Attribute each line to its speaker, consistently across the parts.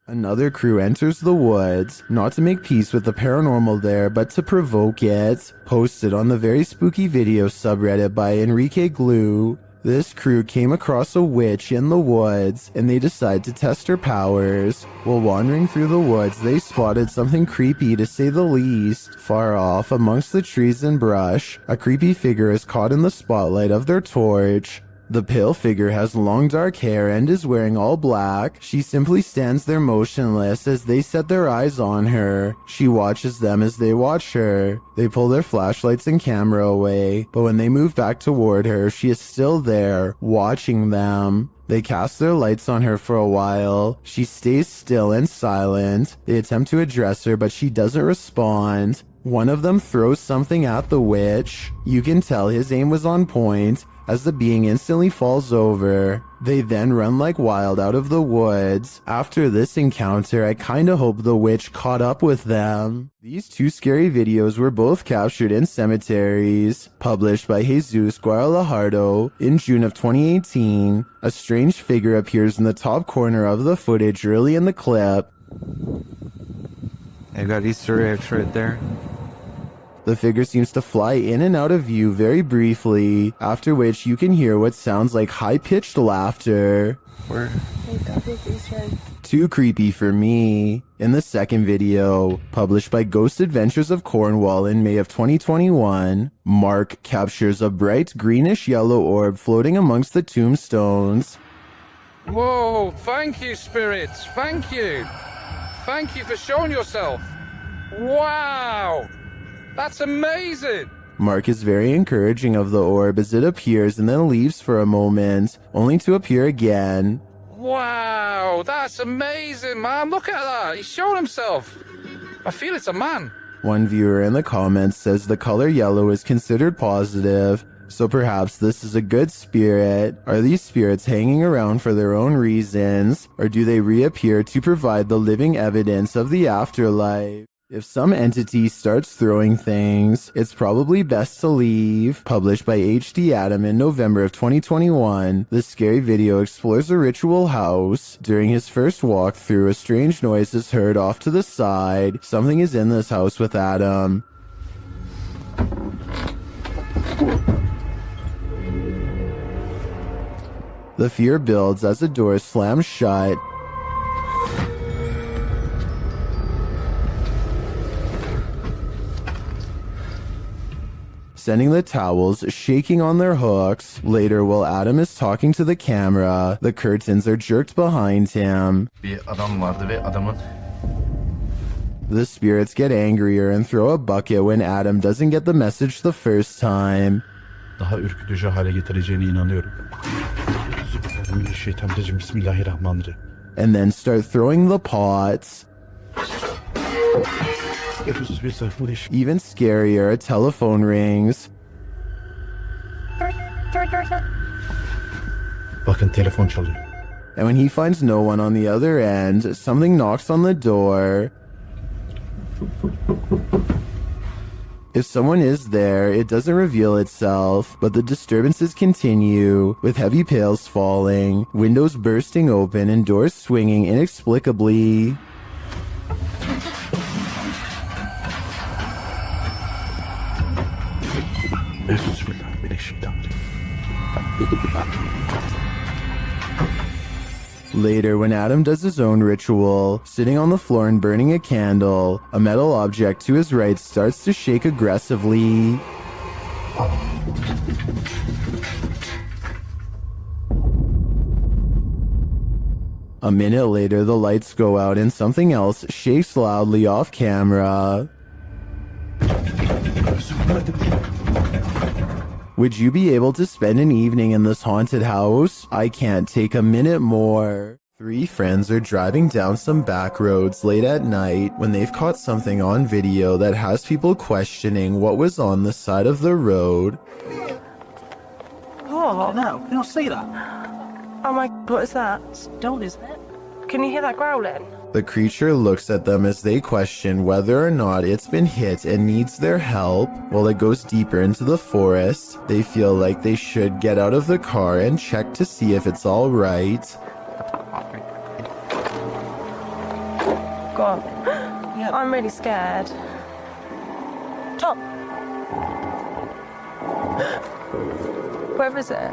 Speaker 1: Another crew enters the woods, not to make peace with the paranormal there, but to provoke it. Posted on the Very Spooky Video subreddit by Enrique Glue, this crew came across a witch in the woods, and they decide to test her powers. While wandering through the woods, they spotted something creepy to say the least. Far off, amongst the trees and brush, a creepy figure is caught in the spotlight of their torch. The pale figure has long dark hair and is wearing all black. She simply stands there motionless as they set their eyes on her. She watches them as they watch her. They pull their flashlights and camera away, but when they move back toward her, she is still there, watching them. They cast their lights on her for a while. She stays still and silent. They attempt to address her, but she doesn't respond. One of them throws something at the witch. You can tell his aim was on point, as the being instantly falls over. They then run like wild out of the woods. After this encounter, I kinda hope the witch caught up with them. These two scary videos were both captured in cemeteries. Published by Jesus Guadalajardo in June of 2018. A strange figure appears in the top corner of the footage early in the clip.
Speaker 2: I got Easter eggs right there.
Speaker 1: The figure seems to fly in and out of view very briefly, after which you can hear what sounds like high-pitched laughter.
Speaker 2: Where?
Speaker 1: Too creepy for me. In the second video, published by Ghost Adventures of Cornwall in May of 2021, Mark captures a bright greenish-yellow orb floating amongst the tombstones.
Speaker 3: Whoa, thank you, spirits, thank you. Thank you for showing yourself. Wow, that's amazing.
Speaker 1: Mark is very encouraging of the orb as it appears and then leaves for a moment, only to appear again.
Speaker 3: Wow, that's amazing, man. Look at that. He's showing himself. I feel it's a man.
Speaker 1: One viewer in the comments says the color yellow is considered positive, so perhaps this is a good spirit. Are these spirits hanging around for their own reasons, or do they reappear to provide the living evidence of the afterlife? If some entity starts throwing things, it's probably best to leave. Published by HD Adam in November of 2021, this scary video explores a ritual house. During his first walkthrough, a strange noise is heard off to the side. Something is in this house with Adam. The fear builds as the door slams shut. Sending the towels shaking on their hooks. Later, while Adam is talking to the camera, the curtains are jerked behind him. The spirits get angrier and throw a bucket when Adam doesn't get the message the first time.
Speaker 4: Daha ürkütücü hale getireceğine inanıyorum. Bismillahirrahmanirrahim.
Speaker 1: And then start throwing the pots. Even scarier, a telephone rings.
Speaker 4: Bakın telefon çalıyor.
Speaker 1: And when he finds no one on the other end, something knocks on the door. If someone is there, it doesn't reveal itself, but the disturbances continue, with heavy pails falling, windows bursting open, and doors swinging inexplicably. Later, when Adam does his own ritual, sitting on the floor and burning a candle, a metal object to his right starts to shake aggressively. A minute later, the lights go out and something else shakes loudly off camera. Would you be able to spend an evening in this haunted house? I can't take a minute more. Three friends are driving down some back roads late at night when they've caught something on video that has people questioning what was on the side of the road.
Speaker 5: Oh, no, can you see that?
Speaker 6: Oh my, what is that?
Speaker 5: Don't, isn't it?
Speaker 6: Can you hear that growling?
Speaker 1: The creature looks at them as they question whether or not it's been hit and needs their help. While it goes deeper into the forest, they feel like they should get out of the car and check to see if it's all right.
Speaker 6: God. I'm really scared. Tom. Where is it?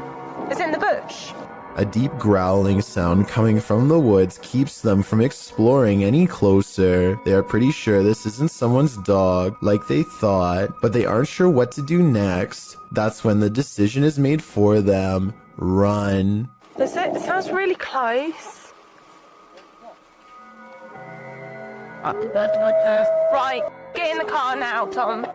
Speaker 6: Is it in the bush?
Speaker 1: A deep growling sound coming from the woods keeps them from exploring any closer. They are pretty sure this isn't someone's dog, like they thought, but they aren't sure what to do next. That's when the decision is made for them. Run.
Speaker 6: It sounds really close. Right, get in the car now, Tom.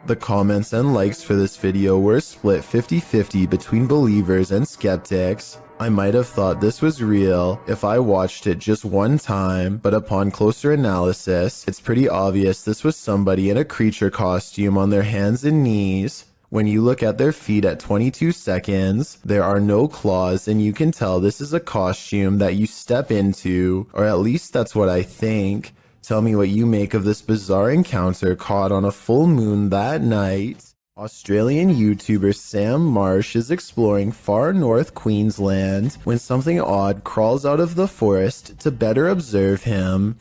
Speaker 1: The comments and likes for this video were split 50-50 between believers and skeptics. I might have thought this was real if I watched it just one time, but upon closer analysis, it's pretty obvious this was somebody in a creature costume on their hands and knees. When you look at their feet at 22 seconds, there are no claws, and you can tell this is a costume that you step into, or at least that's what I think. Tell me what you make of this bizarre encounter caught on a full moon that night. Australian YouTuber Sam Marsh is exploring far north Queensland when something odd crawls out of the forest to better observe him.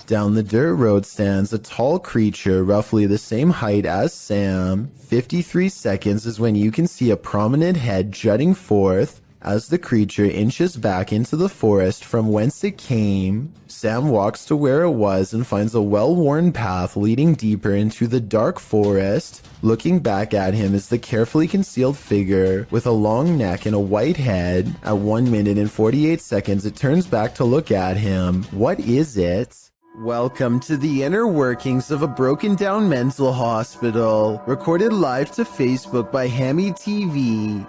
Speaker 1: Down the dirt road stands a tall creature roughly the same height as Sam. 53 seconds is when you can see a prominent head jutting forth as the creature inches back into the forest from whence it came. Sam walks to where it was and finds a well-worn path leading deeper into the dark forest. Looking back at him is the carefully concealed figure with a long neck and a white head. At 1 minute and 48 seconds, it turns back to look at him. What is it? Welcome to the inner workings of a broken down mental hospital, recorded live to Facebook by Hammy TV.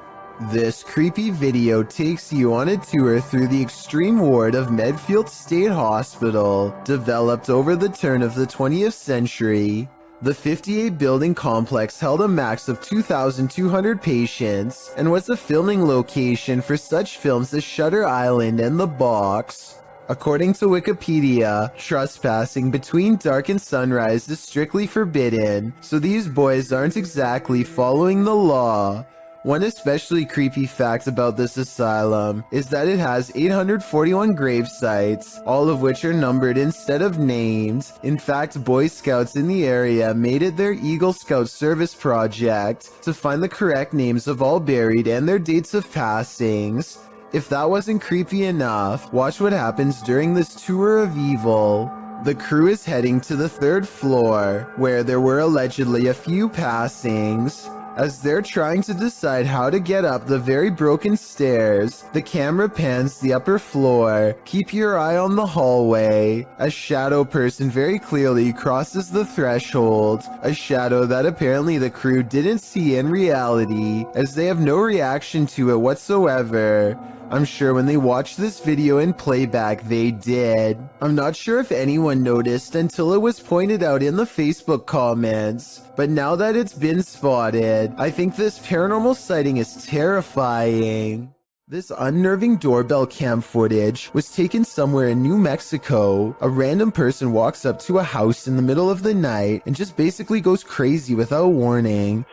Speaker 1: This creepy video takes you on a tour through the extreme ward of Medfield State Hospital, developed over the turn of the 20th century. The 58-building complex held a max of 2,200 patients and was a filming location for such films as Shutter Island and The Box. According to Wikipedia, trespassing between dark and sunrise is strictly forbidden, so these boys aren't exactly following the law. One especially creepy fact about this asylum is that it has 841 grave sites, all of which are numbered instead of named. In fact, Boy Scouts in the area made it their Eagle Scout service project to find the correct names of all buried and their dates of passings. If that wasn't creepy enough, watch what happens during this tour of evil. The crew is heading to the 3rd floor, where there were allegedly a few passings. As they're trying to decide how to get up the very broken stairs, the camera pans the upper floor. Keep your eye on the hallway. A shadow person very clearly crosses the threshold, a shadow that apparently the crew didn't see in reality, as they have no reaction to it whatsoever. I'm sure when they watched this video in playback, they did. I'm not sure if anyone noticed until it was pointed out in the Facebook comments, but now that it's been spotted, I think this paranormal sighting is terrifying. This unnerving doorbell cam footage was taken somewhere in New Mexico. A random person walks up to a house in the middle of the night and just basically goes crazy without warning.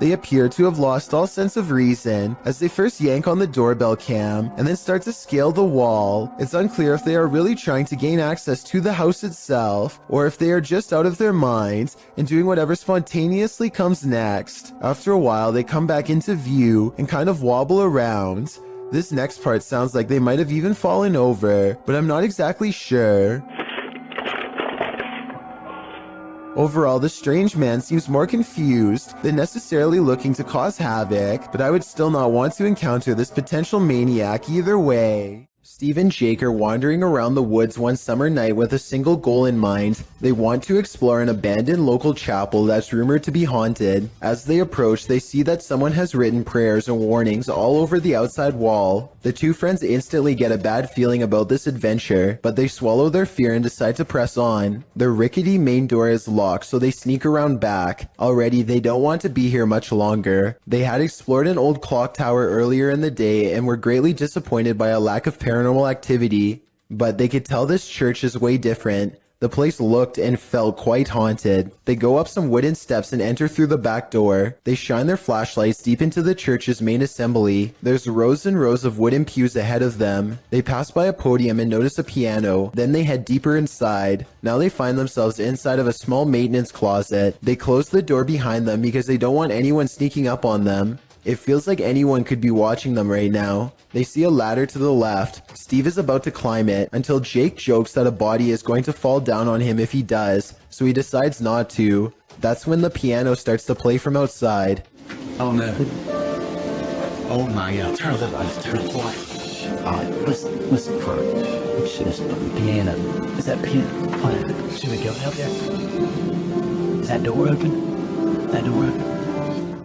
Speaker 1: They appear to have lost all sense of reason as they first yank on the doorbell cam and then start to scale the wall. It's unclear if they are really trying to gain access to the house itself or if they are just out of their minds and doing whatever spontaneously comes next. After a while, they come back into view and kind of wobble around. This next part sounds like they might have even fallen over, but I'm not exactly sure. Overall, the strange man seems more confused than necessarily looking to cause havoc, but I would still not want to encounter this potential maniac either way. Steve and Jake are wandering around the woods one summer night with a single goal in mind. They want to explore an abandoned local chapel that's rumored to be haunted. As they approach, they see that someone has written prayers and warnings all over the outside wall. The two friends instantly get a bad feeling about this adventure, but they swallow their fear and decide to press on. The rickety main door is locked, so they sneak around back. Already, they don't want to be here much longer. They had explored an old clock tower earlier in the day and were greatly disappointed by a lack of paranormal activity, but they could tell this church is way different. The place looked and felt quite haunted. They go up some wooden steps and enter through the back door. They shine their flashlights deep into the church's main assembly. There's rows and rows of wooden pews ahead of them. They pass by a podium and notice a piano. Then they head deeper inside. Now they find themselves inside of a small maintenance closet. They close the door behind them because they don't want anyone sneaking up on them. It feels like anyone could be watching them right now. They see a ladder to the left. Steve is about to climb it until Jake jokes that a body is going to fall down on him if he does, so he decides not to. That's when the piano starts to play from outside.
Speaker 5: Oh no. Oh my god. Turn the lights, turn the lights. Alright, listen for it. It's just a piano. Is that piano playing? Should we go out there? Is that door open? That door open?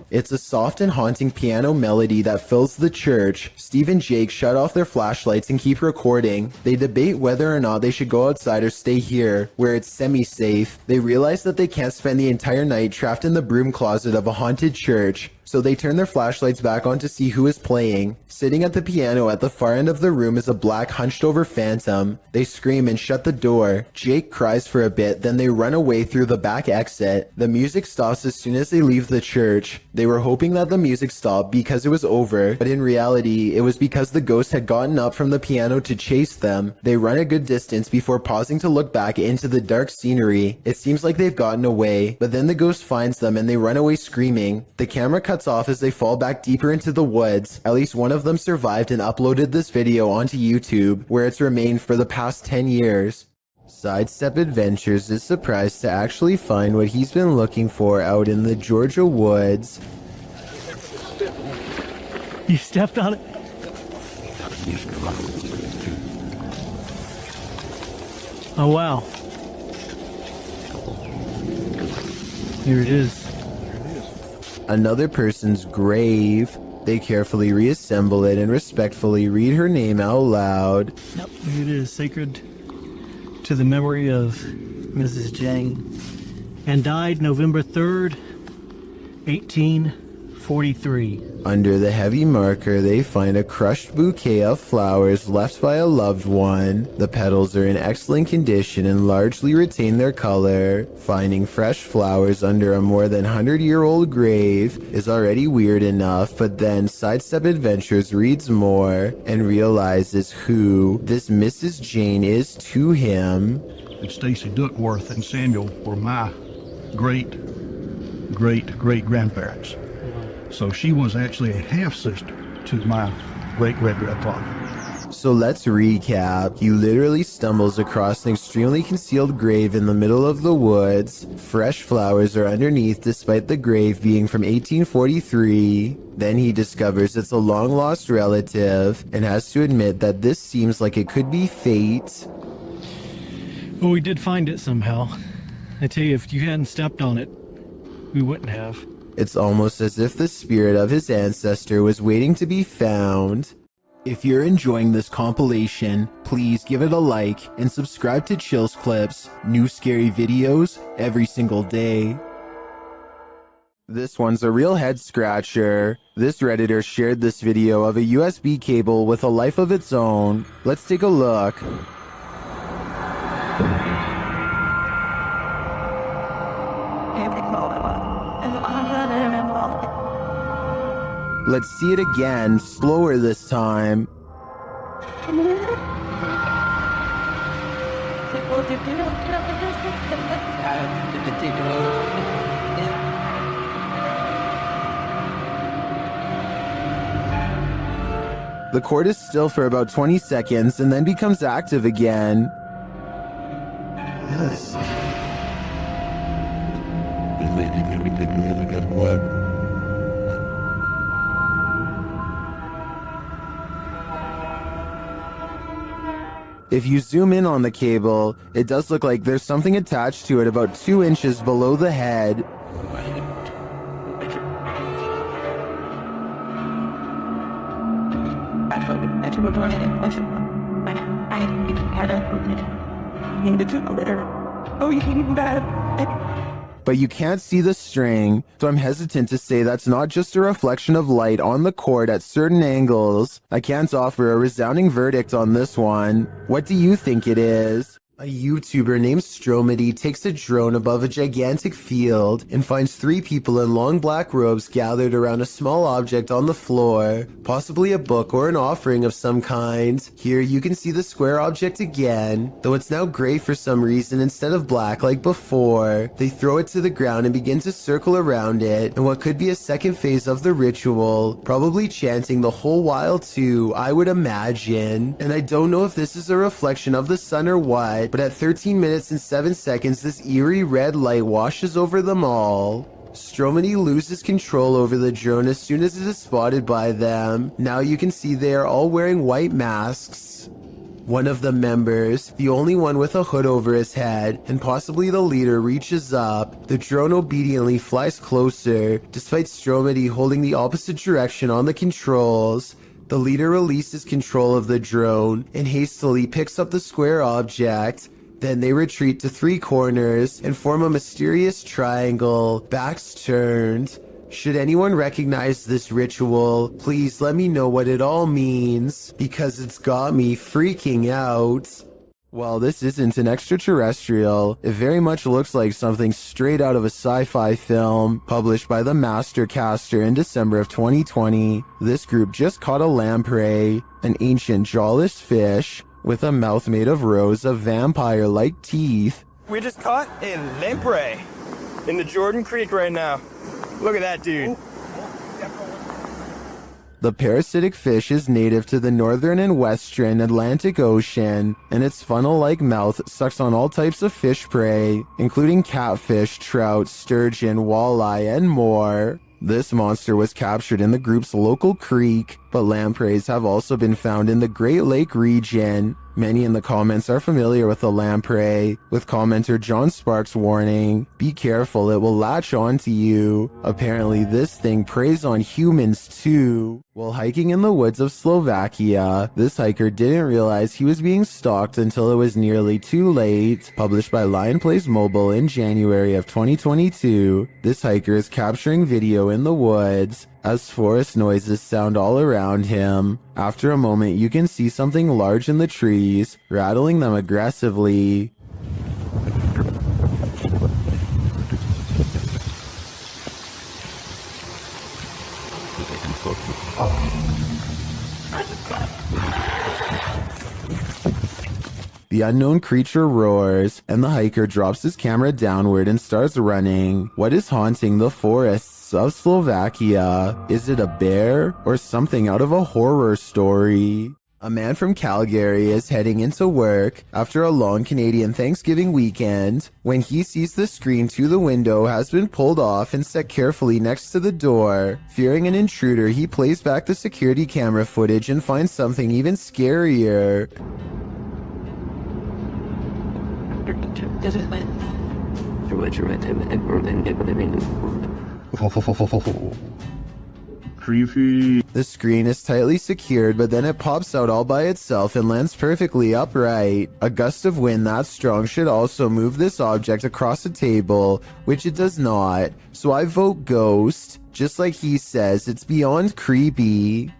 Speaker 1: It's a soft and haunting piano melody that fills the church. Steve and Jake shut off their flashlights and keep recording. They debate whether or not they should go outside or stay here, where it's semi-safe. They realize that they can't spend the entire night trapped in the broom closet of a haunted church. So they turn their flashlights back on to see who is playing. Sitting at the piano at the far end of the room is a black hunched over phantom. They scream and shut the door. Jake cries for a bit, then they run away through the back exit. The music stops as soon as they leave the church. They were hoping that the music stopped because it was over, but in reality, it was because the ghost had gotten up from the piano to chase them. They run a good distance before pausing to look back into the dark scenery. It seems like they've gotten away, but then the ghost finds them and they run away screaming. The camera cuts off as they fall back deeper into the woods. At least one of them survived and uploaded this video onto YouTube, where it's remained for the past 10 years. Sidestep Adventures is surprised to actually find what he's been looking for out in the Georgia woods.
Speaker 5: You stepped on it? Oh wow. Here it is.
Speaker 1: Another person's grave. They carefully reassemble it and respectfully read her name out loud.
Speaker 5: Yep, here it is. Sacred to the memory of Mrs. Jane. And died November 3rd, 1843.
Speaker 1: Under the heavy marker, they find a crushed bouquet of flowers left by a loved one. The petals are in excellent condition and largely retain their color. Finding fresh flowers under a more than 100-year-old grave is already weird enough, but then Sidestep Adventures reads more and realizes who this Mrs. Jane is to him.
Speaker 4: And Stacy Duckworth and Samuel were my great-great-great-grandparents. So she was actually a half-sister to my great-great-grandfather.
Speaker 1: So let's recap. He literally stumbles across an extremely concealed grave in the middle of the woods. Fresh flowers are underneath despite the grave being from 1843. Then he discovers it's a long-lost relative and has to admit that this seems like it could be fate.
Speaker 5: Well, we did find it somehow. I tell you, if you hadn't stepped on it, we wouldn't have.
Speaker 1: It's almost as if the spirit of his ancestor was waiting to be found. If you're enjoying this compilation, please give it a like and subscribe to Chills Clips, new scary videos every single day. This one's a real head scratcher. This Redditor shared this video of a USB cable with a life of its own. Let's take a look. Let's see it again, slower this time. The cord is still for about 20 seconds and then becomes active again.
Speaker 4: Yes.
Speaker 1: If you zoom in on the cable, it does look like there's something attached to it about 2 inches below the head. But you can't see the string, so I'm hesitant to say that's not just a reflection of light on the cord at certain angles. I can't offer a resounding verdict on this one. What do you think it is? A YouTuber named Stromedy takes a drone above a gigantic field and finds 3 people in long black robes gathered around a small object on the floor, possibly a book or an offering of some kind. Here you can see the square object again, though it's now gray for some reason instead of black like before. They throw it to the ground and begin to circle around it in what could be a second phase of the ritual, probably chanting the whole while too, I would imagine. And I don't know if this is a reflection of the sun or what, but at 13 minutes and 7 seconds, this eerie red light washes over them all. Stromedy loses control over the drone as soon as it is spotted by them. Now you can see they are all wearing white masks. One of the members, the only one with a hood over his head, and possibly the leader, reaches up. The drone obediently flies closer, despite Stromedy holding the opposite direction on the controls. The leader releases control of the drone and hastily picks up the square object. Then they retreat to 3 corners and form a mysterious triangle, backs turned. Should anyone recognize this ritual, please let me know what it all means, because it's got me freaking out. While this isn't an extraterrestrial, it very much looks like something straight out of a sci-fi film published by the Mastercaster in December of 2020. This group just caught a lamprey, an ancient jawless fish with a mouth made of rows of vampire-like teeth.
Speaker 7: We just caught a lamprey in the Jordan Creek right now. Look at that dude.
Speaker 1: The parasitic fish is native to the northern and western Atlantic Ocean, and its funnel-like mouth sucks on all types of fish prey, including catfish, trout, sturgeon, walleye, and more. This monster was captured in the group's local creek, but lampreys have also been found in the Great Lake region. Many in the comments are familiar with the lamprey, with commenter John Sparks warning, "Be careful, it will latch onto you." Apparently this thing preys on humans too. While hiking in the woods of Slovakia, this hiker didn't realize he was being stalked until it was nearly too late. Published by Lion Plays Mobile in January of 2022, this hiker is capturing video in the woods as forest noises sound all around him. After a moment, you can see something large in the trees, rattling them aggressively. The unknown creature roars, and the hiker drops his camera downward and starts running. What is haunting the forests of Slovakia? Is it a bear or something out of a horror story? A man from Calgary is heading into work after a long Canadian Thanksgiving weekend when he sees the screen to the window has been pulled off and set carefully next to the door. Fearing an intruder, he plays back the security camera footage and finds something even scarier.
Speaker 4: Creepy.
Speaker 1: The screen is tightly secured, but then it pops out all by itself and lands perfectly upright. A gust of wind that strong should also move this object across a table, which it does not. So I vote ghost. Just like he says, it's beyond creepy.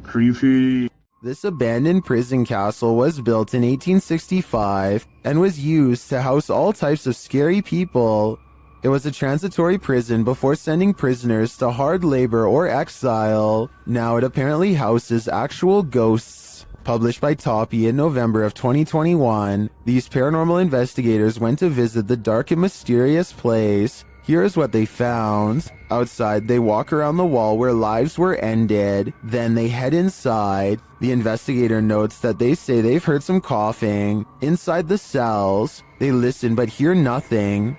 Speaker 4: Creepy.
Speaker 1: This abandoned prison castle was built in 1865 and was used to house all types of scary people. It was a transitory prison before sending prisoners to hard labor or exile. Now it apparently houses actual ghosts. Published by Toppy in November of 2021, these paranormal investigators went to visit the dark and mysterious place. Here is what they found. Outside, they walk around the wall where lives were ended. Then they head inside. The investigator notes that they say they've heard some coughing. Inside the cells, they listen but hear nothing.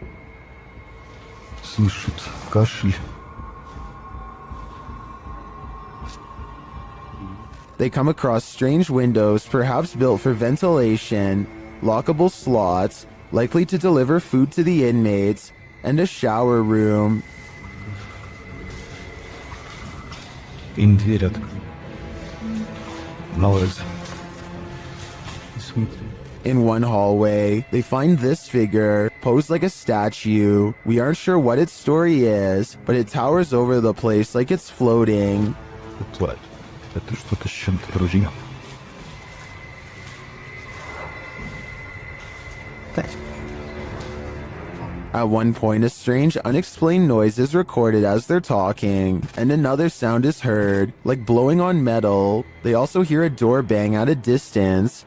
Speaker 4: Слышит кашель.
Speaker 1: They come across strange windows, perhaps built for ventilation, lockable slots, likely to deliver food to the inmates, and a shower room.
Speaker 5: Indirect. Noise.
Speaker 1: In one hallway, they find this figure, posed like a statue. We aren't sure what its story is, but it towers over the place like it's floating.
Speaker 5: What? Это что-то с чем-то, друзья.
Speaker 1: At one point, a strange, unexplained noise is recorded as they're talking, and another sound is heard, like blowing on metal. They also hear a door bang at a distance.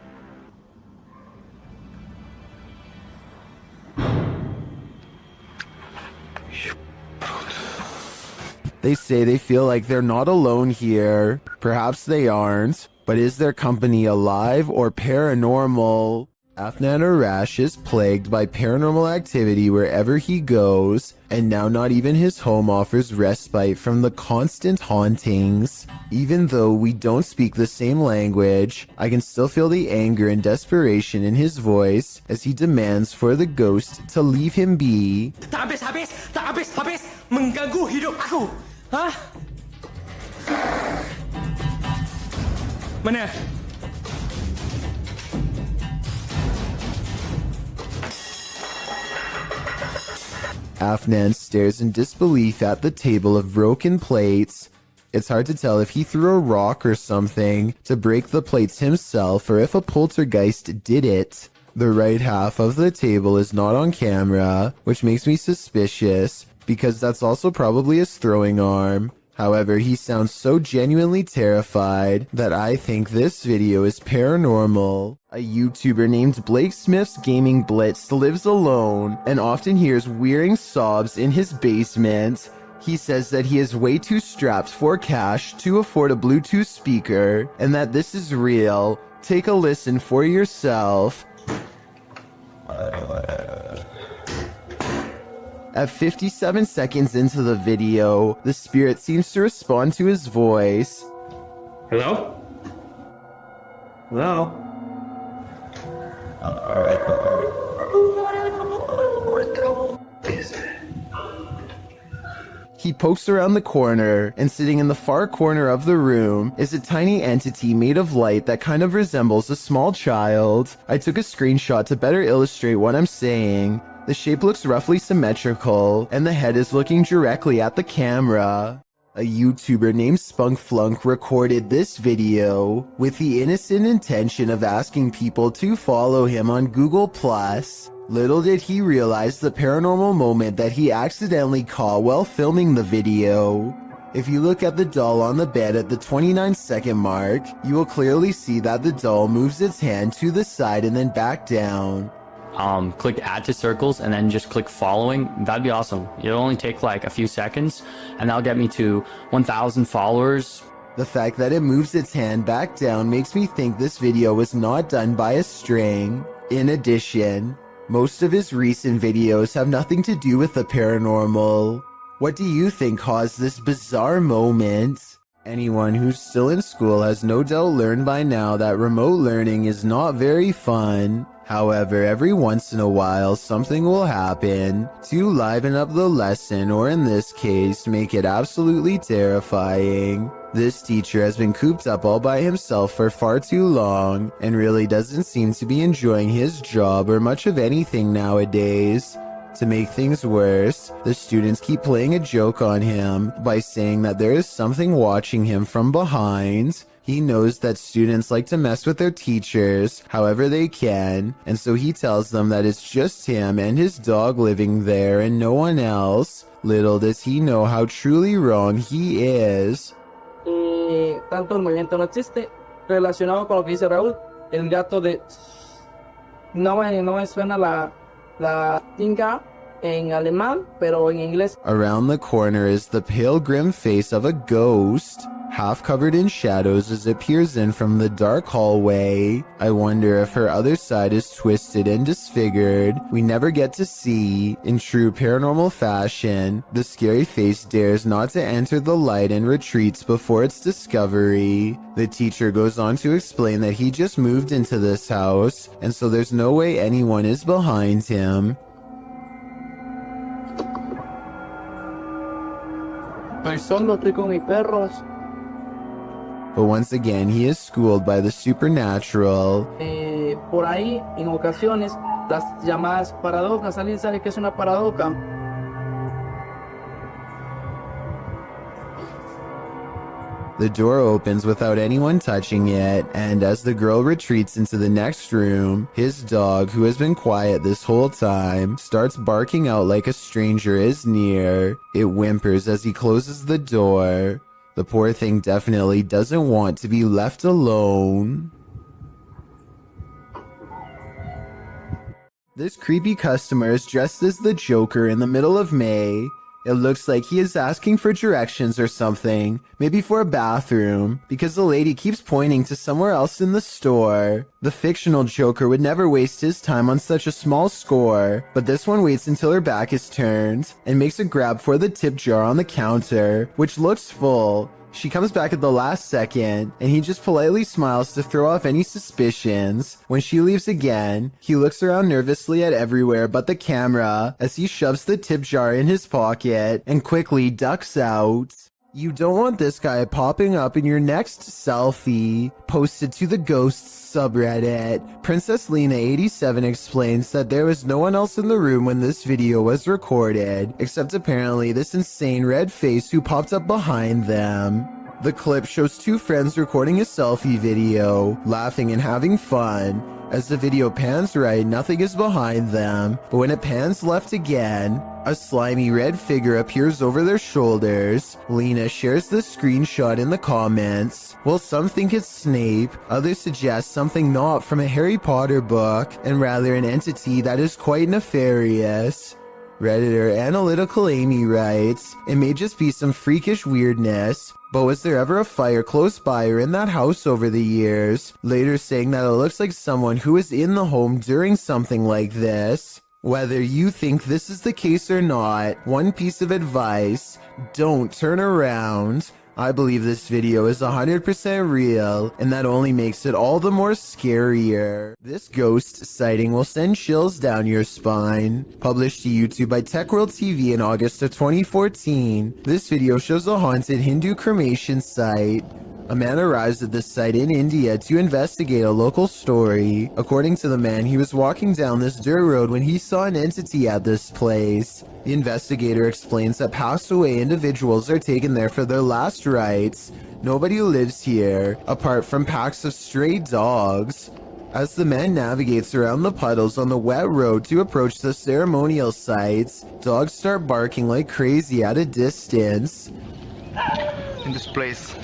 Speaker 1: They say they feel like they're not alone here. Perhaps they aren't, but is their company alive or paranormal? Afnan Arash is plagued by paranormal activity wherever he goes, and now not even his home offers respite from the constant hauntings. Even though we don't speak the same language, I can still feel the anger and desperation in his voice as he demands for the ghost to leave him be.
Speaker 7: Tak habis, mengganggu hidup aku. Hah? Mana?
Speaker 1: Afnan stares in disbelief at the table of broken plates. It's hard to tell if he threw a rock or something to break the plates himself or if a poltergeist did it. The right half of the table is not on camera, which makes me suspicious, because that's also probably his throwing arm. However, he sounds so genuinely terrified that I think this video is paranormal. A YouTuber named Blake Smith's Gaming Blitz lives alone and often hears wearing sobs in his basement. He says that he is way too strapped for cash to afford a Bluetooth speaker and that this is real. Take a listen for yourself. At 57 seconds into the video, the spirit seems to respond to his voice.
Speaker 7: Hello? Hello?
Speaker 1: He pokes around the corner, and sitting in the far corner of the room is a tiny entity made of light that kind of resembles a small child. I took a screenshot to better illustrate what I'm saying. The shape looks roughly symmetrical, and the head is looking directly at the camera. A YouTuber named Spunkflunk recorded this video with the innocent intention of asking people to follow him on Google+. Little did he realize the paranormal moment that he accidentally caught while filming the video. If you look at the doll on the bed at the 29-second mark, you will clearly see that the doll moves its hand to the side and then back down.
Speaker 8: Click add to circles and then just click following. That'd be awesome. It'll only take like a few seconds and that'll get me to 1,000 followers.
Speaker 1: The fact that it moves its hand back down makes me think this video was not done by a string. In addition, most of his recent videos have nothing to do with the paranormal. What do you think caused this bizarre moment? Anyone who's still in school has no doubt learned by now that remote learning is not very fun. However, every once in a while, something will happen to liven up the lesson, or in this case, make it absolutely terrifying. This teacher has been cooped up all by himself for far too long, and really doesn't seem to be enjoying his job or much of anything nowadays. To make things worse, the students keep playing a joke on him by saying that there is something watching him from behind. He knows that students like to mess with their teachers however they can, and so he tells them that it's just him and his dog living there and no one else. Little does he know how truly wrong he is.
Speaker 9: Tanto el movimiento no existe, relacionado con lo que dice Raúl, el gato de... No me suena la tinga, en alemán, pero en inglés.
Speaker 1: Around the corner is the pale grim face of a ghost, half covered in shadows as it peers in from the dark hallway. I wonder if her other side is twisted and disfigured. We never get to see. In true paranormal fashion, the scary face dares not to enter the light and retreats before its discovery. The teacher goes on to explain that he just moved into this house, and so there's no way anyone is behind him.
Speaker 9: Solo estoy con mis perros.
Speaker 1: But once again, he is schooled by the supernatural.
Speaker 9: Por ahí, en ocasiones, las llamadas paradojas. ¿Alguien sabe qué es una paradoja?
Speaker 1: The door opens without anyone touching it, and as the girl retreats into the next room, his dog, who has been quiet this whole time, starts barking out like a stranger is near. It whimpers as he closes the door. The poor thing definitely doesn't want to be left alone. This creepy customer is dressed as the Joker in the middle of May. It looks like he is asking for directions or something, maybe for a bathroom, because the lady keeps pointing to somewhere else in the store. The fictional Joker would never waste his time on such a small score, but this one waits until her back is turned and makes a grab for the tip jar on the counter, which looks full. She comes back at the last second, and he just politely smiles to throw off any suspicions. When she leaves again, he looks around nervously at everywhere but the camera as he shoves the tip jar in his pocket and quickly ducks out. You don't want this guy popping up in your next selfie. Posted to the Ghosts subreddit, Princess Lena 87 explains that there was no one else in the room when this video was recorded, except apparently this insane red face who popped up behind them. The clip shows two friends recording a selfie video, laughing and having fun. As the video pans right, nothing is behind them, but when it pans left again, a slimy red figure appears over their shoulders. Lena shares the screenshot in the comments. While some think it's Snape, others suggest something not from a Harry Potter book, and rather an entity that is quite nefarious. Redditor Analytical Amy writes, "It may just be some freakish weirdness, but was there ever a fire close by or in that house over the years?" Later saying that it looks like someone who was in the home during something like this. Whether you think this is the case or not, one piece of advice: don't turn around. I believe this video is 100% real, and that only makes it all the more scarier. This ghost sighting will send chills down your spine. Published to YouTube by TechWorld TV in August of 2014, this video shows a haunted Hindu cremation site. A man arrives at this site in India to investigate a local story. According to the man, he was walking down this dirt road when he saw an entity at this place. The investigator explains that passed away individuals are taken there for their last rites. Nobody lives here, apart from packs of stray dogs. As the man navigates around the puddles on the wet road to approach the ceremonial sites, dogs start barking like crazy at a distance.
Speaker 2: In this place.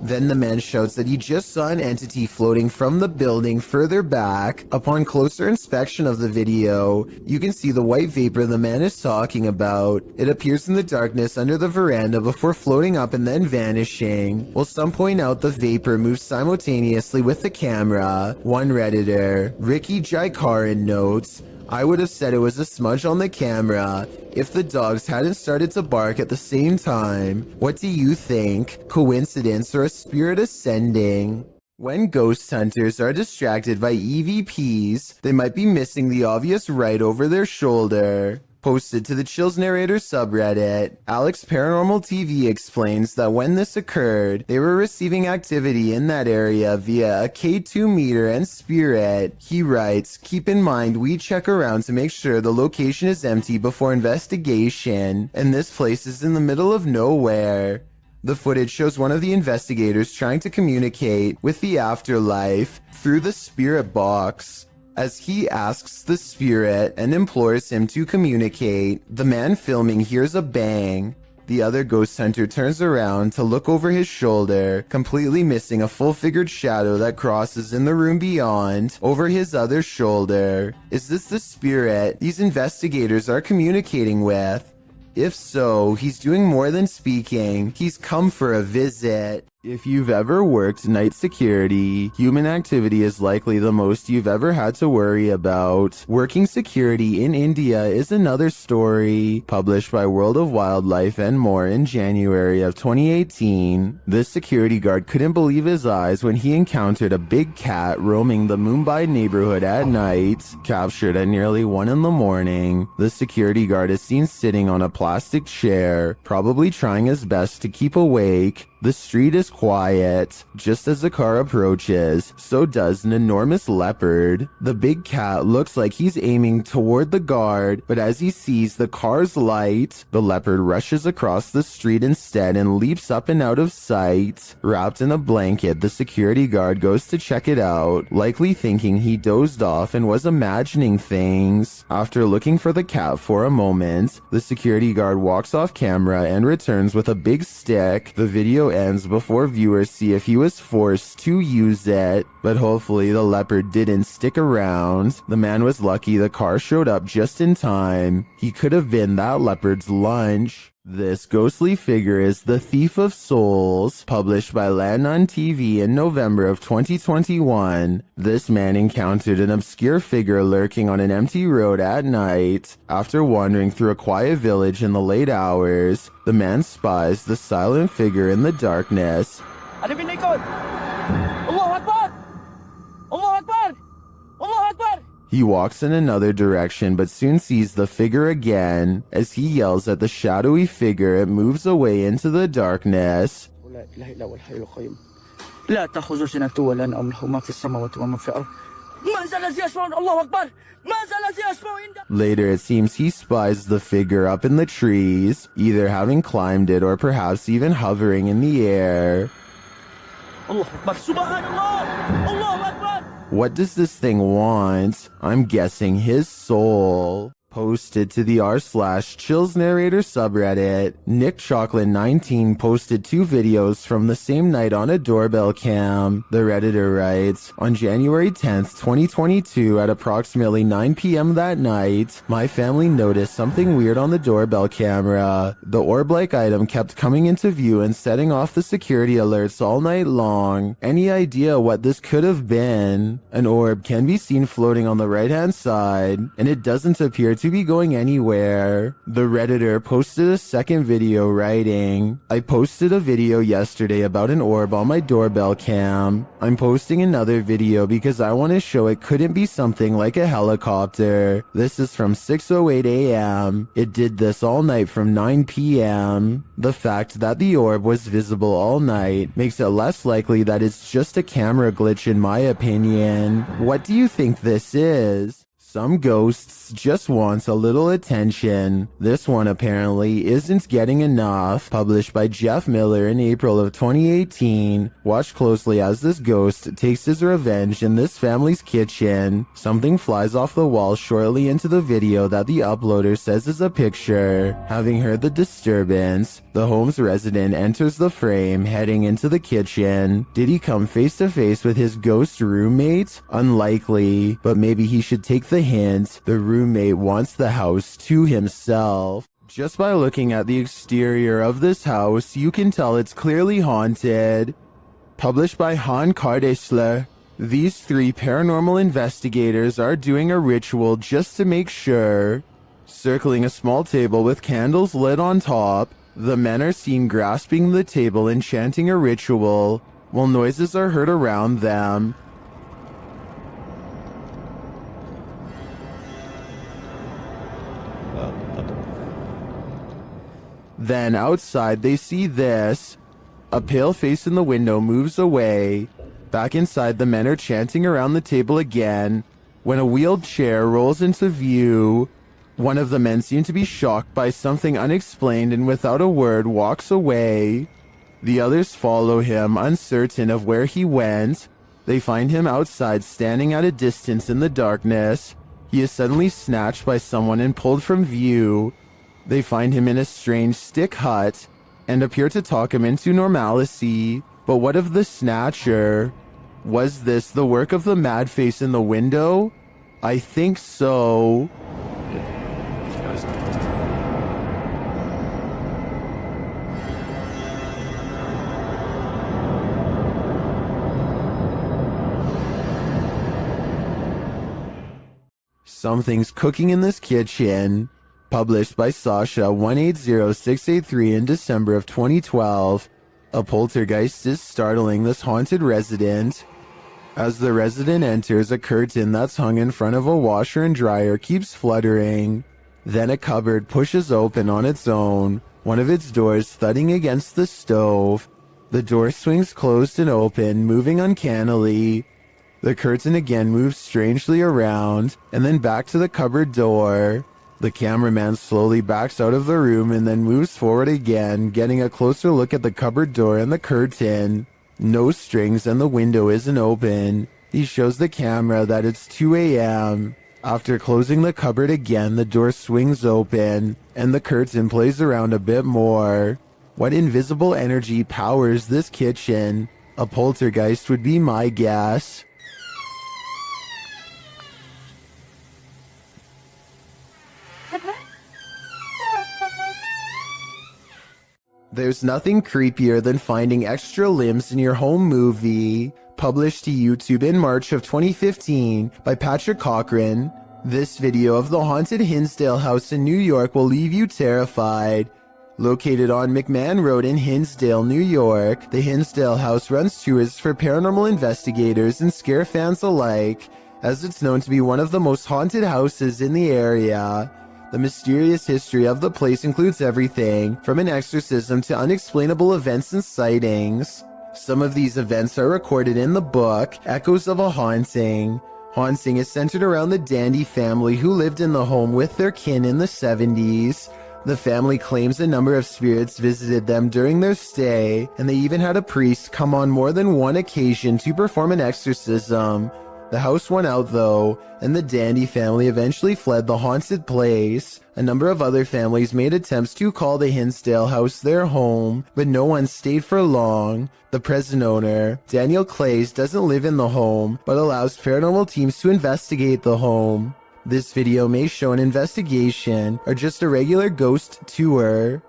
Speaker 1: Then the man shouts that he just saw an entity floating from the building further back. Upon closer inspection of the video, you can see the white vapor the man is talking about. It appears in the darkness under the veranda before floating up and then vanishing. While some point out the vapor moves simultaneously with the camera. One Redditor, Ricky Jaikaran, notes, "I would have said it was a smudge on the camera if the dogs hadn't started to bark at the same time. What do you think? Coincidence or a spirit ascending?" When ghost hunters are distracted by EVPs, they might be missing the obvious right over their shoulder. Posted to the Chills Narrator subreddit, Alex Paranormal TV explains that when this occurred, they were receiving activity in that area via a K2 meter and spirit. He writes, "Keep in mind we check around to make sure the location is empty before investigation, and this place is in the middle of nowhere." The footage shows one of the investigators trying to communicate with the afterlife through the spirit box. As he asks the spirit and implores him to communicate, the man filming hears a bang. The other ghost hunter turns around to look over his shoulder, completely missing a full-figured shadow that crosses in the room beyond, over his other shoulder. Is this the spirit these investigators are communicating with? If so, he's doing more than speaking. He's come for a visit. If you've ever worked night security, human activity is likely the most you've ever had to worry about. Working security in India is another story, published by World of Wildlife and more in January of 2018. This security guard couldn't believe his eyes when he encountered a big cat roaming the Mumbai neighborhood at night. Captured at nearly 1 in the morning, the security guard is seen sitting on a plastic chair, probably trying his best to keep awake. The street is quiet. Just as the car approaches, so does an enormous leopard. The big cat looks like he's aiming toward the guard, but as he sees the car's light, the leopard rushes across the street instead and leaps up and out of sight. Wrapped in a blanket, the security guard goes to check it out, likely thinking he dozed off and was imagining things. After looking for the cat for a moment, the security guard walks off camera and returns with a big stick. The video ends before viewers see if he was forced to use it, but hopefully the leopard didn't stick around. The man was lucky the car showed up just in time. He could have been that leopard's lunch. This ghostly figure is the Thief of Souls, published by Land on TV in November of 2021. This man encountered an obscure figure lurking on an empty road at night. After wandering through a quiet village in the late hours, the man spies the silent figure in the darkness.
Speaker 9: Allahu Akbar! Allahu Akbar! Allahu Akbar!
Speaker 1: He walks in another direction but soon sees the figure again. As he yells at the shadowy figure, it moves away into the darkness.
Speaker 9: لا تأخذ سنة ولا نوم له ما في السماوات وما في الأرض ما زال يشفعون الله أكبر ما زال يشفعون.
Speaker 1: Later, it seems he spies the figure up in the trees, either having climbed it or perhaps even hovering in the air.
Speaker 9: الله أكبر سبحان الله الله أكبر.
Speaker 1: What does this thing want? I'm guessing his soul. Posted to the r/Chills Narrator subreddit, Nick Chocolate 19 posted 2 videos from the same night on a doorbell cam. The Redditor writes, on January 10th, 2022 at approximately 9 p.m. that night, my family noticed something weird on the doorbell camera. The orb-like item kept coming into view and setting off the security alerts all night long. Any idea what this could have been? An orb can be seen floating on the right-hand side, and it doesn't appear to be going anywhere. The Redditor posted a second video writing, I posted a video yesterday about an orb on my doorbell cam. I'm posting another video because I want to show it couldn't be something like a helicopter. This is from 6:08 a.m. It did this all night from 9 p.m. The fact that the orb was visible all night makes it less likely that it's just a camera glitch in my opinion. What do you think this is? Some ghosts just want a little attention. This one apparently isn't getting enough. Published by Jeff Miller in April of 2018. Watch closely as this ghost takes his revenge in this family's kitchen. Something flies off the wall shortly into the video that the uploader says is a picture. Having heard the disturbance, the home's resident enters the frame, heading into the kitchen. Did he come face to face with his ghost roommate? Unlikely, but maybe he should take the hint. The roommate wants the house to himself. Just by looking at the exterior of this house, you can tell it's clearly haunted. Published by Han Kardesler. These 3 paranormal investigators are doing a ritual just to make sure. Circling a small table with candles lit on top, the men are seen grasping the table and chanting a ritual, while noises are heard around them. Then outside they see this. A pale face in the window moves away. Back inside, the men are chanting around the table again, when a wheeled chair rolls into view. One of the men seems to be shocked by something unexplained and without a word walks away. The others follow him, uncertain of where he went. They find him outside, standing at a distance in the darkness. He is suddenly snatched by someone and pulled from view. They find him in a strange stick hut and appear to talk him into normalcy. But what of the snatcher? Was this the work of the mad face in the window? I think so. Something's cooking in this kitchen. Published by Sasha 180683 in December of 2012. A poltergeist is startling this haunted resident. As the resident enters, a curtain that's hung in front of a washer and dryer keeps fluttering. Then a cupboard pushes open on its own, one of its doors thudding against the stove. The door swings closed and open, moving uncannily. The curtain again moves strangely around, and then back to the cupboard door. The cameraman slowly backs out of the room and then moves forward again, getting a closer look at the cupboard door and the curtain. No strings and the window isn't open. He shows the camera that it's 2 a.m. After closing the cupboard again, the door swings open, and the curtain plays around a bit more. What invisible energy powers this kitchen? A poltergeist would be my guess. There's nothing creepier than finding extra limbs in your home movie. Published to YouTube in March of 2015 by Patrick Cochran. This video of the haunted Hinsdale house in New York will leave you terrified. Located on McMahon Road in Hinsdale, New York, the Hinsdale house runs tours for paranormal investigators and scare fans alike, as it's known to be one of the most haunted houses in the area. The mysterious history of the place includes everything from an exorcism to unexplainable events and sightings. Some of these events are recorded in the book, Echoes of a Haunting. Haunting is centered around the Dandy family who lived in the home with their kin in the 70s. The family claims a number of spirits visited them during their stay, and they even had a priest come on more than one occasion to perform an exorcism. The house won out though, and the Dandy family eventually fled the haunted place. A number of other families made attempts to call the Hinsdale house their home, but no one stayed for long. The present owner, Daniel Clays, doesn't live in the home, but allows paranormal teams to investigate the home. This video may show an investigation, or just a regular ghost tour.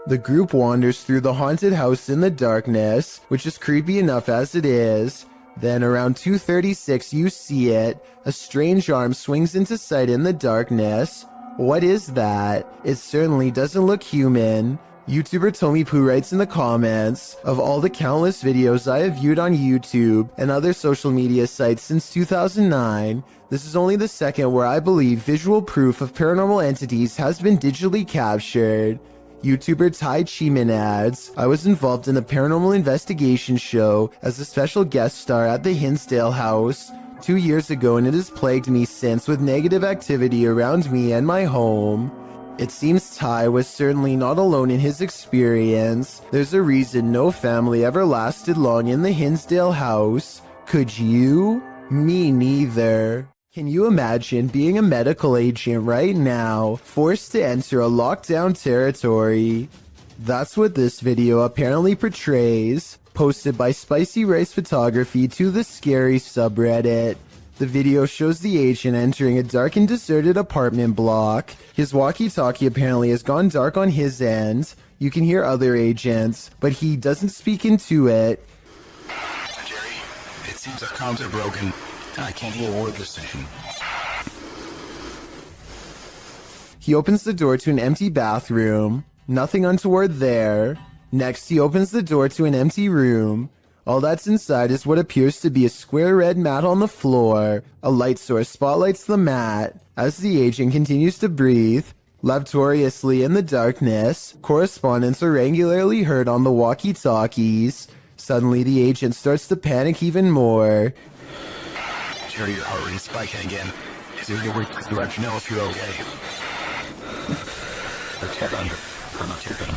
Speaker 1: The group wanders through the haunted house in the darkness, which is creepy enough as it is. Then around 2:36 you see it. A strange arm swings into sight in the darkness. What is that? It certainly doesn't look human. YouTuber Tommy Poo writes in the comments, of all the countless videos I have viewed on YouTube and other social media sites since 2009, this is only the second where I believe visual proof of paranormal entities has been digitally captured. YouTuber Tai Chiman adds, I was involved in a paranormal investigation show as a special guest star at the Hinsdale house 2 years ago, and it has plagued me since with negative activity around me and my home. It seems Tai was certainly not alone in his experience. There's a reason no family ever lasted long in the Hinsdale house. Could you? Me neither. Can you imagine being a medical agent right now, forced to enter a lockdown territory? That's what this video apparently portrays. Posted by Spicy Rice Photography to the Scary subreddit. The video shows the agent entering a dark and deserted apartment block. His walkie-talkie apparently has gone dark on his end. You can hear other agents, but he doesn't speak into it.
Speaker 10: Jerry, it seems the comms are broken. I can't hear a word they're saying.
Speaker 1: He opens the door to an empty bathroom. Nothing untoward there. Next, he opens the door to an empty room. All that's inside is what appears to be a square red mat on the floor. A light source spotlights the mat. As the agent continues to breathe laboriously in the darkness, correspondents are regularly heard on the walkie-talkies. Suddenly, the agent starts to panic even more.
Speaker 10: Jerry, your heart rate is spiking again. Is there any way to let you know if you're okay? I'm not checking.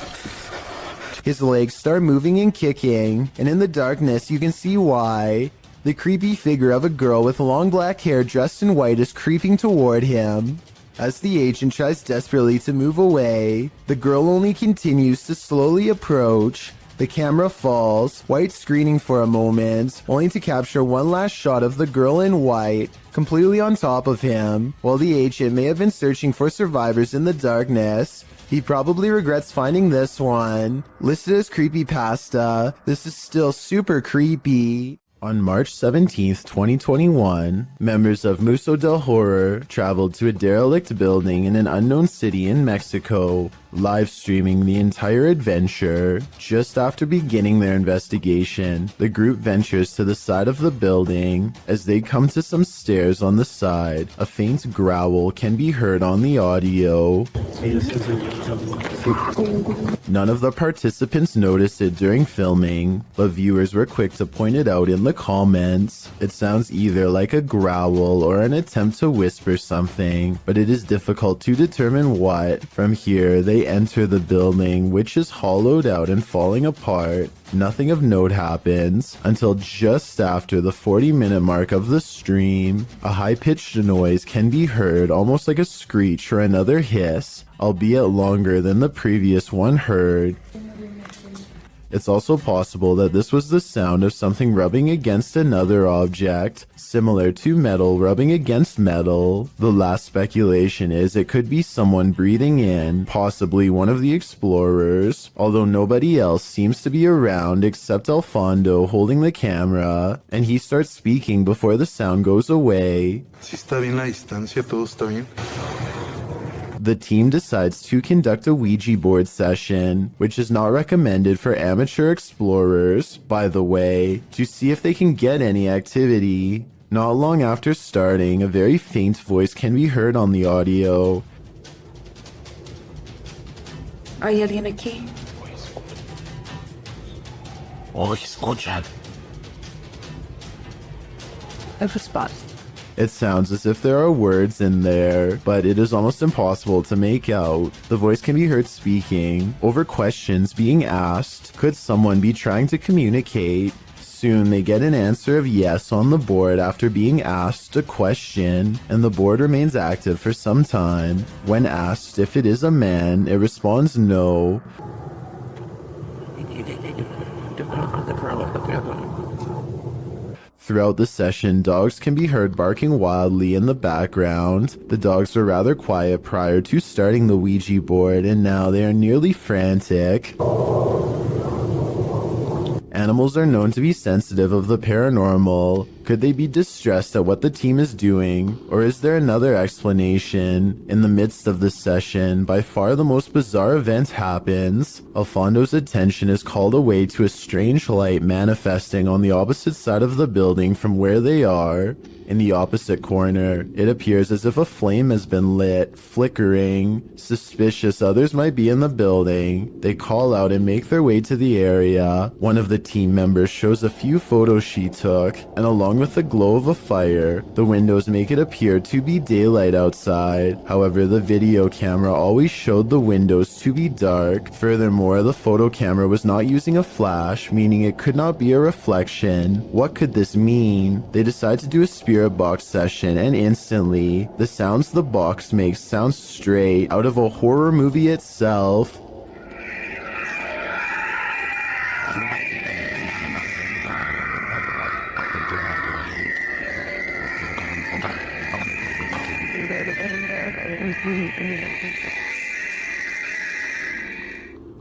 Speaker 1: His legs start moving and kicking, and in the darkness you can see why. The creepy figure of a girl with long black hair dressed in white is creeping toward him. As the agent tries desperately to move away, the girl only continues to slowly approach. The camera falls, white screening for a moment, only to capture one last shot of the girl in white, completely on top of him. While the agent may have been searching for survivors in the darkness, he probably regrets finding this one. Listed as creepypasta, this is still super creepy. On March 17th, 2021, members of Museo del Horror traveled to a derelict building in an unknown city in Mexico, live streaming the entire adventure. Just after beginning their investigation, the group ventures to the side of the building. As they come to some stairs on the side, a faint growl can be heard on the audio. None of the participants noticed it during filming, but viewers were quick to point it out in the comments. It sounds either like a growl or an attempt to whisper something, but it is difficult to determine what. From here, they enter the building, which is hollowed out and falling apart. Nothing of note happens until just after the 40-minute mark of the stream. A high-pitched noise can be heard, almost like a screech or another hiss, albeit longer than the previous one heard. It's also possible that this was the sound of something rubbing against another object, similar to metal rubbing against metal. The last speculation is it could be someone breathing in, possibly one of the explorers, although nobody else seems to be around except Alfondo holding the camera, and he starts speaking before the sound goes away.
Speaker 2: Si está bien la distancia, todo está bien.
Speaker 1: The team decides to conduct a Ouija board session, which is not recommended for amateur explorers, by the way, to see if they can get any activity. Not long after starting, a very faint voice can be heard on the audio.
Speaker 6: ¿Hay alguien aquí? A response.
Speaker 1: It sounds as if there are words in there, but it is almost impossible to make out. The voice can be heard speaking over questions being asked. Could someone be trying to communicate? Soon they get an answer of yes on the board after being asked a question, and the board remains active for some time. When asked if it is a man, it responds no. Throughout the session, dogs can be heard barking wildly in the background. The dogs were rather quiet prior to starting the Ouija board, and now they are nearly frantic. Animals are known to be sensitive of the paranormal. Could they be distressed at what the team is doing? Or is there another explanation? In the midst of the session, by far the most bizarre event happens. Alfondo's attention is called away to a strange light manifesting on the opposite side of the building from where they are. In the opposite corner, it appears as if a flame has been lit, flickering. Suspicious others might be in the building. They call out and make their way to the area. One of the team members shows a few photos she took, and along with the glow of a fire, the windows make it appear to be daylight outside. However, the video camera always showed the windows to be dark. Furthermore, the photo camera was not using a flash, meaning it could not be a reflection. What could this mean? They decide to do a spirit box session, and instantly, the sounds the box makes sound straight out of a horror movie itself.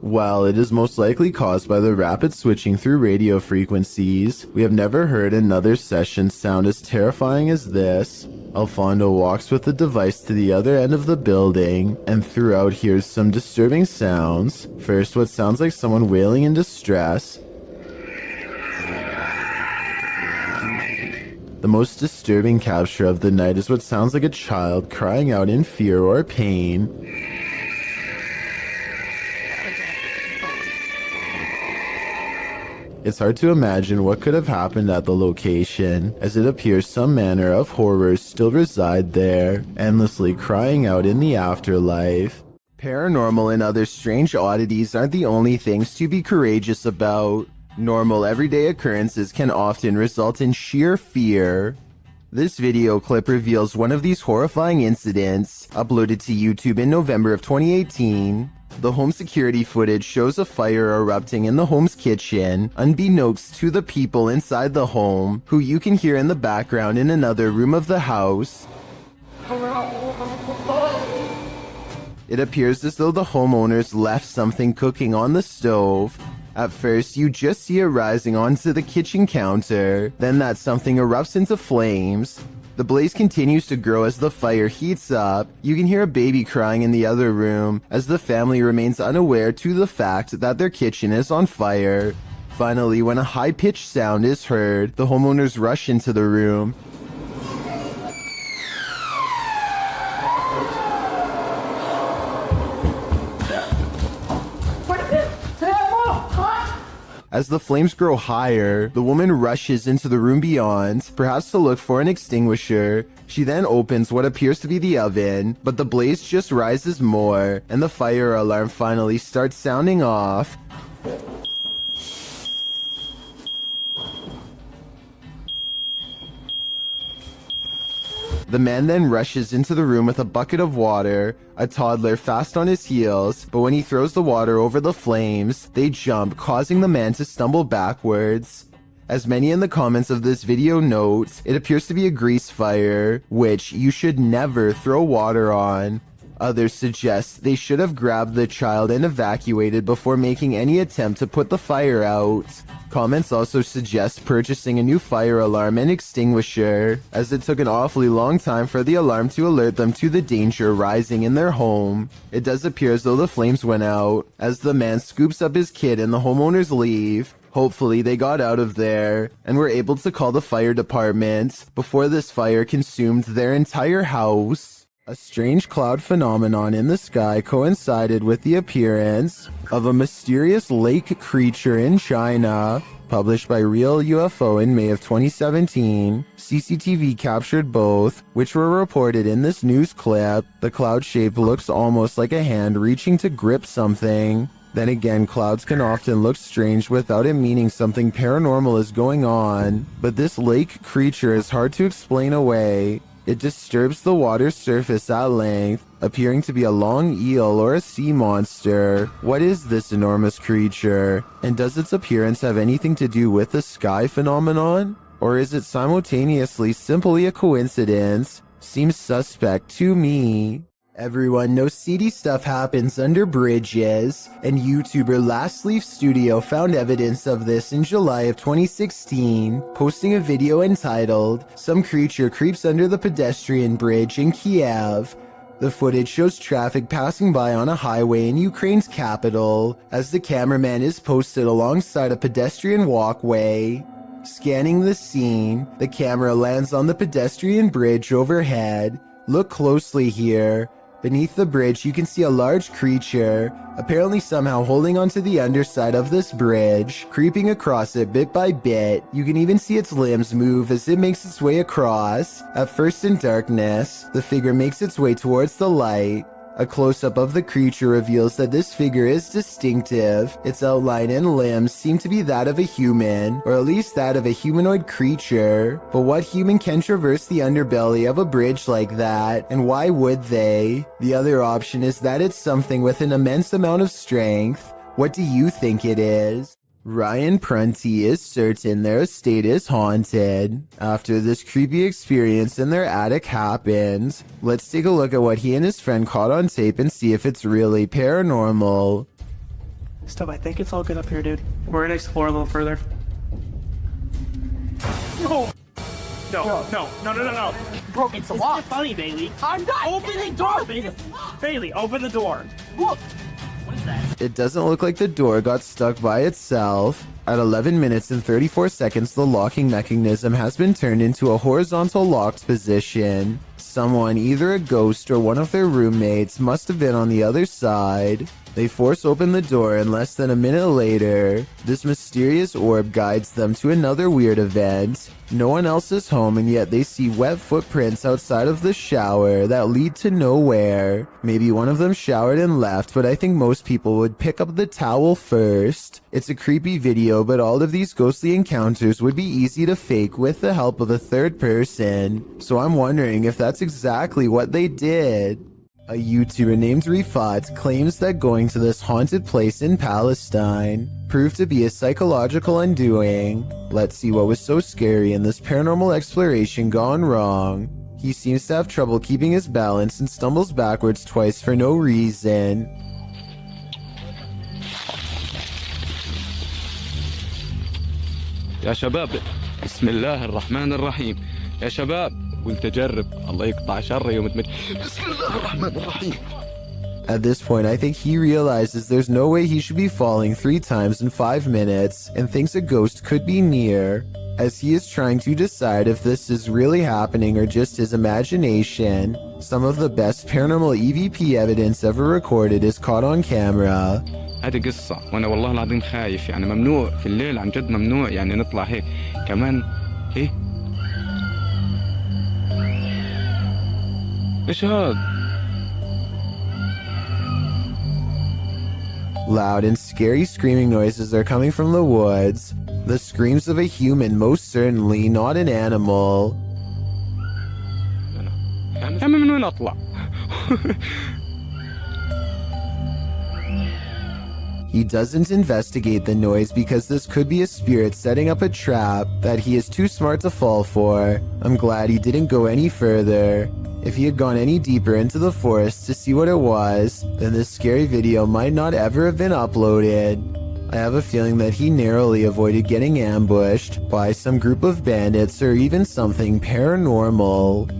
Speaker 1: While it is most likely caused by the rapid switching through radio frequencies, we have never heard another session sound as terrifying as this. Alfondo walks with the device to the other end of the building, and throughout hears some disturbing sounds. First, what sounds like someone wailing in distress. The most disturbing capture of the night is what sounds like a child crying out in fear or pain. It's hard to imagine what could have happened at the location, as it appears some manner of horrors still reside there, endlessly crying out in the afterlife. Paranormal and other strange oddities aren't the only things to be courageous about. Normal everyday occurrences can often result in sheer fear. This video clip reveals one of these horrifying incidents, uploaded to YouTube in November of 2018. The home security footage shows a fire erupting in the home's kitchen, unbeknownst to the people inside the home, who you can hear in the background in another room of the house. It appears as though the homeowners left something cooking on the stove. At first, you just see it rising onto the kitchen counter, then that something erupts into flames. The blaze continues to grow as the fire heats up. You can hear a baby crying in the other room, as the family remains unaware to the fact that their kitchen is on fire. Finally, when a high-pitched sound is heard, the homeowners rush into the room. As the flames grow higher, the woman rushes into the room beyond, perhaps to look for an extinguisher. She then opens what appears to be the oven, but the blaze just rises more, and the fire alarm finally starts sounding off. The man then rushes into the room with a bucket of water, a toddler fast on his heels, but when he throws the water over the flames, they jump, causing the man to stumble backwards. As many in the comments of this video note, it appears to be a grease fire, which you should never throw water on. Others suggest they should have grabbed the child and evacuated before making any attempt to put the fire out. Comments also suggest purchasing a new fire alarm and extinguisher, as it took an awfully long time for the alarm to alert them to the danger rising in their home. It does appear as though the flames went out, as the man scoops up his kid and the homeowners leave. Hopefully they got out of there, and were able to call the fire department before this fire consumed their entire house. A strange cloud phenomenon in the sky coincided with the appearance of a mysterious lake creature in China. Published by Real UFO in May of 2017, CCTV captured both, which were reported in this news clip. The cloud shape looks almost like a hand reaching to grip something. Then again, clouds can often look strange without it meaning something paranormal is going on, but this lake creature is hard to explain away. It disturbs the water's surface at length, appearing to be a long eel or a sea monster. What is this enormous creature? And does its appearance have anything to do with the sky phenomenon? Or is it simultaneously simply a coincidence? Seems suspect to me. Everyone knows seedy stuff happens under bridges, and YouTuber Last Leaf Studio found evidence of this in July of 2016, posting a video entitled, "Some Creature Creeps Under the Pedestrian Bridge in Kiev." The footage shows traffic passing by on a highway in Ukraine's capital, as the cameraman is posted alongside a pedestrian walkway. Scanning the scene, the camera lands on the pedestrian bridge overhead. Look closely here. Beneath the bridge, you can see a large creature, apparently somehow holding onto the underside of this bridge, creeping across it bit by bit. You can even see its limbs move as it makes its way across. At first in darkness, the figure makes its way towards the light. A close-up of the creature reveals that this figure is distinctive. Its outline and limbs seem to be that of a human, or at least that of a humanoid creature. But what human can traverse the underbelly of a bridge like that, and why would they? The other option is that it's something with an immense amount of strength. What do you think it is? Ryan Prunty is certain their estate is haunted after this creepy experience in their attic happened. Let's take a look at what he and his friend caught on tape and see if it's really paranormal.
Speaker 11: Stop, I think it's all good up here, dude. We're gonna explore a little further. No! No.
Speaker 9: Bro, it's a lock.
Speaker 11: Funny, Bailey.
Speaker 9: I'm not.
Speaker 11: Open the door, Bailey. Bailey, open the door.
Speaker 9: Look. What is that?
Speaker 1: It doesn't look like the door got stuck by itself. At 11 minutes and 34 seconds, the locking mechanism has been turned into a horizontal locked position. Someone, either a ghost or one of their roommates, must have been on the other side. They force open the door, and less than a minute later, this mysterious orb guides them to another weird event. No one else is home, and yet they see wet footprints outside of the shower that lead to nowhere. Maybe one of them showered and left, but I think most people would pick up the towel first. It's a creepy video, but all of these ghostly encounters would be easy to fake with the help of a third person. So I'm wondering if that's exactly what they did. A YouTuber named Rifat claims that going to this haunted place in Palestine proved to be a psychological undoing. Let's see what was so scary in this paranormal exploration gone wrong. He seems to have trouble keeping his balance and stumbles backwards twice for no reason.
Speaker 12: يا شباب بسم الله الرحمن الرحيم يا شباب وانت جرب الله يقطع شر يوم تمت بسم الله الرحمن الرحيم.
Speaker 1: At this point, I think he realizes there's no way he should be falling 3 times in 5 minutes and thinks a ghost could be near, as he is trying to decide if this is really happening or just his imagination. Some of the best paranormal EVP evidence ever recorded is caught on camera.
Speaker 12: هذه قصة وانا والله العظيم خايف يعني ممنوع في الليل عن جد ممنوع يعني نطلع هيك كمان ايه ايش هاد.
Speaker 1: Loud and scary screaming noises are coming from the woods. The screams of a human, most certainly not an animal.
Speaker 12: يا من وين اطلع.
Speaker 1: He doesn't investigate the noise because this could be a spirit setting up a trap that he is too smart to fall for. I'm glad he didn't go any further. If he had gone any deeper into the forest to see what it was, then this scary video might not ever have been uploaded. I have a feeling that he narrowly avoided getting ambushed by some group of bandits or even something paranormal.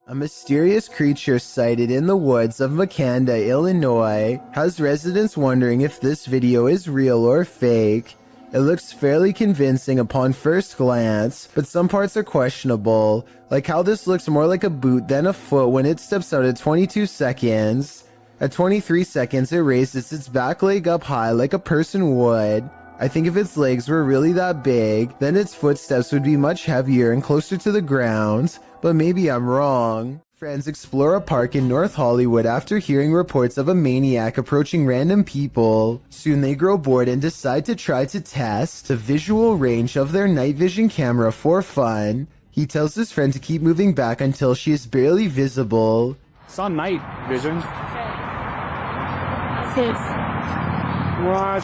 Speaker 1: A mysterious creature sighted in the woods of Makanda, Illinois, has residents wondering if this video is real or fake. It looks fairly convincing upon first glance, but some parts are questionable, like how this looks more like a boot than a foot when it steps out at 22 seconds. At 23 seconds, it raises its back leg up high like a person would. I think if its legs were really that big, then its footsteps would be much heavier and closer to the ground, but maybe I'm wrong. Friends explore a park in North Hollywood after hearing reports of a maniac approaching random people. Soon they grow bored and decide to try to test the visual range of their night vision camera for fun. He tells his friend to keep moving back until she is barely visible.
Speaker 11: It's on night vision.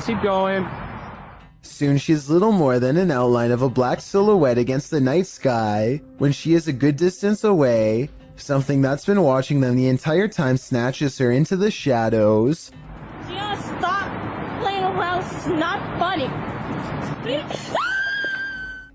Speaker 11: Keep going.
Speaker 1: Soon she is little more than an outline of a black silhouette against the night sky. When she is a good distance away, something that's been watching them the entire time snatches her into the shadows.
Speaker 13: Just stop playing around. It's not funny.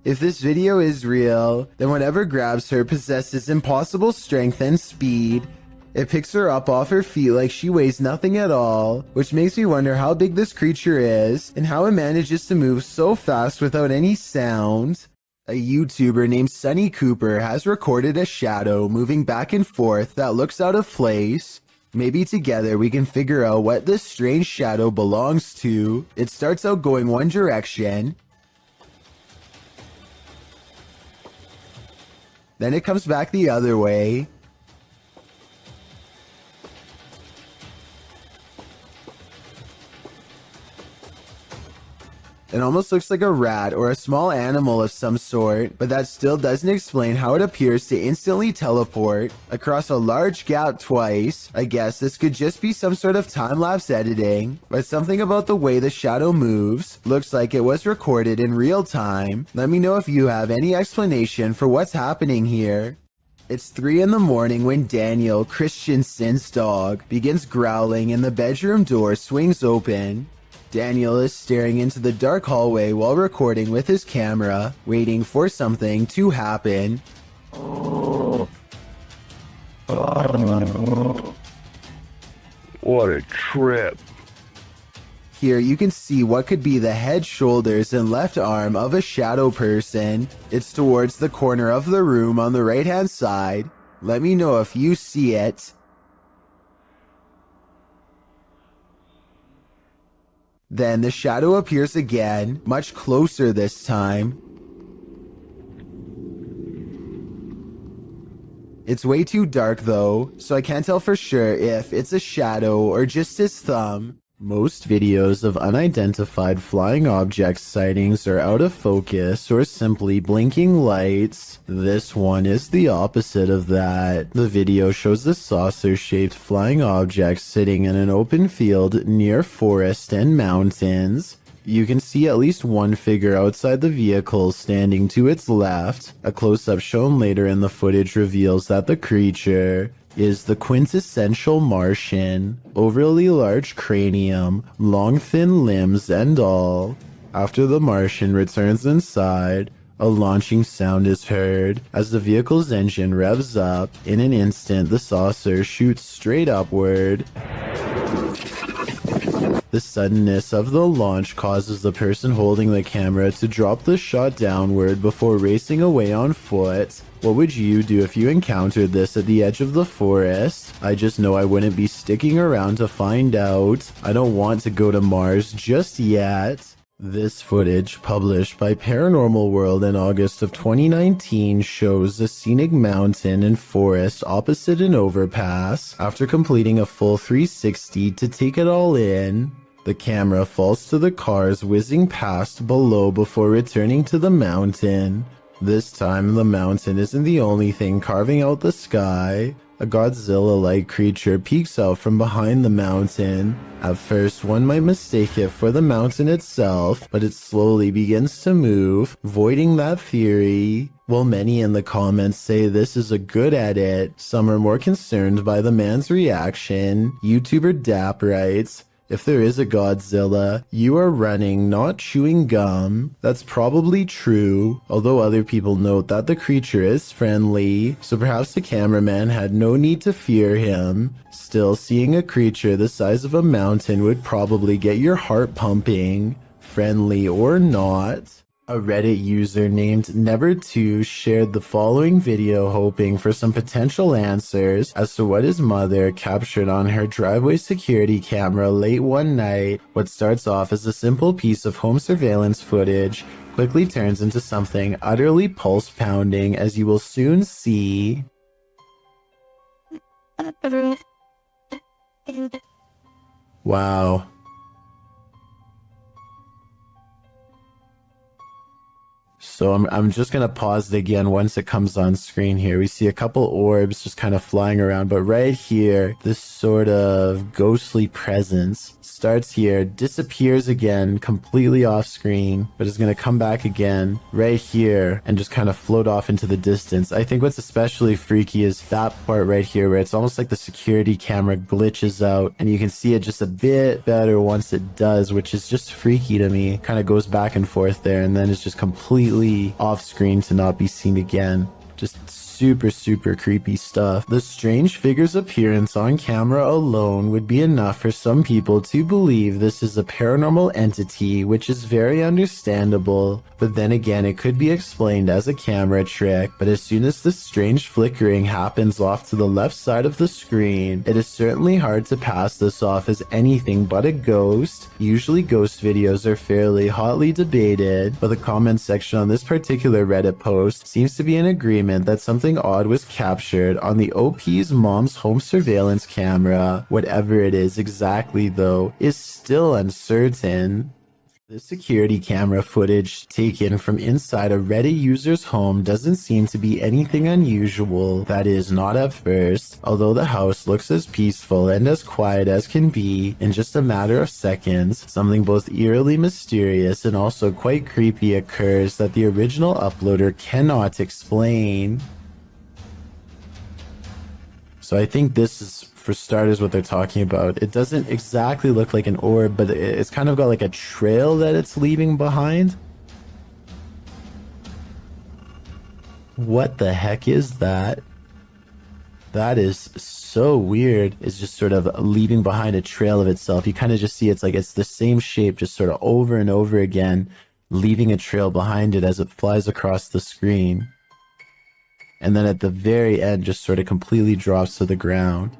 Speaker 1: If this video is real, then whatever grabs her possesses impossible strength and speed. It picks her up off her feet like she weighs nothing at all, which makes me wonder how big this creature is and how it manages to move so fast without any sound. A YouTuber named Sunny Cooper has recorded a shadow moving back and forth that looks out of place. Maybe together we can figure out what this strange shadow belongs to. It starts out going one direction, then it comes back the other way. It almost looks like a rat or a small animal of some sort, but that still doesn't explain how it appears to instantly teleport across a large gap twice. I guess this could just be some sort of time-lapse editing, but something about the way the shadow moves looks like it was recorded in real time. Let me know if you have any explanation for what's happening here. It's 3 in the morning when Daniel, Christensen's dog, begins growling and the bedroom door swings open. Daniel is staring into the dark hallway while recording with his camera, waiting for something to happen.
Speaker 4: What a trip.
Speaker 1: Here you can see what could be the head, shoulders, and left arm of a shadow person. It's towards the corner of the room on the right-hand side. Let me know if you see it. Then the shadow appears again, much closer this time. It's way too dark though, so I can't tell for sure if it's a shadow or just his thumb. Most videos of unidentified flying object sightings are out of focus or simply blinking lights. This one is the opposite of that. The video shows the saucer-shaped flying object sitting in an open field near forest and mountains. You can see at least one figure outside the vehicle standing to its left. A close-up shown later in the footage reveals that the creature is the quintessential Martian. Overly large cranium, long thin limbs and all. After the Martian returns inside, a launching sound is heard. As the vehicle's engine revs up, in an instant the saucer shoots straight upward. The suddenness of the launch causes the person holding the camera to drop the shot downward before racing away on foot. What would you do if you encountered this at the edge of the forest? I just know I wouldn't be sticking around to find out. I don't want to go to Mars just yet. This footage, published by Paranormal World in August of 2019, shows a scenic mountain and forest opposite an overpass. After completing a full 360 to take it all in, the camera falls to the cars whizzing past below before returning to the mountain. This time, the mountain isn't the only thing carving out the sky. A Godzilla-like creature peeks out from behind the mountain. At first, one might mistake it for the mountain itself, but it slowly begins to move, voiding that theory. While many in the comments say this is a good edit, some are more concerned by the man's reaction. YouTuber Dap writes, "If there is a Godzilla, you are running, not chewing gum." That's probably true, although other people note that the creature is friendly, so perhaps the cameraman had no need to fear him. Still, seeing a creature the size of a mountain would probably get your heart pumping, friendly or not. A Reddit user named Never2 shared the following video hoping for some potential answers as to what his mother captured on her driveway security camera late one night. What starts off as a simple piece of home surveillance footage quickly turns into something utterly pulse-pounding, as you will soon see. Wow. So I'm just going to pause it again once it comes on screen here. We see a couple orbs just kind of flying around, but right here, this sort of ghostly presence starts here, disappears again, completely off screen, but is going to come back again right here and just kind of float off into the distance. I think what's especially freaky is that part right here where it's almost like the security camera glitches out and you can see it just a bit better once it does, which is just freaky to me. Kind of goes back and forth there and then it's just completely off screen to not be seen again. Just super creepy stuff. The strange figure's appearance on camera alone would be enough for some people to believe this is a paranormal entity, which is very understandable. But then again, it could be explained as a camera trick. But as soon as this strange flickering happens off to the left side of the screen, it is certainly hard to pass this off as anything but a ghost. Usually ghost videos are fairly hotly debated, but the comment section on this particular Reddit post seems to be in agreement that something odd was captured on the OP's mom's home surveillance camera. Whatever it is exactly, though, is still uncertain. The security camera footage taken from inside a Reddit user's home doesn't seem to be anything unusual. That is, not at first. Although the house looks as peaceful and as quiet as can be, in just a matter of seconds, something both eerily mysterious and also quite creepy occurs that the original uploader cannot explain. So I think this is, for starters, what they're talking about. It doesn't exactly look like an orb, but it's kind of got like a trail that it's leaving behind. What the heck is that? That is so weird. It's just sort of leaving behind a trail of itself. You kind of just see it's like it's the same shape, just sort of over and over again, leaving a trail behind it as it flies across the screen. and then at the very end just sort of completely drops to the ground.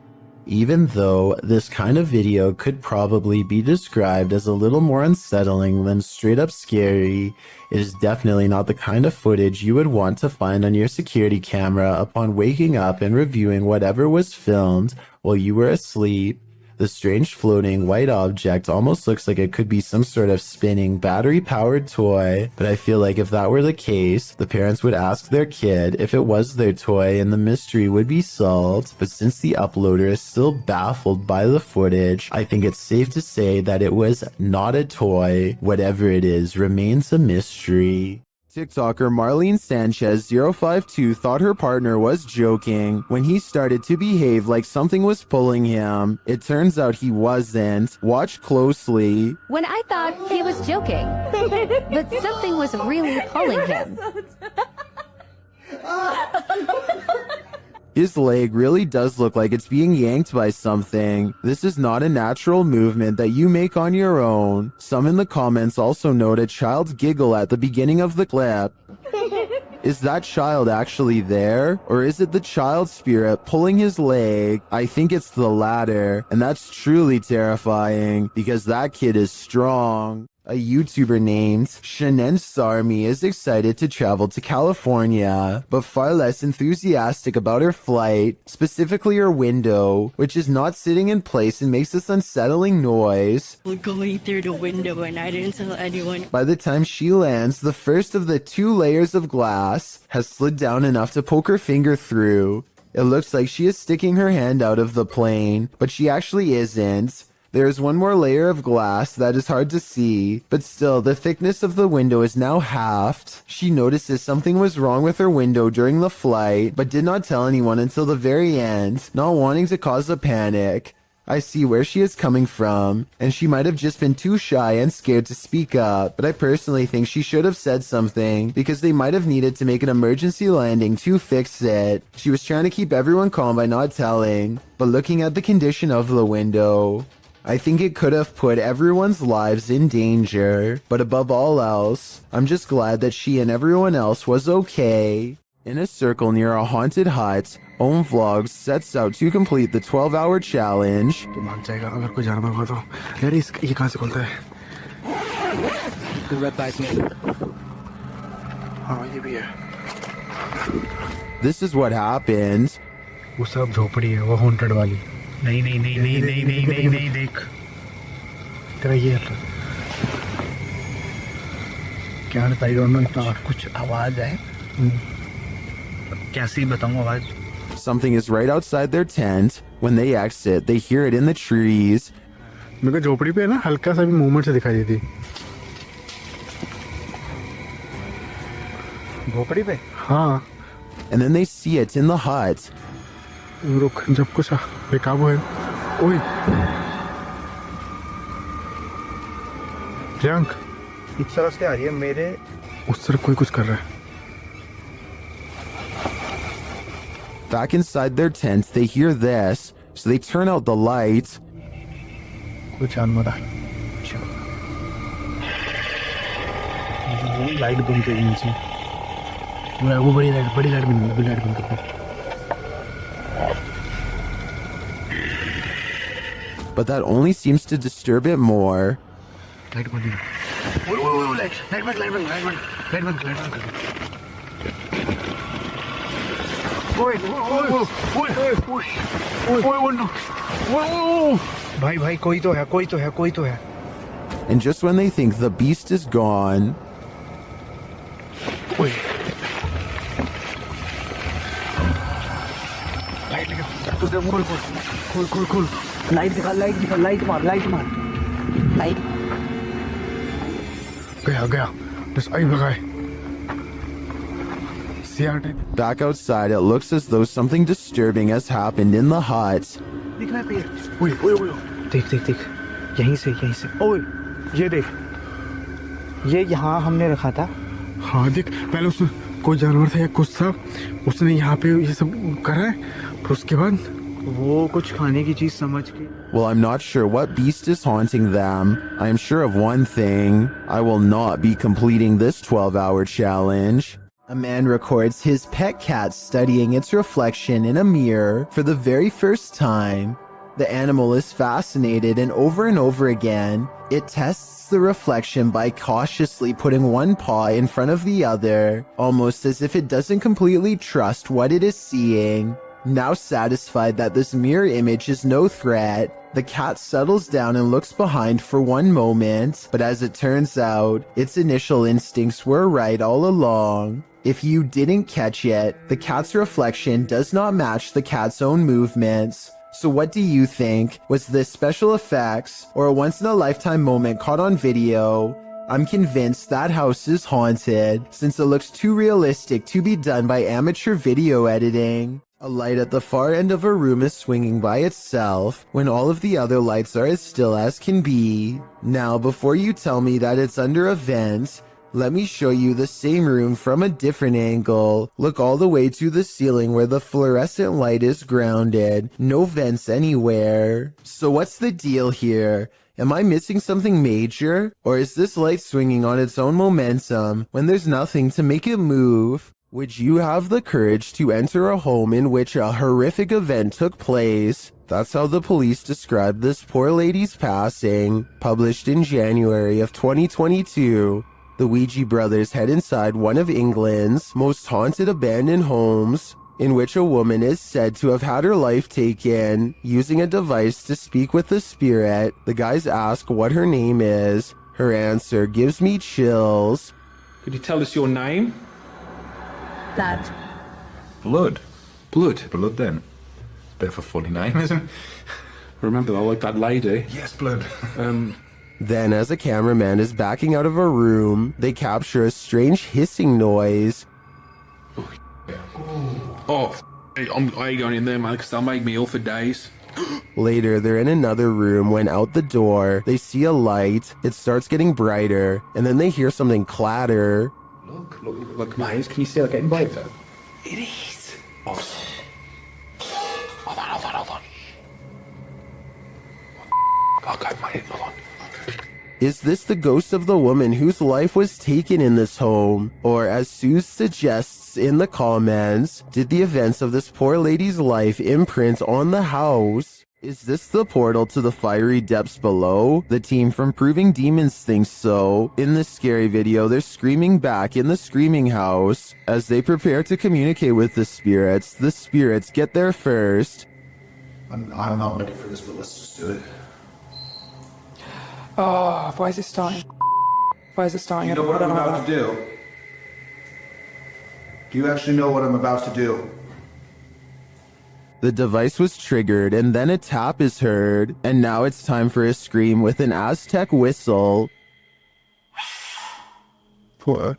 Speaker 1: Even though this kind of video could probably be described as a little more unsettling than straight up scary, it is definitely not the kind of footage you would want to find on your security camera upon waking up and reviewing whatever was filmed while you were asleep. The strange floating white object almost looks like it could be some sort of spinning battery-powered toy, but I feel like if that were the case, the parents would ask their kid if it was their toy and the mystery would be solved. But since the uploader is still baffled by the footage, I think it's safe to say that it was not a toy. Whatever it is remains a mystery. TikToker Marlene Sanchez 052 thought her partner was joking when he started to behave like something was pulling him. It turns out he wasn't. Watch closely.
Speaker 14: When I thought he was joking, but something was really pulling him.
Speaker 1: His leg really does look like it's being yanked by something. This is not a natural movement that you make on your own. Some in the comments also note a child's giggle at the beginning of the clip. Is that child actually there? Or is it the child spirit pulling his leg? I think it's the latter, and that's truly terrifying because that kid is strong. A YouTuber named Shanen Sarmi is excited to travel to California, but far less enthusiastic about her flight, specifically her window, which is not sitting in place and makes this unsettling noise.
Speaker 13: We're going through the window and I didn't tell anyone.
Speaker 1: By the time she lands, the first of the 2 layers of glass has slid down enough to poke her finger through. It looks like she is sticking her hand out of the plane, but she actually isn't. There is one more layer of glass that is hard to see, but still, the thickness of the window is now halved. She notices something was wrong with her window during the flight, but did not tell anyone until the very end, not wanting to cause a panic. I see where she is coming from, and she might have just been too shy and scared to speak up, but I personally think she should have said something, because they might have needed to make an emergency landing to fix it. She was trying to keep everyone calm by not telling, but looking at the condition of the window, I think it could have put everyone's lives in danger, but above all else, I'm just glad that she and everyone else was okay. In a circle near a haunted hut, Om Vlogs sets out to complete the 12-hour challenge. This is what happened.
Speaker 15: वो सब झोपड़ी है वो haunted वाली नहीं नहीं नहीं नहीं नहीं नहीं नहीं नहीं देख तेरा ये क्या है आई डोंट नो इतना कुछ आवाज है कैसी बताऊं आवाज.
Speaker 1: Something is right outside their tent. When they exit, they hear it in the trees.
Speaker 15: मेरे को झोपड़ी पे ना हल्का सा भी मूवमेंट से दिखाई देती झोपड़ी पे. हाँ.
Speaker 1: And then they see it in the hut.
Speaker 15: रुक जब कुछ बेकाबू है. ओए प्रियंक इस तरफ से आ रही है मेरे उस तरफ कोई कुछ कर रहा है.
Speaker 1: Back inside their tents, they hear this, so they turn out the lights.
Speaker 15: कुछ जानवर है. वो लाइट बंद कर नीचे. वो बड़ी लाइट बंद कर.
Speaker 1: But that only seems to disturb it more.
Speaker 15: Light बंद. लाइट बंद. भाई कोई तो है.
Speaker 1: And just when they think the beast is gone,
Speaker 15: खोल. लाइट मार. गया बस आई भगाए.
Speaker 1: back outside, it looks as though something disturbing has happened in the hut.
Speaker 15: दिख रहा है पेड़. देख यहीं से. ओए ये देख ये यहाँ हमने रखा था. हाँ देख पहले उसमें कोई जानवर था या कुछ था उसने यहाँ पे ये सब करा है फिर उसके बाद वो कुछ खाने की चीज समझ के.
Speaker 1: Well, I'm not sure what beast is haunting them. I am sure of one thing. I will not be completing this 12-hour challenge. A man records his pet cat studying its reflection in a mirror for the very first time. The animal is fascinated, and over again, it tests the reflection by cautiously putting one paw in front of the other, almost as if it doesn't completely trust what it is seeing. Now satisfied that this mirror image is no threat, the cat settles down and looks behind for one moment, but as it turns out, its initial instincts were right all along. If you didn't catch it, the cat's reflection does not match the cat's own movements. So what do you think? Was this special effects or a once-in-a-lifetime moment caught on video? I'm convinced that house is haunted, since it looks too realistic to be done by amateur video editing. A light at the far end of a room is swinging by itself, when all of the other lights are as still as can be. Now, before you tell me that it's under a vent, let me show you the same room from a different angle. Look all the way to the ceiling where the fluorescent light is grounded. No vents anywhere. So what's the deal here? Am I missing something major? Or is this light swinging on its own momentum when there's nothing to make it move? Would you have the courage to enter a home in which a horrific event took place? That's how the police described this poor lady's passing, published in January of 2022. The Ouija brothers head inside one of England's most haunted abandoned homes, in which a woman is said to have had her life taken, using a device to speak with the spirit. The guys ask what her name is. Her answer gives me chills.
Speaker 16: Could you tell us your name?
Speaker 13: Blood.
Speaker 16: Blood? Blood then. Bit of a funny name, isn't it? Remember, I like that lady. Yes, Blood.
Speaker 1: Then, as a cameraman is backing out of a room, they capture a strange hissing noise.
Speaker 16: I ain't going in there, man, because they'll make me ill for days.
Speaker 1: Later, they're in another room when out the door, they see a light. It starts getting brighter, and then they hear something clatter.
Speaker 16: Look, mate, can you see it getting brighter?
Speaker 10: It is.
Speaker 16: Hold on. Okay, mate, hold on.
Speaker 1: Is this the ghost of the woman whose life was taken in this home? Or, as Suze suggests in the comments, did the events of this poor lady's life imprint on the house? Is this the portal to the fiery depths below? The team from Proving Demons thinks so. In this scary video, they're screaming back in the screaming house. As they prepare to communicate with the spirits get there first.
Speaker 10: I'm not ready for this, but let's just do it.
Speaker 6: Oh, why is it starting? Why is it starting?
Speaker 10: You know what I'm about to do? Do you actually know what I'm about to do?
Speaker 1: The device was triggered, and then a tap is heard, and now it's time for a scream with an Aztec whistle.
Speaker 10: What?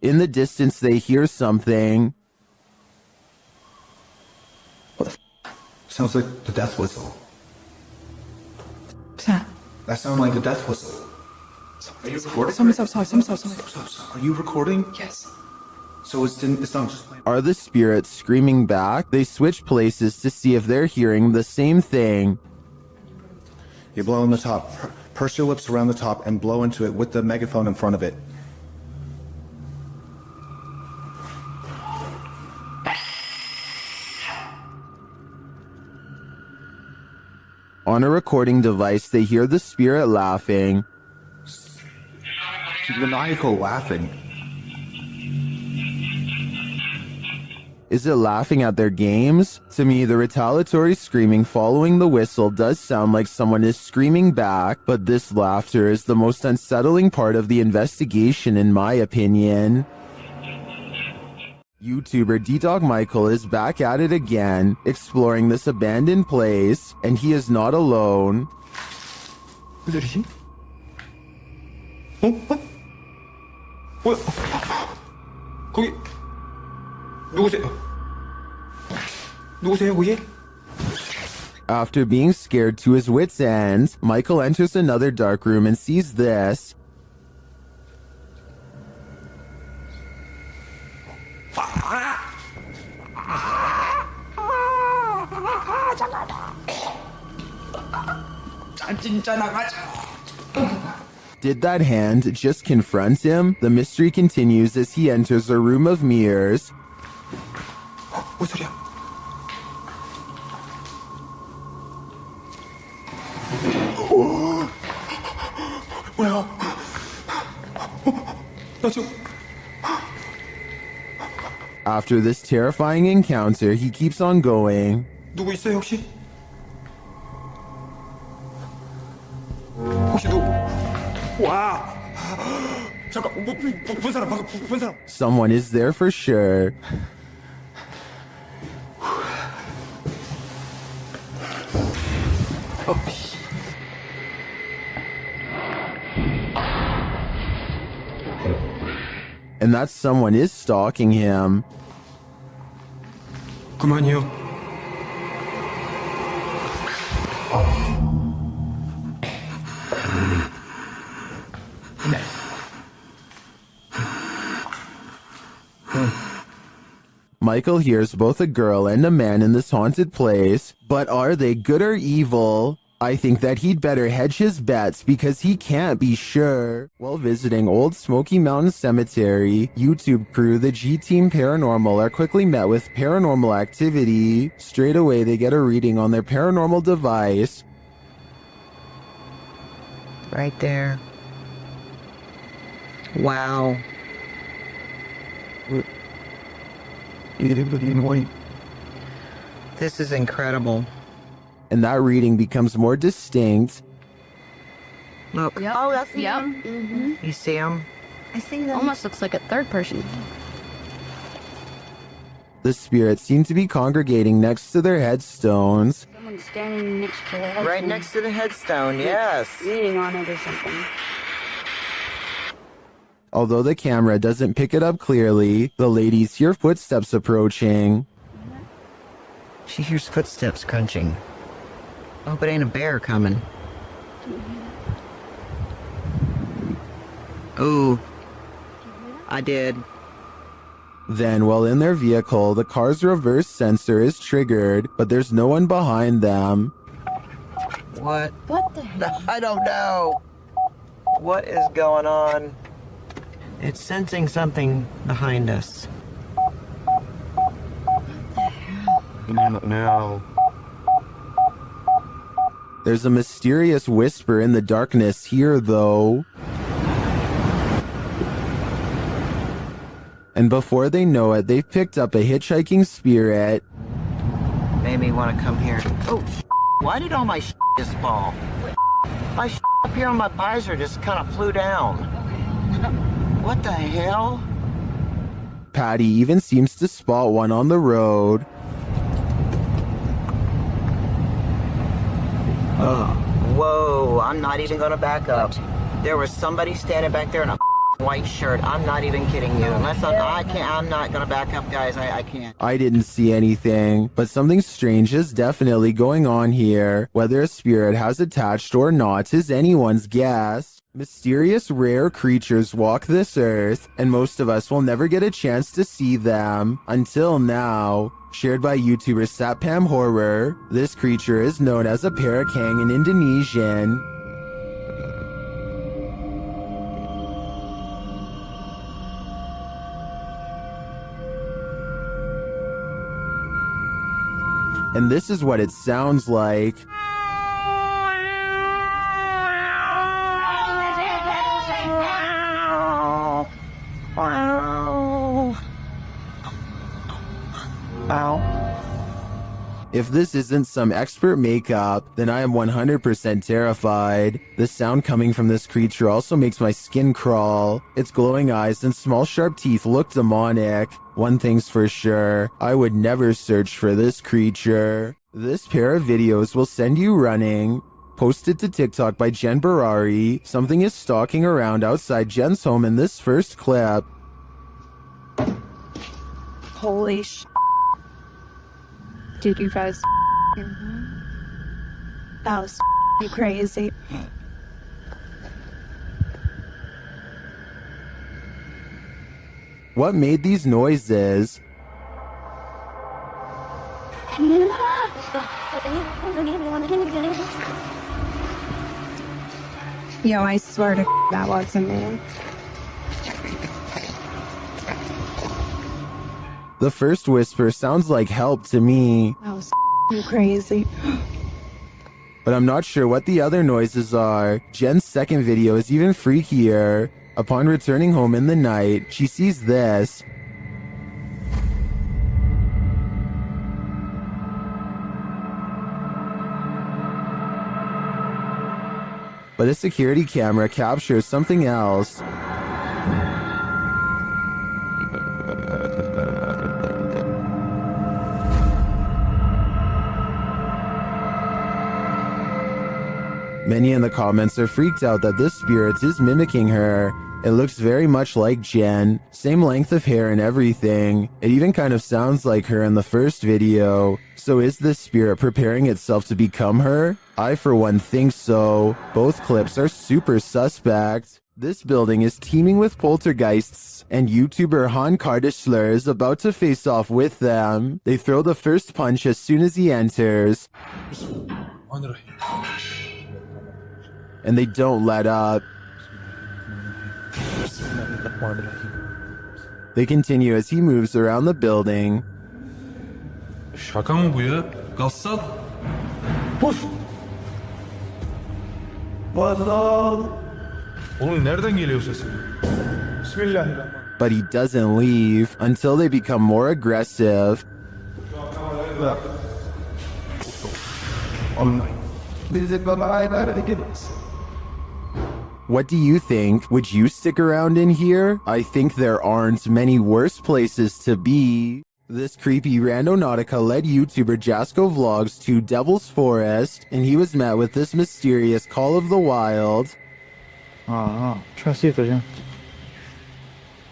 Speaker 1: In the distance, they hear something.
Speaker 10: Sounds like the death whistle. That sounds like a death whistle. Are you recording?
Speaker 6: Someone's outside.
Speaker 10: Are you recording?
Speaker 6: Yes.
Speaker 10: So it's not just playing.
Speaker 1: Are the spirits screaming back? They switch places to see if they're hearing the same thing.
Speaker 10: You blow on the top. Purse your lips around the top and blow into it with the megaphone in front of it.
Speaker 1: On a recording device, they hear the spirit laughing.
Speaker 10: Maniacal laughing.
Speaker 1: Is it laughing at their games? To me, the retaliatory screaming following the whistle does sound like someone is screaming back, but this laughter is the most unsettling part of the investigation in my opinion. YouTuber D-Dog Michael is back at it again, exploring this abandoned place, and he is not alone.
Speaker 15: 누구시지? 뭐야? 거기 누구세요 거기?
Speaker 1: After being scared to his wits' end, Michael enters another dark room and sees this. Did that hand just confront him? The mystery continues as he enters a room of mirrors.
Speaker 7: 무슨 소리야? 뭐야? 나 지금
Speaker 1: After this terrifying encounter, he keeps on going.
Speaker 7: 누구 있어요 혹시? 혹시 누구? 와! 잠깐 본 사람 방금 본 사람.
Speaker 1: Someone is there for sure. And that someone is stalking him.
Speaker 7: 그만이요.
Speaker 1: Michael hears both a girl and a man in this haunted place, but are they good or evil? I think that he'd better hedge his bets because he can't be sure. While visiting Old Smoky Mountain Cemetery, YouTube crew the G-Team Paranormal are quickly met with paranormal activity. Straight away they get a reading on their paranormal device.
Speaker 17: Right there. Wow. This is incredible.
Speaker 1: And that reading becomes more distinct.
Speaker 17: Look.
Speaker 14: Yep.
Speaker 13: Oh, that's
Speaker 14: Yep.
Speaker 13: him.
Speaker 17: You see him?
Speaker 13: I see them.
Speaker 14: Almost looks like a third person.
Speaker 1: The spirits seem to be congregating next to their headstones.
Speaker 13: Someone's standing next to the headstone.
Speaker 17: Right next to the headstone, yes.
Speaker 13: Reading on it or something.
Speaker 1: Although the camera doesn't pick it up clearly, the ladies hear footsteps approaching.
Speaker 17: She hears footsteps crunching. Oh, but ain't a bear coming. Ooh. I did.
Speaker 1: Then, while in their vehicle, the car's reverse sensor is triggered, but there's no one behind them.
Speaker 17: What?
Speaker 13: What the hell?
Speaker 17: I don't know. What is going on? It's sensing something behind us. No.
Speaker 1: There's a mysterious whisper in the darkness here, though. And before they know it, they've picked up a hitchhiking spirit.
Speaker 17: Made me want to come here. Oh, why did all my just fall? My up here on my visor just kind of flew down. What the hell?
Speaker 1: Patty even seems to spot one on the road.
Speaker 17: Whoa, I'm not even gonna back up. There was somebody standing back there in a white shirt. I'm not even kidding you. Unless I'm not gonna back up, guys. I can't.
Speaker 1: I didn't see anything, but something strange is definitely going on here. Whether a spirit has attached or not is anyone's guess. Mysterious rare creatures walk this earth, and most of us will never get a chance to see them. Until now. Shared by YouTuber Satpam Horror, this creature is known as a parakang in Indonesian. And this is what it sounds like. If this isn't some expert makeup, then I am 100% terrified. The sound coming from this creature also makes my skin crawl. Its glowing eyes and small sharp teeth look demonic. One thing's for sure, I would never search for this creature. This pair of videos will send you running. Posted to TikTok by Jen Barari, something is stalking around outside Jen's home in this first clip.
Speaker 6: Holy sh**. Dude, you guys. That was crazy.
Speaker 1: What made these noises?
Speaker 13: Yo, I swear to that wasn't me.
Speaker 1: The first whisper sounds like help to me,
Speaker 13: That was crazy.
Speaker 1: but I'm not sure what the other noises are. Jen's second video is even freakier. Upon returning home in the night, she sees this. But a security camera captures something else. Many in the comments are freaked out that this spirit is mimicking her. It looks very much like Jen, same length of hair and everything. It even kind of sounds like her in the first video. So is this spirit preparing itself to become her? I for one think so. Both clips are super suspect. This building is teeming with poltergeists, and YouTuber Han Kardashler is about to face off with them. They throw the first punch as soon as he enters, and they don't let up. They continue as he moves around the building.
Speaker 2: Şaka mı bu ya? Gassal.
Speaker 15: Push. Bazdal.
Speaker 2: Oğlum nereden geliyor sesin?
Speaker 15: Bismillahirrahmanirrahim.
Speaker 1: But he doesn't leave until they become more aggressive. What do you think? Would you stick around in here? I think there aren't many worse places to be. This creepy Randonautica-led YouTuber Jasko vlogs to Devil's Forest, and he was met with this mysterious Call of the Wild.
Speaker 15: Try to see if there's any.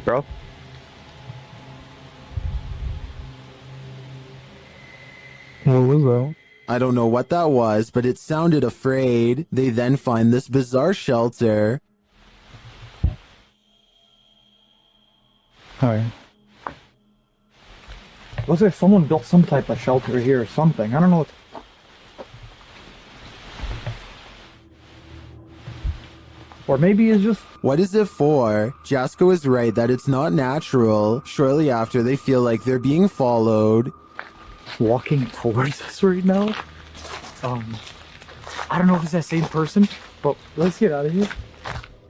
Speaker 15: Bro? What was that?
Speaker 1: I don't know what that was, but it sounded afraid. They then find this bizarre shelter.
Speaker 15: Alright. Looks like someone built some type of shelter here or something. I don't know what. Or maybe it's just...
Speaker 1: What is it for? Jasko is right that it's not natural. Shortly after, they feel like they're being followed.
Speaker 15: Walking towards us right now. I don't know if it's that same person, but let's get out of here.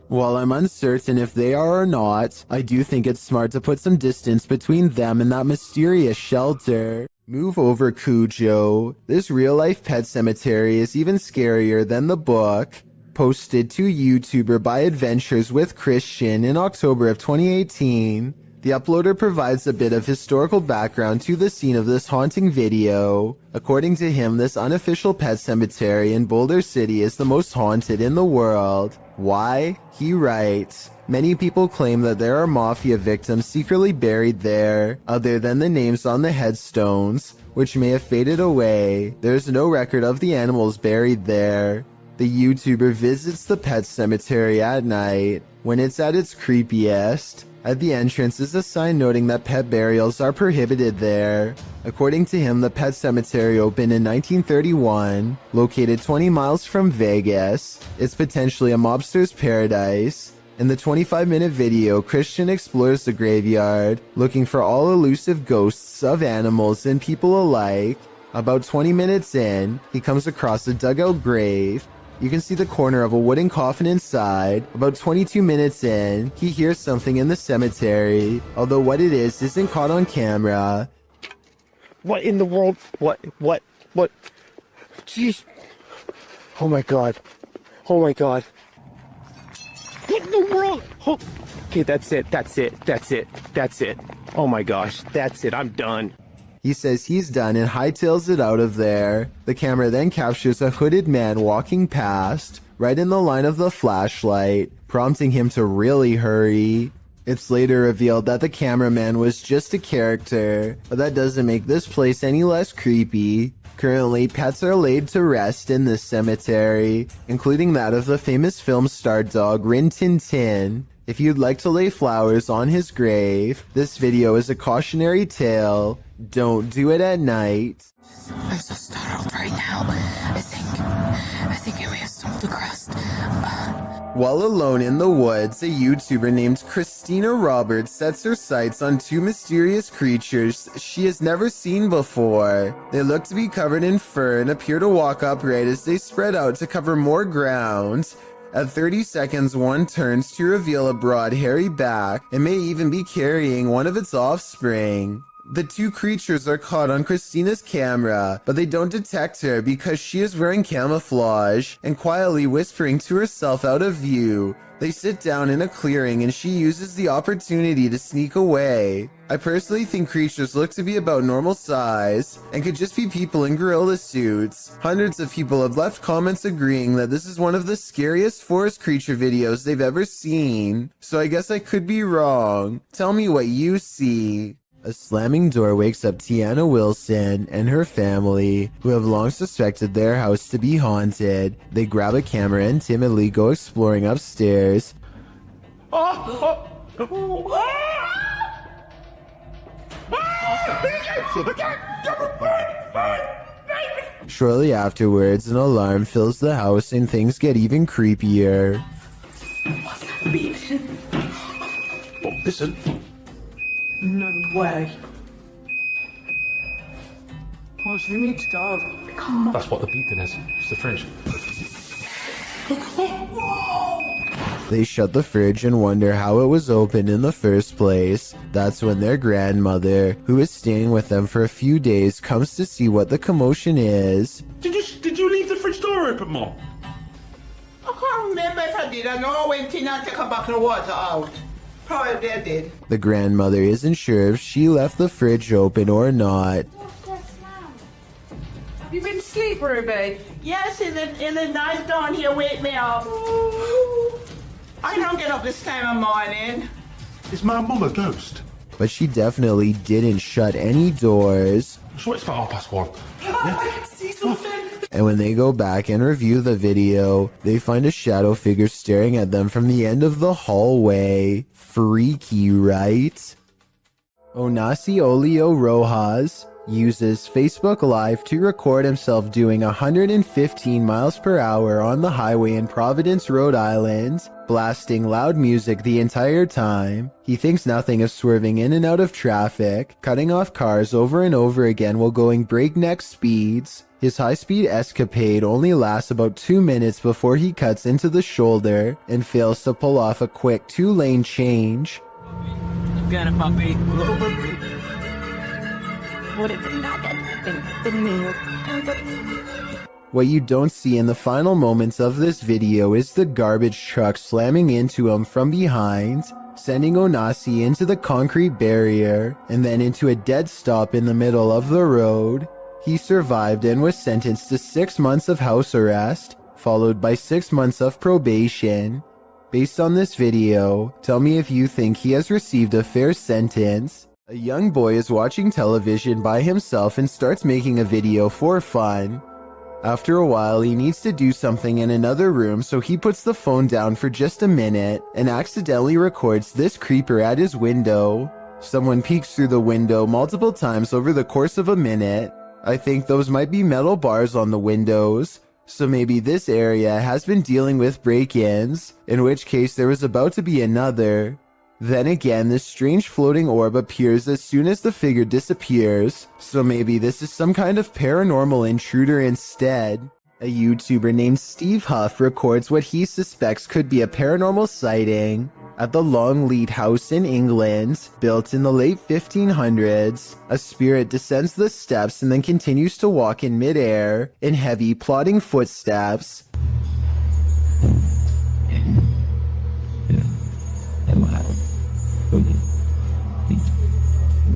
Speaker 1: While I'm uncertain if they are or not, I do think it's smart to put some distance between them and that mysterious shelter. Move over, Cujo. This real-life pet cemetery is even scarier than the book. Posted to YouTuber by Adventures with Christian in October of 2018. The uploader provides a bit of historical background to the scene of this haunting video. According to him, this unofficial pet cemetery in Boulder City is the most haunted in the world. Why? He writes, many people claim that there are mafia victims secretly buried there, other than the names on the headstones, which may have faded away. There's no record of the animals buried there. The YouTuber visits the pet cemetery at night, when it's at its creepiest. At the entrance is a sign noting that pet burials are prohibited there. According to him, the pet cemetery opened in 1931, located 20 miles from Vegas. It's potentially a mobster's paradise. In the 25-minute video, Christian explores the graveyard, looking for all elusive ghosts of animals and people alike. About 20 minutes in, he comes across a dugout grave. You can see the corner of a wooden coffin inside. About 22 minutes in, he hears something in the cemetery, although what it is isn't caught on camera.
Speaker 15: What in the world? What? Jeez. Oh my god. Oh my god. What in the world? Oh. Okay, that's it. Oh my gosh, that's it. I'm done.
Speaker 1: He says he's done and hightails it out of there. The camera then captures a hooded man walking past, right in the line of the flashlight, prompting him to really hurry. It's later revealed that the cameraman was just a character, but that doesn't make this place any less creepy. Currently, pets are laid to rest in this cemetery, including that of the famous film star dog Rin Tin Tin. If you'd like to lay flowers on his grave, this video is a cautionary tale. Don't do it at night.
Speaker 18: I'm so startled right now. I think I may have stumbled across
Speaker 1: While alone in the woods, a YouTuber named Christina Roberts sets her sights on two mysterious creatures she has never seen before. They look to be covered in fur and appear to walk upright as they spread out to cover more ground. At 30 seconds, one turns to reveal a broad, hairy back and may even be carrying one of its offspring. The two creatures are caught on Christina's camera, but they don't detect her because she is wearing camouflage and quietly whispering to herself out of view. They sit down in a clearing and she uses the opportunity to sneak away. I personally think creatures look to be about normal size and could just be people in gorilla suits. Hundreds of people have left comments agreeing that this is one of the scariest forest creature videos they've ever seen. So I guess I could be wrong. Tell me what you see. A slamming door wakes up Tiana Wilson and her family, who have long suspected their house to be haunted. They grab a camera and timidly go exploring upstairs. Shortly afterwards, an alarm fills the house and things get even creepier.
Speaker 16: Oh, listen.
Speaker 11: No way. Oh, you need to stop. Come on.
Speaker 16: That's what the beeping is. It's the fridge.
Speaker 1: They shut the fridge and wonder how it was opened in the first place. That's when their grandmother, who is staying with them for a few days, comes to see what the commotion is.
Speaker 16: Did you leave the fridge door open, Mom?
Speaker 9: I can't remember if I did. I know I went in and took a bucket of water out. Probably I did.
Speaker 1: The grandmother isn't sure if she left the fridge open or not.
Speaker 6: Have you been asleep, Ruby?
Speaker 9: Yes, in the night dawn here wake me up. I don't get up this time of morning.
Speaker 16: Is my mum a ghost?
Speaker 1: But she definitely didn't shut any doors.
Speaker 16: So it's about 1:30.
Speaker 11: I can see something.
Speaker 1: And when they go back and review the video, they find a shadow figure staring at them from the end of the hallway. Freaky, right? Onaciolio Rojas uses Facebook Live to record himself doing 115 miles per hour on the highway in Providence, Rhode Island, blasting loud music the entire time. He thinks nothing of swerving in and out of traffic, cutting off cars over and over again while going breakneck speeds. His high-speed escapade only lasts about 2 minutes before he cuts into the shoulder and fails to pull off a quick 2-lane change.
Speaker 9: Got it, puppy.
Speaker 1: What you don't see in the final moments of this video is the garbage truck slamming into him from behind, sending Onasi into the concrete barrier and then into a dead stop in the middle of the road. He survived and was sentenced to 6 months of house arrest, followed by 6 months of probation. Based on this video, tell me if you think he has received a fair sentence. A young boy is watching television by himself and starts making a video for fun. After a while, he needs to do something in another room, so he puts the phone down for just a minute and accidentally records this creeper at his window. Someone peeks through the window multiple times over the course of a minute. I think those might be metal bars on the windows, so maybe this area has been dealing with break-ins, in which case there was about to be another. Then again, this strange floating orb appears as soon as the figure disappears, so maybe this is some kind of paranormal intruder instead. A YouTuber named Steve Huff records what he suspects could be a paranormal sighting. At the Longleat House in England, built in the late 1500s, a spirit descends the steps and then continues to walk in midair in heavy, plodding footsteps.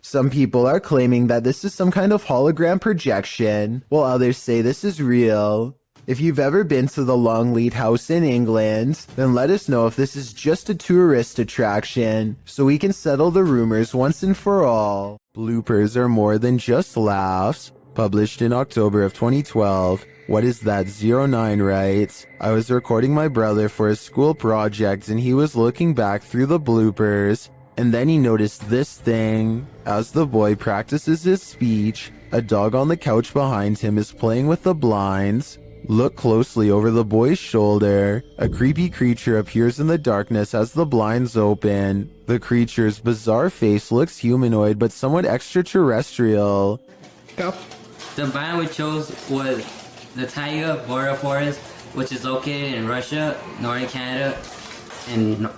Speaker 1: Some people are claiming that this is some kind of hologram projection, while others say this is real. If you've ever been to the Longleat House in England, then let us know if this is just a tourist attraction, so we can settle the rumors once and for all. Bloopers are more than just laughs. Published in October of 2012. What is that? 09 writes, I was recording my brother for a school project and he was looking back through the bloopers, and then he noticed this thing. As the boy practices his speech, a dog on the couch behind him is playing with the blinds. Look closely over the boy's shoulder. A creepy creature appears in the darkness as the blinds open. The creature's bizarre face looks humanoid but somewhat extraterrestrial.
Speaker 18: The biome we chose was the taiga boreal forest, which is located in Russia, northern Canada, and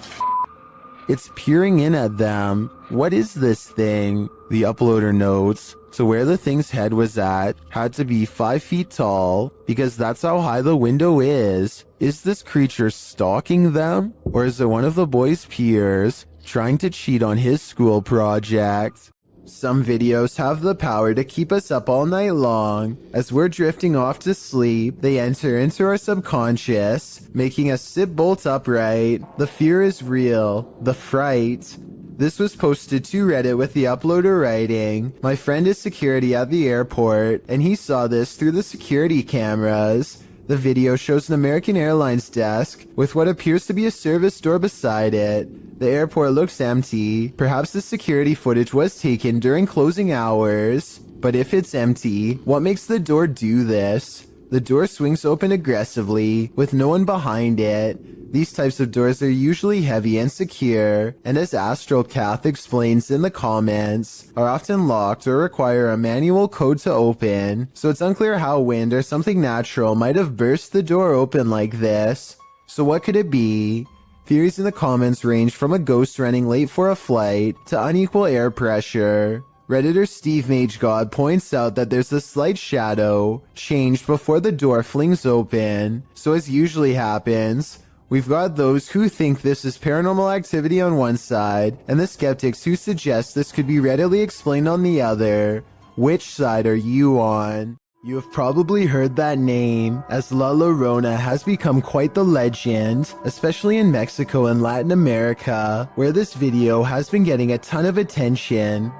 Speaker 1: It's peering in at them. What is this thing? The uploader notes. So where the thing's head was at had to be 5 feet tall, because that's how high the window is. Is this creature stalking them? Or is it one of the boy's peers trying to cheat on his school project? Some videos have the power to keep us up all night long. As we're drifting off to sleep, they enter into our subconscious, making us sit bolt upright. The fear is real. The fright. This was posted to Reddit with the uploader writing, "My friend is security at the airport, and he saw this through the security cameras." The video shows an American Airlines desk with what appears to be a service door beside it. The airport looks empty. Perhaps the security footage was taken during closing hours. But if it's empty, what makes the door do this? The door swings open aggressively, with no one behind it. These types of doors are usually heavy and secure, and as Astral Cath explains in the comments, are often locked or require a manual code to open, so it's unclear how wind or something natural might have burst the door open like this. So what could it be? Theories in the comments range from a ghost running late for a flight to unequal air pressure. Redditor Steve MageGod points out that there's a slight shadow changed before the door flings open, so as usually happens, we've got those who think this is paranormal activity on one side, and the skeptics who suggest this could be readily explained on the other. Which side are you on? You have probably heard that name, as La Llorona has become quite the legend, especially in Mexico and Latin America, where this video has been getting a ton of attention.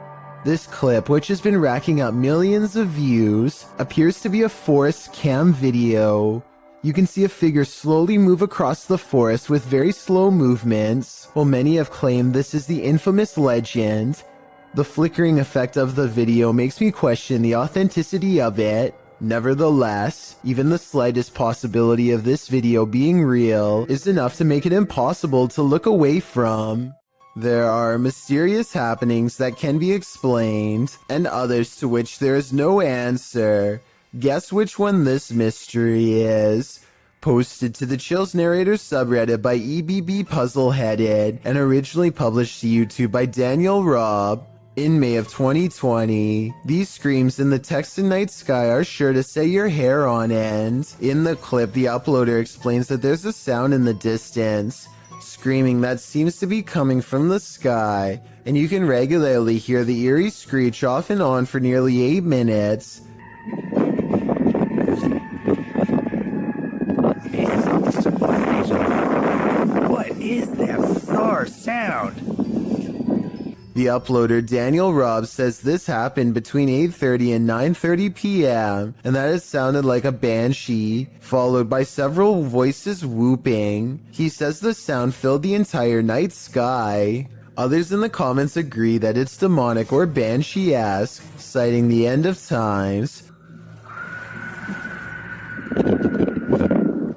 Speaker 1: This clip, which has been racking up millions of views, appears to be a forest cam video. You can see a figure slowly move across the forest with very slow movements, while many have claimed this is the infamous legend. The flickering effect of the video makes me question the authenticity of it. Nevertheless, even the slightest possibility of this video being real is enough to make it impossible to look away from. There are mysterious happenings that can be explained, and others to which there is no answer. Guess which one this mystery is? Posted to the Chills Narrator subreddit by EBB Puzzleheaded, and originally published to YouTube by Daniel Robb. In May of 2020, these screams in the Texan night sky are sure to set your hair on end. In the clip, the uploader explains that there's a sound in the distance, screaming that seems to be coming from the sky, and you can regularly hear the eerie screech off and on for nearly 8 minutes.
Speaker 17: What is that bizarre sound?
Speaker 1: The uploader Daniel Robb says this happened between 8:30 and 9:30 p.m. and that it sounded like a banshee, followed by several voices whooping. He says the sound filled the entire night sky. Others in the comments agree that it's demonic or banshee-esque, citing the end of times.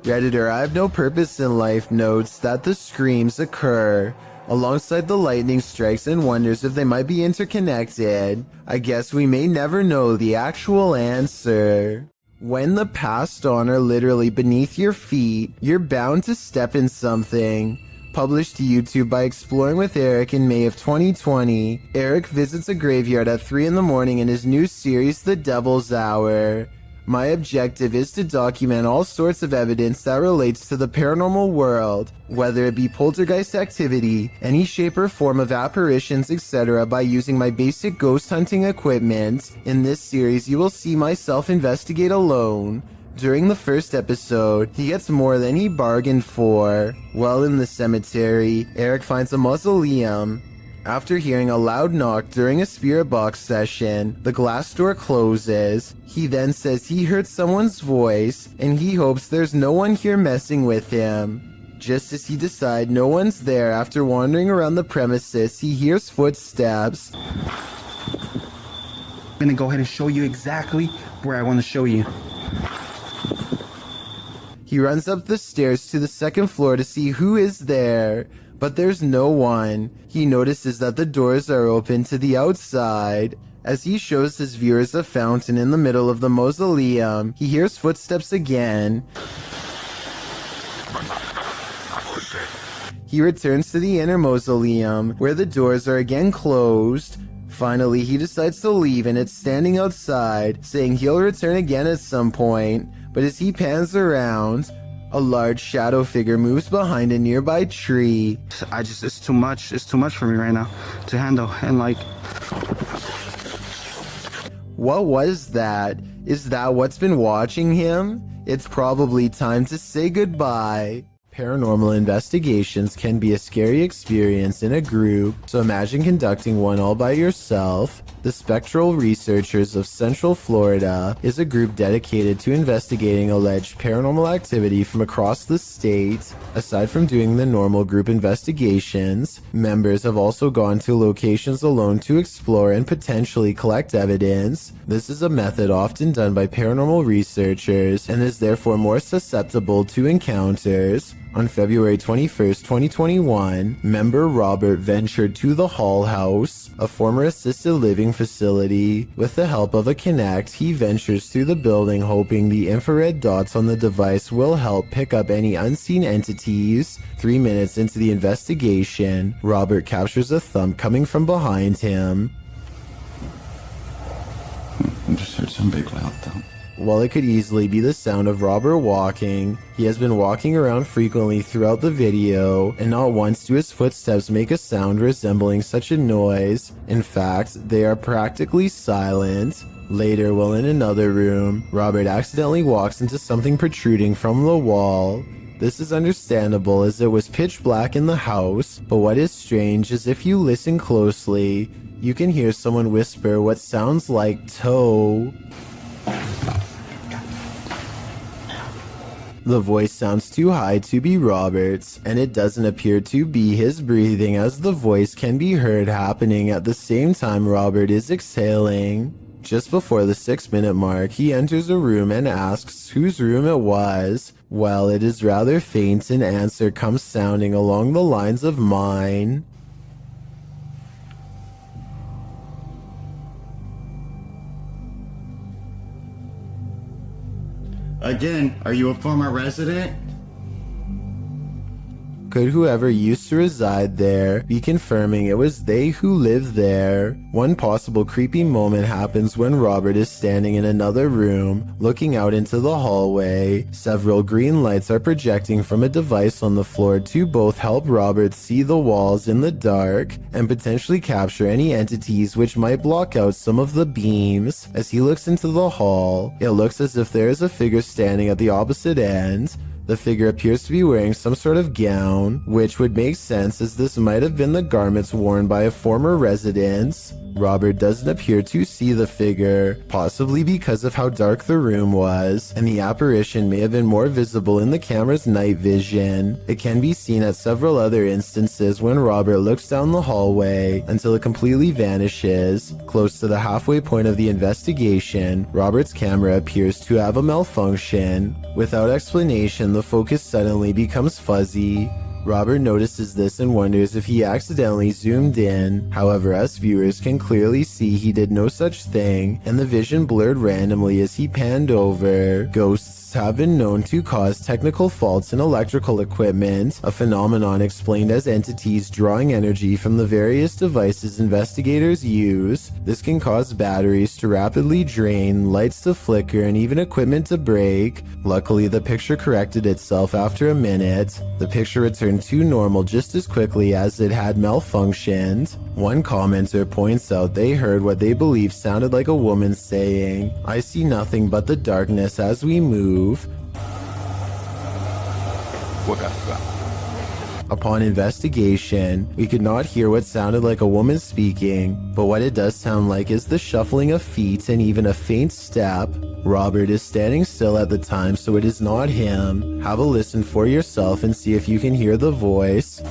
Speaker 1: Redditor I Have No Purpose in Life notes that the screams occur alongside the lightning strikes and wonders if they might be interconnected. I guess we may never know the actual answer. When the passed on are literally beneath your feet, you're bound to step in something. Published to YouTube by Exploring with Eric in May of 2020, Eric visits a graveyard at 3 in the morning in his new series, The Devil's Hour. My objective is to document all sorts of evidence that relates to the paranormal world, whether it be poltergeist activity, any shape or form of apparitions, etc., by using my basic ghost hunting equipment. In this series, you will see myself investigate alone. During the first episode, he gets more than he bargained for. While in the cemetery, Eric finds a mausoleum. After hearing a loud knock during a spirit box session, the glass door closes. He then says he heard someone's voice, and he hopes there's no one here messing with him. Just as he decides no one's there after wandering around the premises, he hears footsteps.
Speaker 15: I'm gonna go ahead and show you exactly where I want to show you.
Speaker 1: He runs up the stairs to the second floor to see who is there, but there's no one. He notices that the doors are open to the outside. As he shows his viewers a fountain in the middle of the mausoleum, he hears footsteps again. He returns to the inner mausoleum, where the doors are again closed. Finally, he decides to leave, and it's standing outside, saying he'll return again at some point. But as he pans around, a large shadow figure moves behind a nearby tree.
Speaker 15: It's too much. It's too much for me right now to handle. And like,
Speaker 1: what was that? Is that what's been watching him? It's probably time to say goodbye. Paranormal investigations can be a scary experience in a group, so imagine conducting one all by yourself. The Spectral Researchers of Central Florida is a group dedicated to investigating alleged paranormal activity from across the state. Aside from doing the normal group investigations, members have also gone to locations alone to explore and potentially collect evidence. This is a method often done by paranormal researchers and is therefore more susceptible to encounters. On February 21st, 2021, member Robert ventured to the Hall House, a former assisted living facility. With the help of a Kinect, he ventures through the building hoping the infrared dots on the device will help pick up any unseen entities. 3 minutes into the investigation, Robert captures a thump coming from behind him.
Speaker 10: I just heard some big loud thump.
Speaker 1: While it could easily be the sound of Robert walking, he has been walking around frequently throughout the video, and not once do his footsteps make a sound resembling such a noise. In fact, they are practically silent. Later, while in another room, Robert accidentally walks into something protruding from the wall. This is understandable as it was pitch black in the house, but what is strange is if you listen closely, you can hear someone whisper what sounds like toe. The voice sounds too high to be Robert's, and it doesn't appear to be his breathing, as the voice can be heard happening at the same time Robert is exhaling. Just before the 6-minute mark, he enters a room and asks whose room it was. Well, it is rather faint, an answer comes sounding along the lines of mine.
Speaker 19: Again, are you a former resident?
Speaker 1: Could whoever used to reside there be confirming it was they who lived there? One possible creepy moment happens when Robert is standing in another room, looking out into the hallway. Several green lights are projecting from a device on the floor to both help Robert see the walls in the dark and potentially capture any entities which might block out some of the beams. As he looks into the hall, it looks as if there is a figure standing at the opposite end. The figure appears to be wearing some sort of gown, which would make sense as this might have been the garments worn by a former resident. Robert doesn't appear to see the figure, possibly because of how dark the room was, and the apparition may have been more visible in the camera's night vision. It can be seen at several other instances when Robert looks down the hallway until it completely vanishes. Close to the halfway point of the investigation, Robert's camera appears to have a malfunction. Without explanation, the focus suddenly becomes fuzzy. Robert notices this and wonders if he accidentally zoomed in. However, us viewers can clearly see he did no such thing, and the vision blurred randomly as he panned over. Ghosts have been known to cause technical faults in electrical equipment, a phenomenon explained as entities drawing energy from the various devices investigators use. This can cause batteries to rapidly drain, lights to flicker, and even equipment to break. Luckily, the picture corrected itself after a minute. The picture returned to normal just as quickly as it had malfunctioned. One commenter points out they heard what they believe sounded like a woman saying, "I see nothing but the darkness as we move." Upon investigation, we could not hear what sounded like a woman speaking, but what it does sound like is the shuffling of feet and even a faint step. Robert is standing still at the time, so it is not him. Have a listen for yourself and see if you can hear the voice.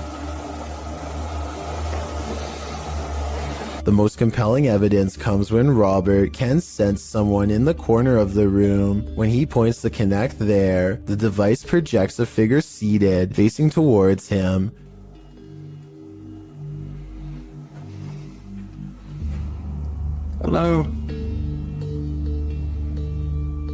Speaker 1: The most compelling evidence comes when Robert can sense someone in the corner of the room. When he points the Kinect there, the device projects a figure seated, facing towards him.
Speaker 19: Hello?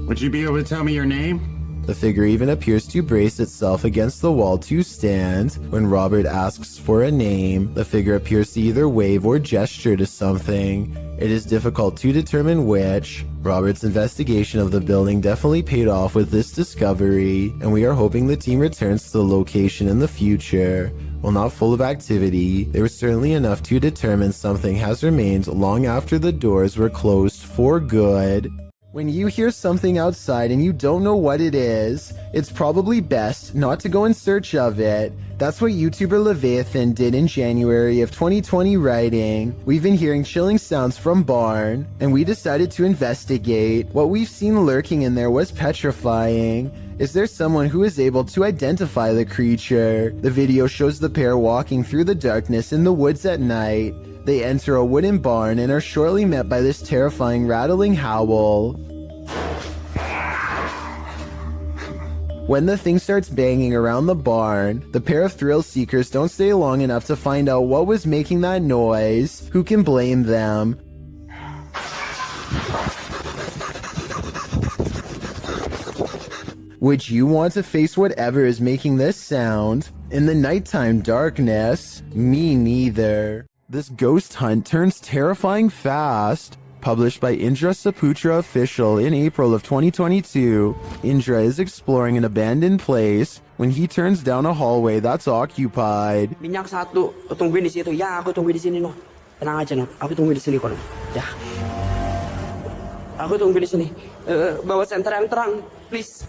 Speaker 19: Would you be able to tell me your name?
Speaker 1: The figure even appears to brace itself against the wall to stand. When Robert asks for a name, the figure appears to either wave or gesture to something. It is difficult to determine which. Robert's investigation of the building definitely paid off with this discovery, and we are hoping the team returns to the location in the future. While not full of activity, there was certainly enough to determine something has remained long after the doors were closed for good. When you hear something outside and you don't know what it is, it's probably best not to go in search of it. That's what YouTuber Leviathan did in January of 2020, writing, "We've been hearing chilling sounds from barn, and we decided to investigate. What we've seen lurking in there was petrifying. Is there someone who is able to identify the creature?" The video shows the pair walking through the darkness in the woods at night. They enter a wooden barn and are shortly met by this terrifying rattling howl. When the thing starts banging around the barn, the pair of thrill seekers don't stay long enough to find out what was making that noise. Who can blame them? Would you want to face whatever is making this sound? In the nighttime darkness? Me neither. This ghost hunt turns terrifying fast. Published by Indra Saputra Official in April of 2022, Indra is exploring an abandoned place when he turns down a hallway that's occupied.
Speaker 9: Minyak satu, tungguin di situ. Ya, aku tungguin di sini, no. Tenang aja, no. Aku tungguin di sini, kok. Ya. Aku tungguin di sini. Bawa senter yang terang, please.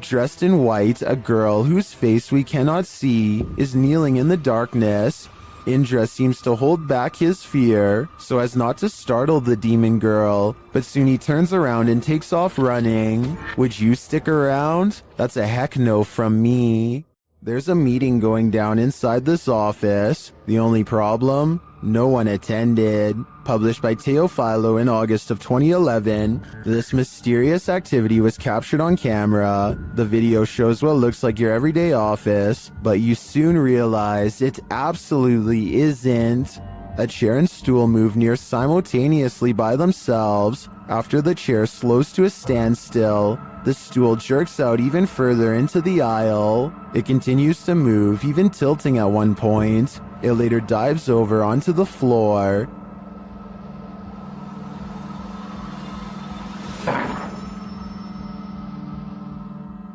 Speaker 1: Dressed in white, a girl whose face we cannot see is kneeling in the darkness. Indra seems to hold back his fear so as not to startle the demon girl, but soon he turns around and takes off running. Would you stick around? That's a heck no from me. There's a meeting going down inside this office. The only problem? No one attended. Published by Teofilo in August of 2011, this mysterious activity was captured on camera. The video shows what looks like your everyday office, but you soon realize it absolutely isn't. A chair and stool move near simultaneously by themselves. After the chair slows to a standstill, the stool jerks out even further into the aisle. It continues to move, even tilting at one point. It later dives over onto the floor.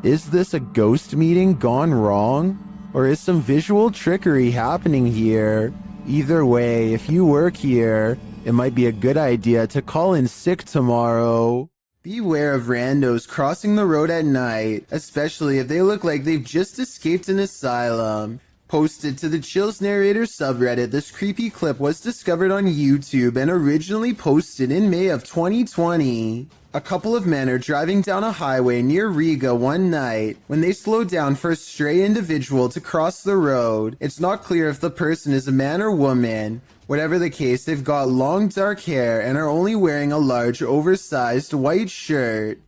Speaker 1: Is this a ghost meeting gone wrong? Or is some visual trickery happening here? Either way, if you work here, it might be a good idea to call in sick tomorrow. Beware of randos crossing the road at night, especially if they look like they've just escaped an asylum. Posted to the Chills Narrator subreddit, this creepy clip was discovered on YouTube and originally posted in May of 2020. A couple of men are driving down a highway near Riga one night when they slow down for a stray individual to cross the road. It's not clear if the person is a man or woman. Whatever the case, they've got long dark hair and are only wearing a large oversized white shirt.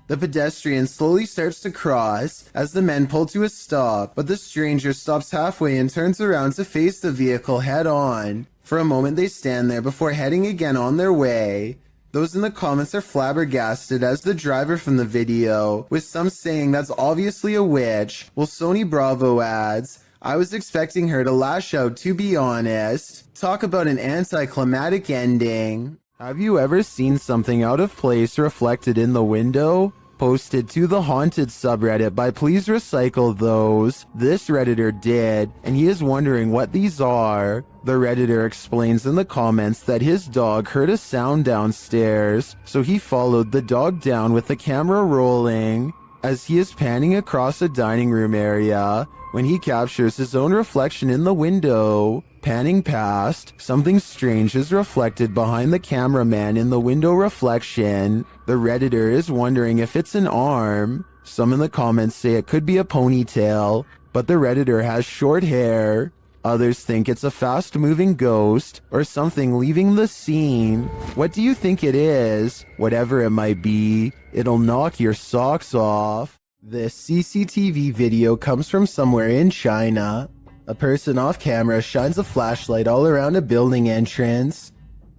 Speaker 1: The pedestrian slowly starts to cross as the men pull to a stop, but the stranger stops halfway and turns around to face the vehicle head on. For a moment they stand there before heading again on their way. Those in the comments are flabbergasted as the driver from the video, with some saying that's obviously a witch, while Sony Bravo adds, "I was expecting her to lash out, to be honest." Talk about an anticlimactic ending. Have you ever seen something out of place reflected in the window? Posted to the Haunted subreddit by Please Recycle Those. This Redditor did, and he is wondering what these are. The Redditor explains in the comments that his dog heard a sound downstairs, so he followed the dog down with the camera rolling. As he is panning across a dining room area, when he captures his own reflection in the window. Panning past, something strange is reflected behind the cameraman in the window reflection. The Redditor is wondering if it's an arm. Some in the comments say it could be a ponytail, but the Redditor has short hair. Others think it's a fast-moving ghost or something leaving the scene. What do you think it is? Whatever it might be, it'll knock your socks off. This CCTV video comes from somewhere in China. A person off camera shines a flashlight all around a building entrance,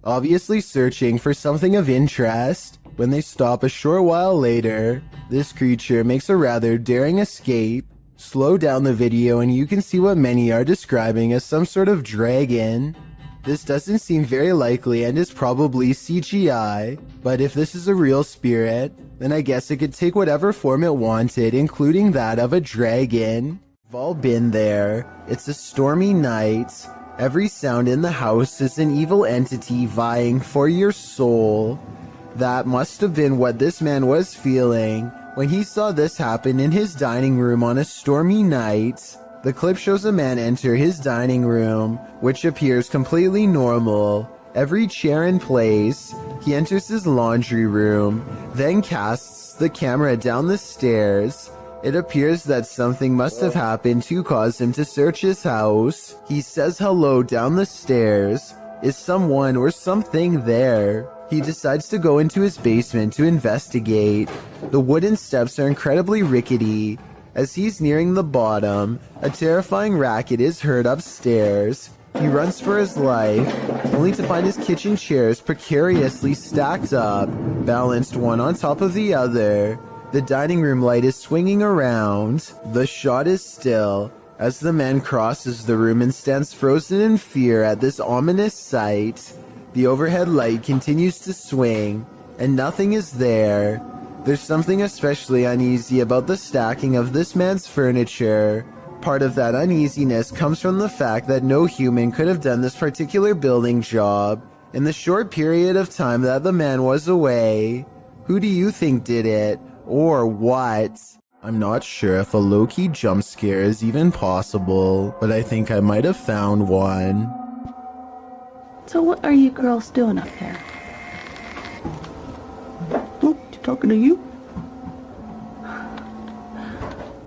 Speaker 1: obviously searching for something of interest. When they stop a short while later, this creature makes a rather daring escape. Slow down the video and you can see what many are describing as some sort of dragon. This doesn't seem very likely and is probably CGI, but if this is a real spirit, then I guess it could take whatever form it wanted, including that of a dragon. We've all been there. It's a stormy night. Every sound in the house is an evil entity vying for your soul. That must have been what this man was feeling when he saw this happen in his dining room on a stormy night. The clip shows a man enter his dining room, which appears completely normal. Every chair in place. He enters his laundry room, then casts the camera down the stairs. It appears that something must have happened to cause him to search his house. He says hello down the stairs. Is someone or something there? He decides to go into his basement to investigate. The wooden steps are incredibly rickety. As he's nearing the bottom, a terrifying racket is heard upstairs. He runs for his life, only to find his kitchen chairs precariously stacked up, balanced one on top of the other. The dining room light is swinging around. The shot is still as the man crosses the room and stands frozen in fear at this ominous sight. The overhead light continues to swing, and nothing is there. There's something especially uneasy about the stacking of this man's furniture. Part of that uneasiness comes from the fact that no human could have done this particular building job in the short period of time that the man was away. Who do you think did it? Or what? I'm not sure if a low-key jump scare is even possible, but I think I might have found one.
Speaker 11: So what are you girls doing up there? Oh, talking to you?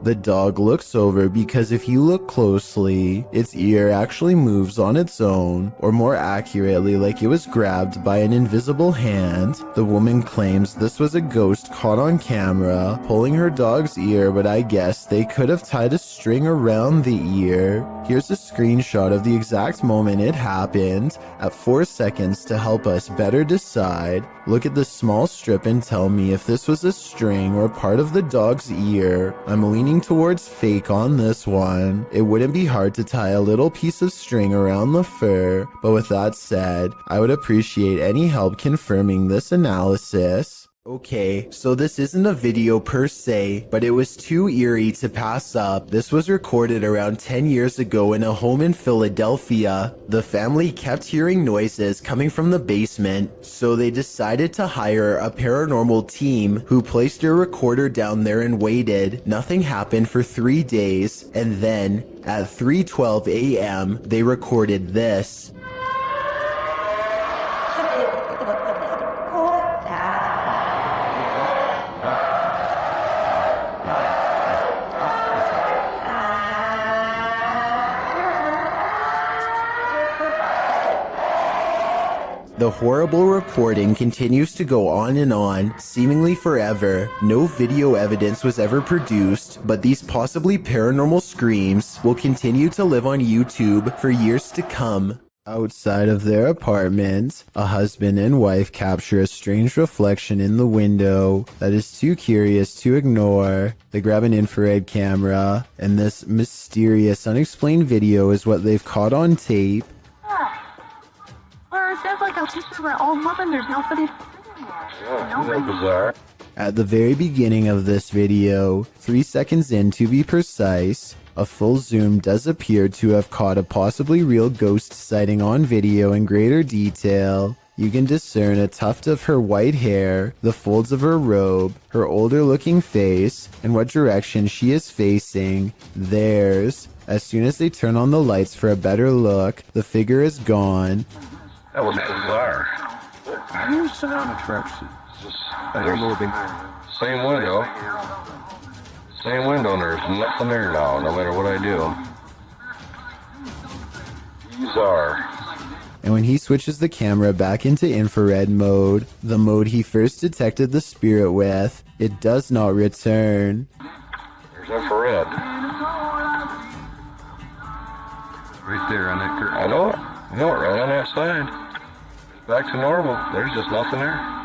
Speaker 1: The dog looks over because if you look closely, its ear actually moves on its own, or more accurately, like it was grabbed by an invisible hand. The woman claims this was a ghost caught on camera, pulling her dog's ear, but I guess they could have tied a string around the ear. Here's a screenshot of the exact moment it happened, at 4 seconds to help us better decide. Look at the small strip and tell me if this was a string or part of the dog's ear. I'm leaning towards fake on this one. It wouldn't be hard to tie a little piece of string around the fur, but with that said, I would appreciate any help confirming this analysis. Okay, so this isn't a video per se, but it was too eerie to pass up. This was recorded around 10 years ago in a home in Philadelphia. The family kept hearing noises coming from the basement, so they decided to hire a paranormal team who placed a recorder down there and waited. Nothing happened for 3 days, and then at 3:12 a.m., they recorded this. The horrible recording continues to go on and on, seemingly forever. No video evidence was ever produced, but these possibly paranormal screams will continue to live on YouTube for years to come. Outside of their apartment, a husband and wife capture a strange reflection in the window that is too curious to ignore. They grab an infrared camera, and this mysterious, unexplained video is what they've caught on tape. At the very beginning of this video, 3 seconds in to be precise, a full zoom does appear to have caught a possibly real ghost sighting on video in greater detail. You can discern a tuft of her white hair, the folds of her robe, her older looking face, and what direction she is facing. Theirs. As soon as they turn on the lights for a better look, the figure is gone.
Speaker 10: That was bizarre.
Speaker 16: Here's sound effects. They're moving.
Speaker 10: Same window. Same window, and there's nothing there now, no matter what I do.
Speaker 1: Bizarre. And when he switches the camera back into infrared mode, the mode he first detected the spirit with, it does not return.
Speaker 20: There's infrared. Right there on that curtain. I know it. I know it, right on that side. It's back to normal. There's just nothing there.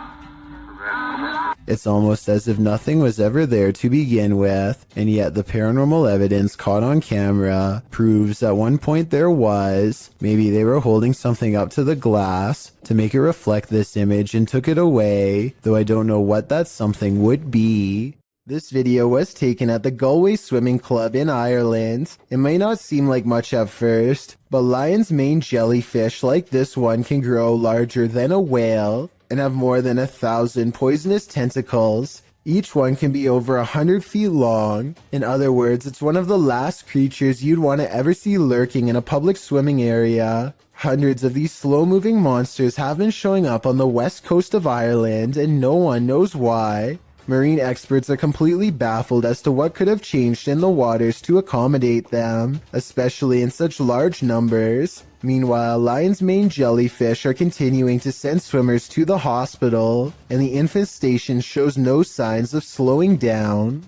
Speaker 1: It's almost as if nothing was ever there to begin with, and yet the paranormal evidence caught on camera proves at one point there was. Maybe they were holding something up to the glass to make it reflect this image and took it away, though I don't know what that something would be. This video was taken at the Galway Swimming Club in Ireland. It may not seem like much at first, but lion's mane jellyfish like this one can grow larger than a whale and have more than 1,000 poisonous tentacles. Each one can be over 100 feet long. In other words, it's one of the last creatures you'd want to ever see lurking in a public swimming area. Hundreds of these slow-moving monsters have been showing up on the west coast of Ireland, and no one knows why. Marine experts are completely baffled as to what could have changed in the waters to accommodate them, especially in such large numbers. Meanwhile, lion's mane jellyfish are continuing to send swimmers to the hospital, and the infestation shows no signs of slowing down.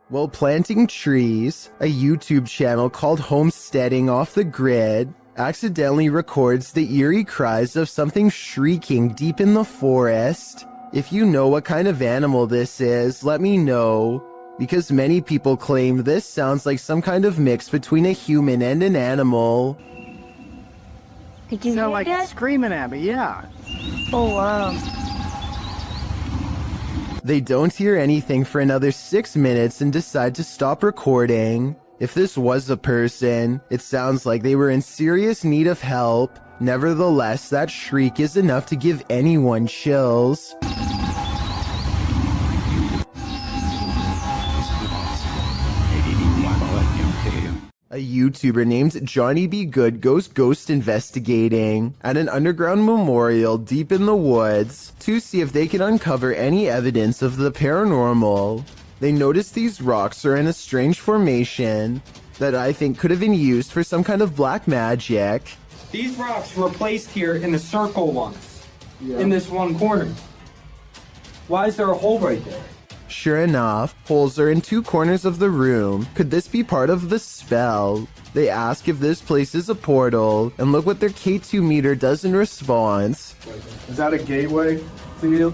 Speaker 1: While planting trees, a YouTube channel called Homesteading Off the Grid accidentally records the eerie cries of something shrieking deep in the forest. If you know what kind of animal this is, let me know, because many people claim this sounds like some kind of mix between a human and an animal.
Speaker 9: Did you sound like that? Screaming at me, yeah.
Speaker 6: Oh, wow.
Speaker 1: They don't hear anything for another 6 minutes and decide to stop recording. If this was a person, it sounds like they were in serious need of help. Nevertheless, that shriek is enough to give anyone chills. A YouTuber named Johnny B. Good goes ghost investigating at an underground memorial deep in the woods to see if they can uncover any evidence of the paranormal. They notice these rocks are in a strange formation that I think could have been used for some kind of black magic.
Speaker 7: These rocks were placed here in the circle once, in this one corner. Why is there a hole right there?
Speaker 1: Sure enough, holes are in 2 corners of the room. Could this be part of the spell? They ask if this place is a portal, and look what their K2 meter does in response.
Speaker 4: Is that a gateway to you?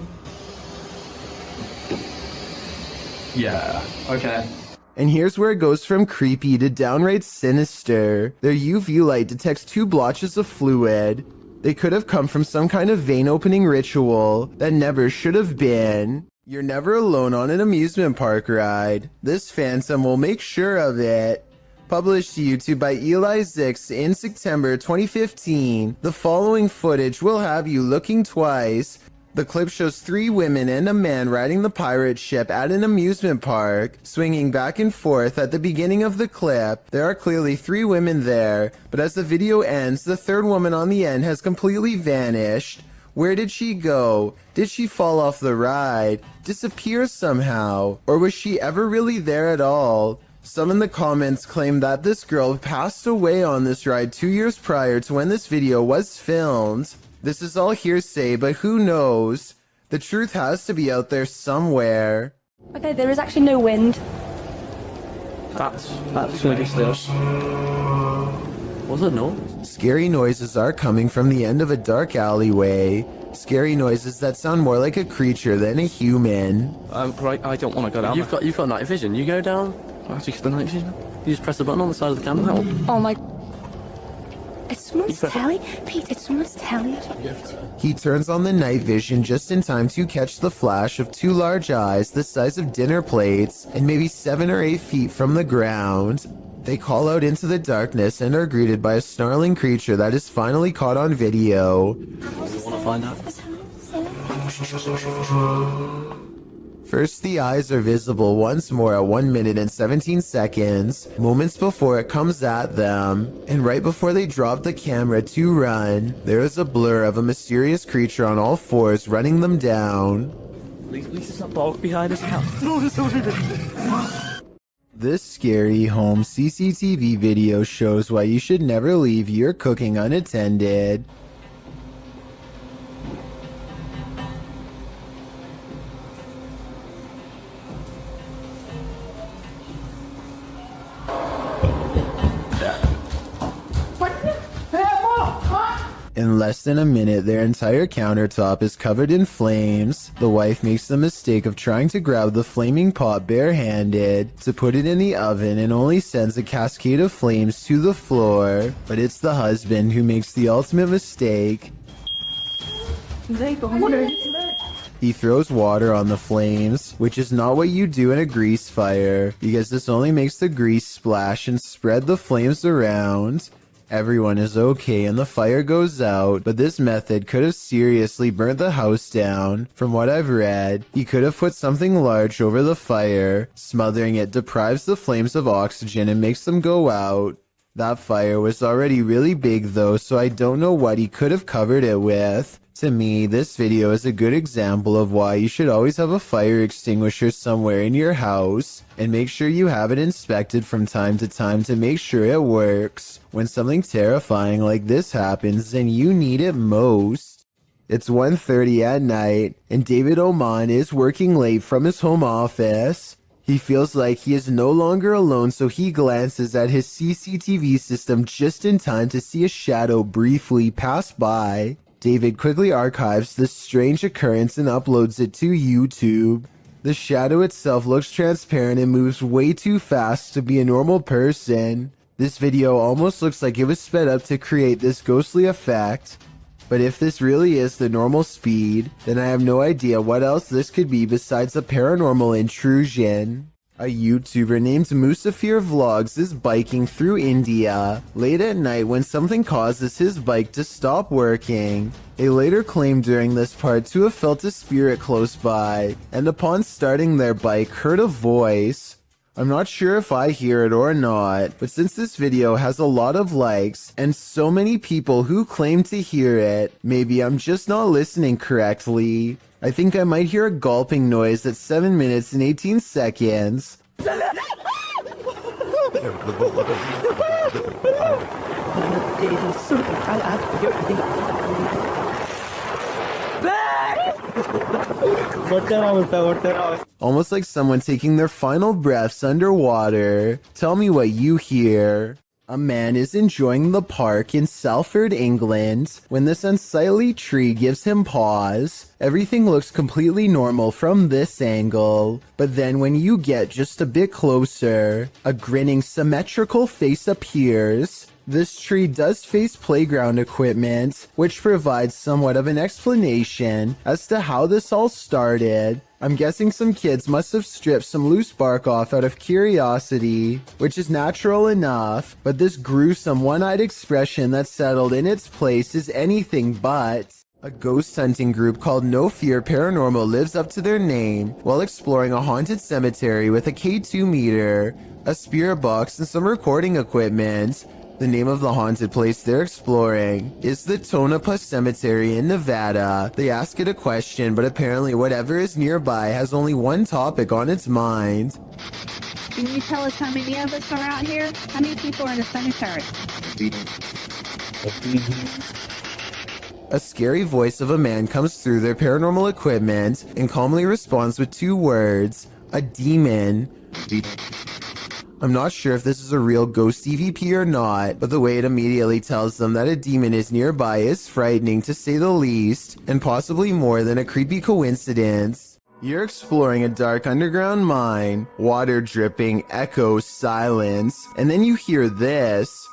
Speaker 8: Yeah, okay.
Speaker 1: And here's where it goes from creepy to downright sinister. Their UV light detects 2 blotches of fluid. They could have come from some kind of vein opening ritual that never should have been. You're never alone on an amusement park ride. This phantom will make sure of it. Published to YouTube by Eli Zix in September 2015, the following footage will have you looking twice. The clip shows 3 women and a man riding the pirate ship at an amusement park, swinging back and forth. At the beginning of the clip, there are clearly 3 women there, but as the video ends, the 3rd woman on the end has completely vanished. Where did she go? Did she fall off the ride? Disappear somehow? Or was she ever really there at all? Some in the comments claim that this girl passed away on this ride 2 years prior to when this video was filmed. This is all hearsay, but who knows? The truth has to be out there somewhere.
Speaker 6: Okay, there is actually no wind.
Speaker 8: That's really serious. Was it no?
Speaker 1: Scary noises are coming from the end of a dark alleyway. Scary noises that sound more like a creature than a human.
Speaker 8: Right, I don't want to go down. You've got night vision. You go down. Actually, the night vision. You just press the button on the side of the camera.
Speaker 6: Oh my. It's someone's telly? Pete, it's someone's telly.
Speaker 1: He turns on the night vision just in time to catch the flash of 2 large eyes the size of dinner plates and maybe 7 or 8 feet from the ground. They call out into the darkness and are greeted by a snarling creature that is finally caught on video.
Speaker 8: You want to find out?
Speaker 1: First, the eyes are visible once more at 1 minute and 17 seconds, moments before it comes at them. And right before they drop the camera to run, there is a blur of a mysterious creature on all 4s running them down.
Speaker 11: At least it's not dog behind us now.
Speaker 1: This scary home CCTV video shows why you should never leave your cooking unattended. In less than a minute, their entire countertop is covered in flames. The wife makes the mistake of trying to grab the flaming pot barehanded to put it in the oven and only sends a cascade of flames to the floor. But it's the husband who makes the ultimate mistake. He throws water on the flames, which is not what you do in a grease fire, because this only makes the grease splash and spread the flames around. Everyone is okay and the fire goes out, but this method could have seriously burnt the house down. From what I've read, he could have put something large over the fire. Smothering it deprives the flames of oxygen and makes them go out. That fire was already really big though, so I don't know what he could have covered it with. To me, this video is a good example of why you should always have a fire extinguisher somewhere in your house, and make sure you have it inspected from time to time to make sure it works. When something terrifying like this happens, then you need it most. It's 1:30 at night, and David Oman is working late from his home office. He feels like he is no longer alone, so he glances at his CCTV system just in time to see a shadow briefly pass by. David quickly archives this strange occurrence and uploads it to YouTube. The shadow itself looks transparent and moves way too fast to be a normal person. This video almost looks like it was sped up to create this ghostly effect. But if this really is the normal speed, then I have no idea what else this could be besides a paranormal intrusion. A YouTuber named Musafir Vlogs is biking through India late at night when something causes his bike to stop working. They later claimed during this part to have felt a spirit close by, and upon starting their bike heard a voice. I'm not sure if I hear it or not, but since this video has a lot of likes and so many people who claim to hear it, maybe I'm just not listening correctly. I think I might hear a gulping noise at 7 minutes and 18 seconds. Almost like someone taking their final breaths underwater. Tell me what you hear. A man is enjoying the park in Salford, England, when this unsightly tree gives him pause. Everything looks completely normal from this angle, but then when you get just a bit closer, a grinning symmetrical face appears. This tree does face playground equipment, which provides somewhat of an explanation as to how this all started. I'm guessing some kids must have stripped some loose bark off out of curiosity, which is natural enough, but this gruesome one-eyed expression that settled in its place is anything but. A ghost hunting group called No Fear Paranormal lives up to their name while exploring a haunted cemetery with a K2 meter, a spirit box, and some recording equipment. The name of the haunted place they're exploring is the Tonopah Cemetery in Nevada. They ask it a question, but apparently whatever is nearby has only one topic on its mind.
Speaker 13: Can you tell us how many of us are out here? How many people are in the cemetery?
Speaker 1: A scary voice of a man comes through their paranormal equipment and calmly responds with 2 words, a demon. I'm not sure if this is a real ghost EVP or not, but the way it immediately tells them that a demon is nearby is frightening to say the least, and possibly more than a creepy coincidence. You're exploring a dark underground mine, water dripping, echo, silence, and then you hear this.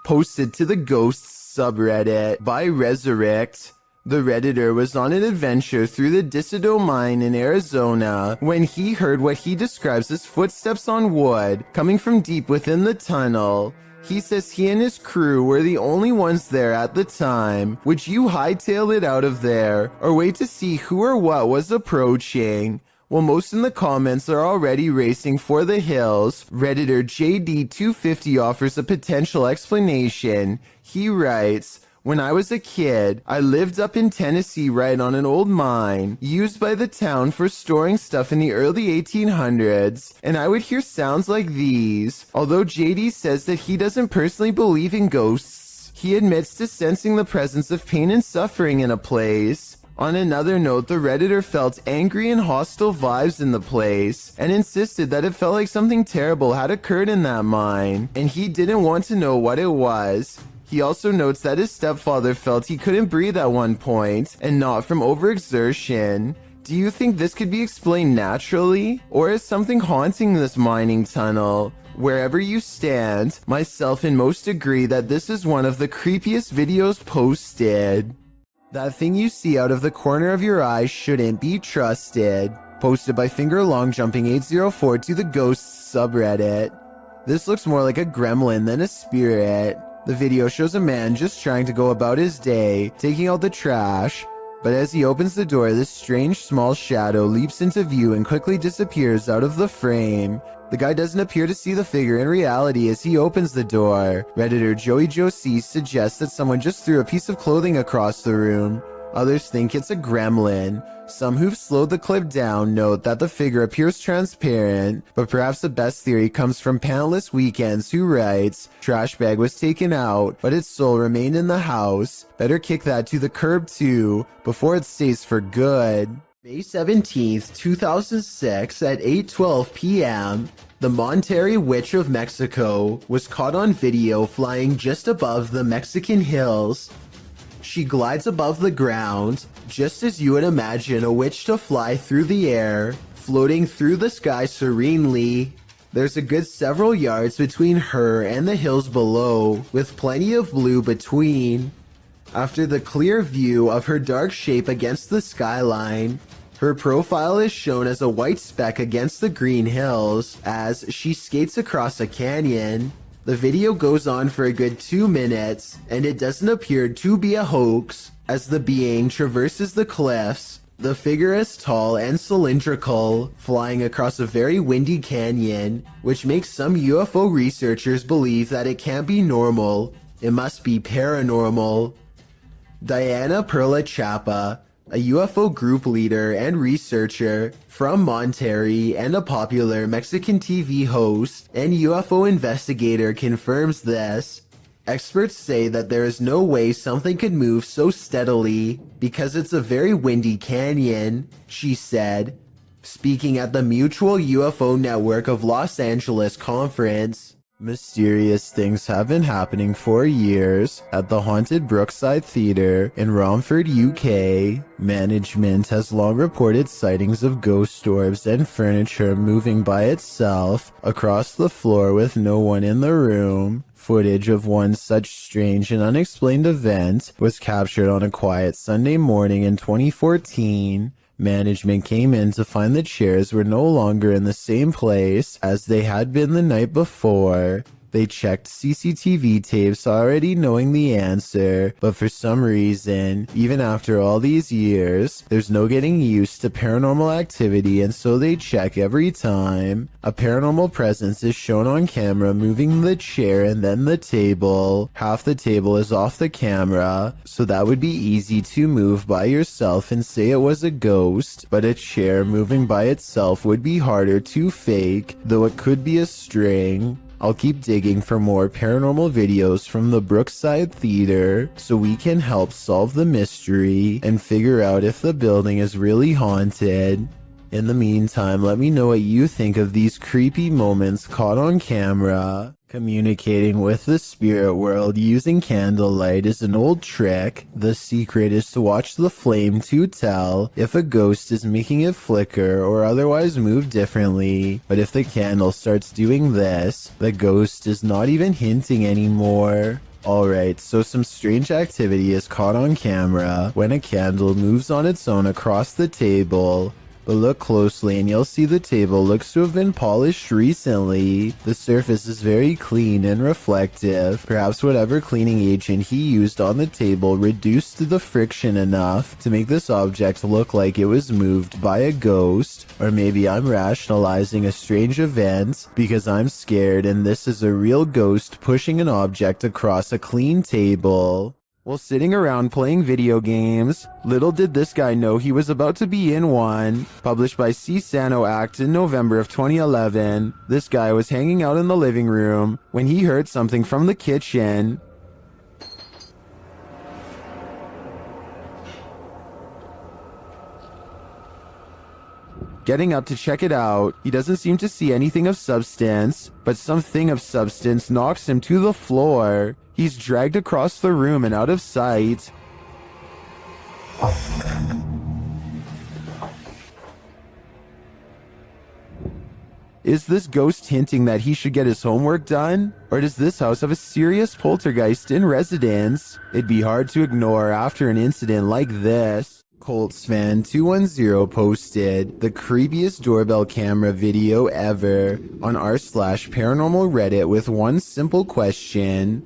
Speaker 1: Posted to the Ghosts subreddit by Resurrect. The Redditor was on an adventure through the Dissido mine in Arizona when he heard what he describes as footsteps on wood coming from deep within the tunnel. He says he and his crew were the only ones there at the time. Would you hightail it out of there or wait to see who or what was approaching? Well, most in the comments are already racing for the hills. Redditor JD250 offers a potential explanation. He writes, When I was a kid, I lived up in Tennessee right on an old mine used by the town for storing stuff in the early 1800s, and I would hear sounds like these. Although JD says that he doesn't personally believe in ghosts, he admits to sensing the presence of pain and suffering in a place. On another note, the Redditor felt angry and hostile vibes in the place and insisted that it felt like something terrible had occurred in that mine, and he didn't want to know what it was. He also notes that his stepfather felt he couldn't breathe at one point, and not from overexertion. Do you think this could be explained naturally, or is something haunting this mining tunnel? Wherever you stand, myself and most agree that this is one of the creepiest videos posted. That thing you see out of the corner of your eye shouldn't be trusted. Posted by FingerLongJumping804 to the Ghosts subreddit. This looks more like a gremlin than a spirit. The video shows a man just trying to go about his day, taking out the trash. But as he opens the door, this strange small shadow leaps into view and quickly disappears out of the frame. The guy doesn't appear to see the figure in reality as he opens the door. Redditor Joey Josie suggests that someone just threw a piece of clothing across the room. Others think it's a gremlin. Some who've slowed the clip down note that the figure appears transparent, but perhaps the best theory comes from Pantless Weekends, who writes, "Trash bag was taken out, but its soul remained in the house. Better kick that to the curb too, before it stays for good." May 17th, 2006 at 8:12 p.m., the Monterrey Witch of Mexico was caught on video flying just above the Mexican hills. She glides above the ground, just as you would imagine a witch to fly through the air, floating through the sky serenely. There's a good several yards between her and the hills below, with plenty of blue between. After the clear view of her dark shape against the skyline, her profile is shown as a white speck against the green hills as she skates across a canyon. The video goes on for a good 2 minutes, and it doesn't appear to be a hoax. As the being traverses the cliffs, the figure is tall and cylindrical, flying across a very windy canyon, which makes some UFO researchers believe that it can't be normal. It must be paranormal. Diana Perla Chapa, a UFO group leader and researcher from Monterrey and a popular Mexican TV host and UFO investigator, confirms this. Experts say that there is no way something could move so steadily because it's a very windy canyon, she said, speaking at the Mutual UFO Network of Los Angeles conference. Mysterious things have been happening for years at the haunted Brookside Theatre in Romford, UK. Management has long reported sightings of ghost orbs and furniture moving by itself across the floor with no one in the room. Footage of one such strange and unexplained event was captured on a quiet Sunday morning in 2014. Management came in to find the chairs were no longer in the same place as they had been the night before. They checked CCTV tapes already knowing the answer, but for some reason, even after all these years, there's no getting used to paranormal activity, and so they check every time. A paranormal presence is shown on camera moving the chair and then the table. Half the table is off the camera, so that would be easy to move by yourself and say it was a ghost, but a chair moving by itself would be harder to fake, though it could be a string. I'll keep digging for more paranormal videos from the Brookside Theatre so we can help solve the mystery and figure out if the building is really haunted. In the meantime, let me know what you think of these creepy moments caught on camera. Communicating with the spirit world using candlelight is an old trick. The secret is to watch the flame to tell if a ghost is making it flicker or otherwise move differently. But if the candle starts doing this, the ghost is not even hinting anymore. Alright, so some strange activity is caught on camera when a candle moves on its own across the table. But look closely and you'll see the table looks to have been polished recently. The surface is very clean and reflective. Perhaps whatever cleaning agent he used on the table reduced the friction enough to make this object look like it was moved by a ghost. Or maybe I'm rationalizing a strange event because I'm scared and this is a real ghost pushing an object across a clean table. while sitting around playing video games. Little did this guy know he was about to be in one. Published by Sano Act in November of 2011, this guy was hanging out in the living room when he heard something from the kitchen. Getting up to check it out, he doesn't seem to see anything of substance, but something of substance knocks him to the floor. He's dragged across the room and out of sight. Is this ghost hinting that he should get his homework done? Or does this house have a serious poltergeist in residence? It'd be hard to ignore after an incident like this. ColtsFan210 posted the creepiest doorbell camera video ever on r/paranormal Reddit with one simple question.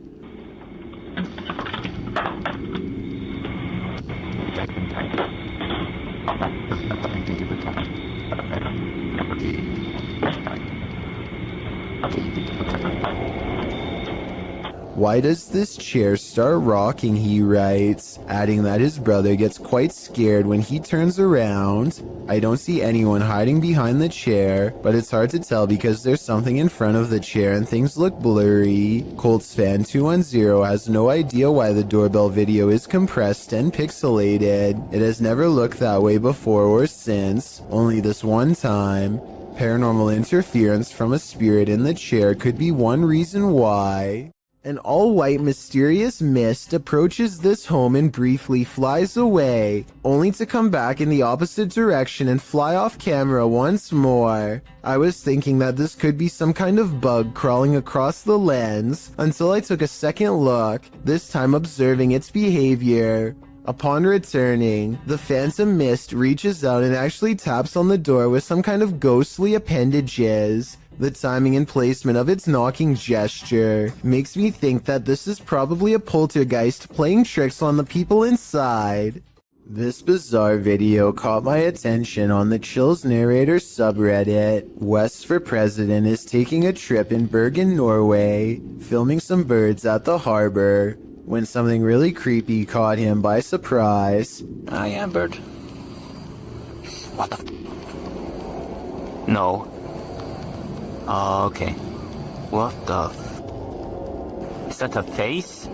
Speaker 1: Why does this chair start rocking, he writes, adding that his brother gets quite scared when he turns around. I don't see anyone hiding behind the chair, but it's hard to tell because there's something in front of the chair and things look blurry. ColtsFan210 has no idea why the doorbell video is compressed and pixelated. It has never looked that way before or since, only this one time. Paranormal interference from a spirit in the chair could be one reason why. An all-white mysterious mist approaches this home and briefly flies away, only to come back in the opposite direction and fly off camera once more. I was thinking that this could be some kind of bug crawling across the lens, until I took a second look, this time observing its behavior. Upon returning, the phantom mist reaches out and actually taps on the door with some kind of ghostly appendages. The timing and placement of its knocking gesture makes me think that this is probably a poltergeist playing tricks on the people inside. This bizarre video caught my attention on the Chills Narrator subreddit. West for President is taking a trip in Bergen, Norway, filming some birds at the harbor, when something really creepy caught him by surprise.
Speaker 8: I am bird. What the No. Okay. What the Is that a face?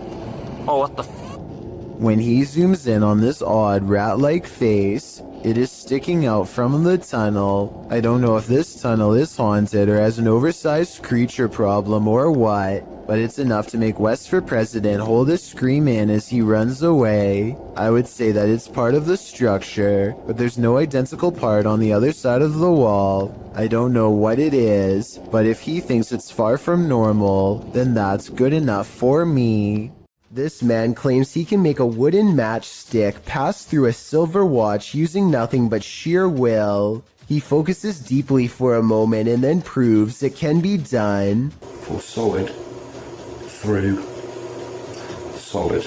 Speaker 8: Oh, what the
Speaker 1: When he zooms in on this odd rat-like face, it is sticking out from the tunnel. I don't know if this tunnel is haunted or has an oversized creature problem or what, but it's enough to make West for President hold a scream in as he runs away. I would say that it's part of the structure, but there's no identical part on the other side of the wall. I don't know what it is, but if he thinks it's far from normal, then that's good enough for me. This man claims he can make a wooden matchstick pass through a silver watch using nothing but sheer will. He focuses deeply for a moment and then proves it can be done.
Speaker 16: For solid, through, solid.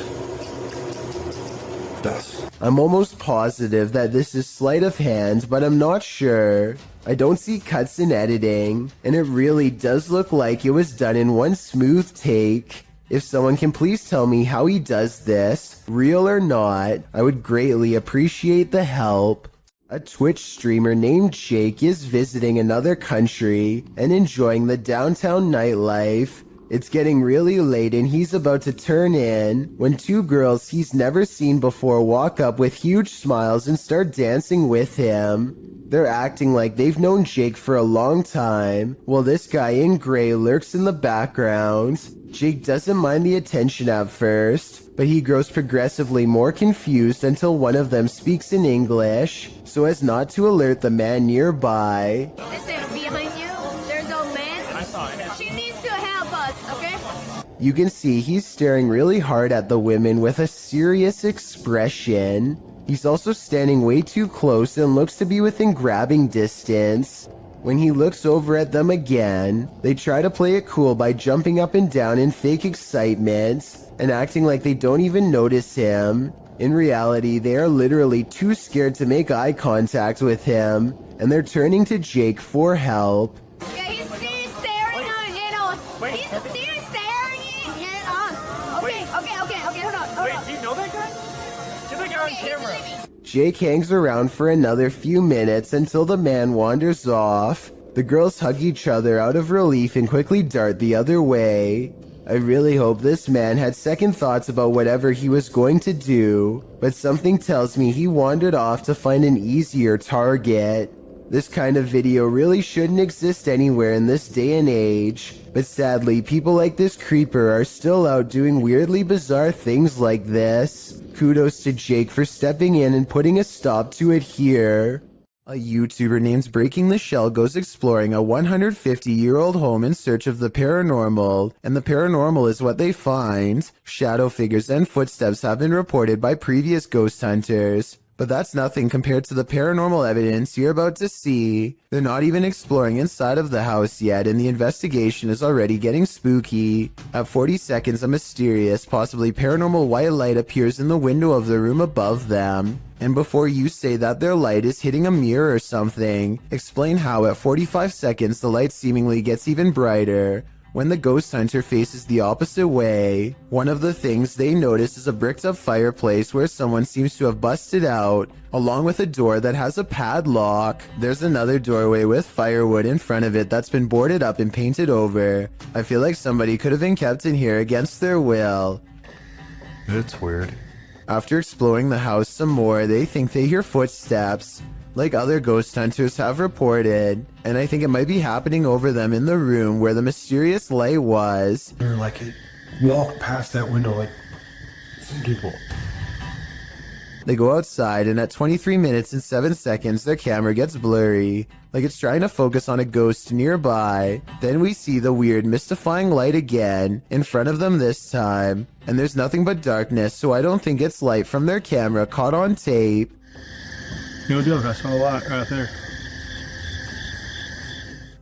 Speaker 16: Thus.
Speaker 1: I'm almost positive that this is sleight of hand, but I'm not sure. I don't see cuts in editing, and it really does look like it was done in one smooth take. If someone can please tell me how he does this, real or not, I would greatly appreciate the help. A Twitch streamer named Jake is visiting another country and enjoying the downtown nightlife. It's getting really late and he's about to turn in when two girls he's never seen before walk up with huge smiles and start dancing with him. They're acting like they've known Jake for a long time, while this guy in gray lurks in the background. Jake doesn't mind the attention at first, but he grows progressively more confused until one of them speaks in English, so as not to alert the man nearby.
Speaker 21: Listen, behind you, there's a man. I saw it. She needs to help us, okay?
Speaker 1: You can see he's staring really hard at the women with a serious expression. He's also standing way too close and looks to be within grabbing distance. When he looks over at them again, they try to play it cool by jumping up and down in fake excitement and acting like they don't even notice him. In reality, they are literally too scared to make eye contact with him, and they're turning to Jake for help.
Speaker 21: Yeah, he's still staring at us. He's still staring at us. Okay, Okay, hold on.
Speaker 11: Wait, do you know that guy? Get that guy on camera.
Speaker 1: Jake hangs around for another few minutes until the man wanders off. The girls hug each other out of relief and quickly dart the other way. I really hope this man had second thoughts about whatever he was going to do, but something tells me he wandered off to find an easier target. This kind of video really shouldn't exist anywhere in this day and age, but sadly people like this creeper are still out doing weirdly bizarre things like this. Kudos to Jake for stepping in and putting a stop to it here. A YouTuber named Breaking the Shell goes exploring a 150-year-old home in search of the paranormal, and the paranormal is what they find. Shadow figures and footsteps have been reported by previous ghost hunters, but that's nothing compared to the paranormal evidence you're about to see. They're not even exploring inside of the house yet, and the investigation is already getting spooky. At 40 seconds, a mysterious, possibly paranormal white light appears in the window of the room above them. And before you say that their light is hitting a mirror or something, explain how at 45 seconds the light seemingly gets even brighter when the ghost hunter faces the opposite way. One of the things they notice is a bricked up fireplace where someone seems to have busted out, along with a door that has a padlock. There's another doorway with firewood in front of it that's been boarded up and painted over. I feel like somebody could have been kept in here against their will.
Speaker 16: It's weird.
Speaker 1: After exploring the house some more, they think they hear footsteps, like other ghost hunters have reported, and I think it might be happening over them in the room where the mysterious light was.
Speaker 2: Or like it walked past that window like some people.
Speaker 1: They go outside, and at 23 minutes and 7 seconds, their camera gets blurry, like it's trying to focus on a ghost nearby. Then we see the weird, mystifying light again, in front of them this time, and there's nothing but darkness, so I don't think it's light from their camera caught on tape.
Speaker 11: No joke, I saw a lot right there.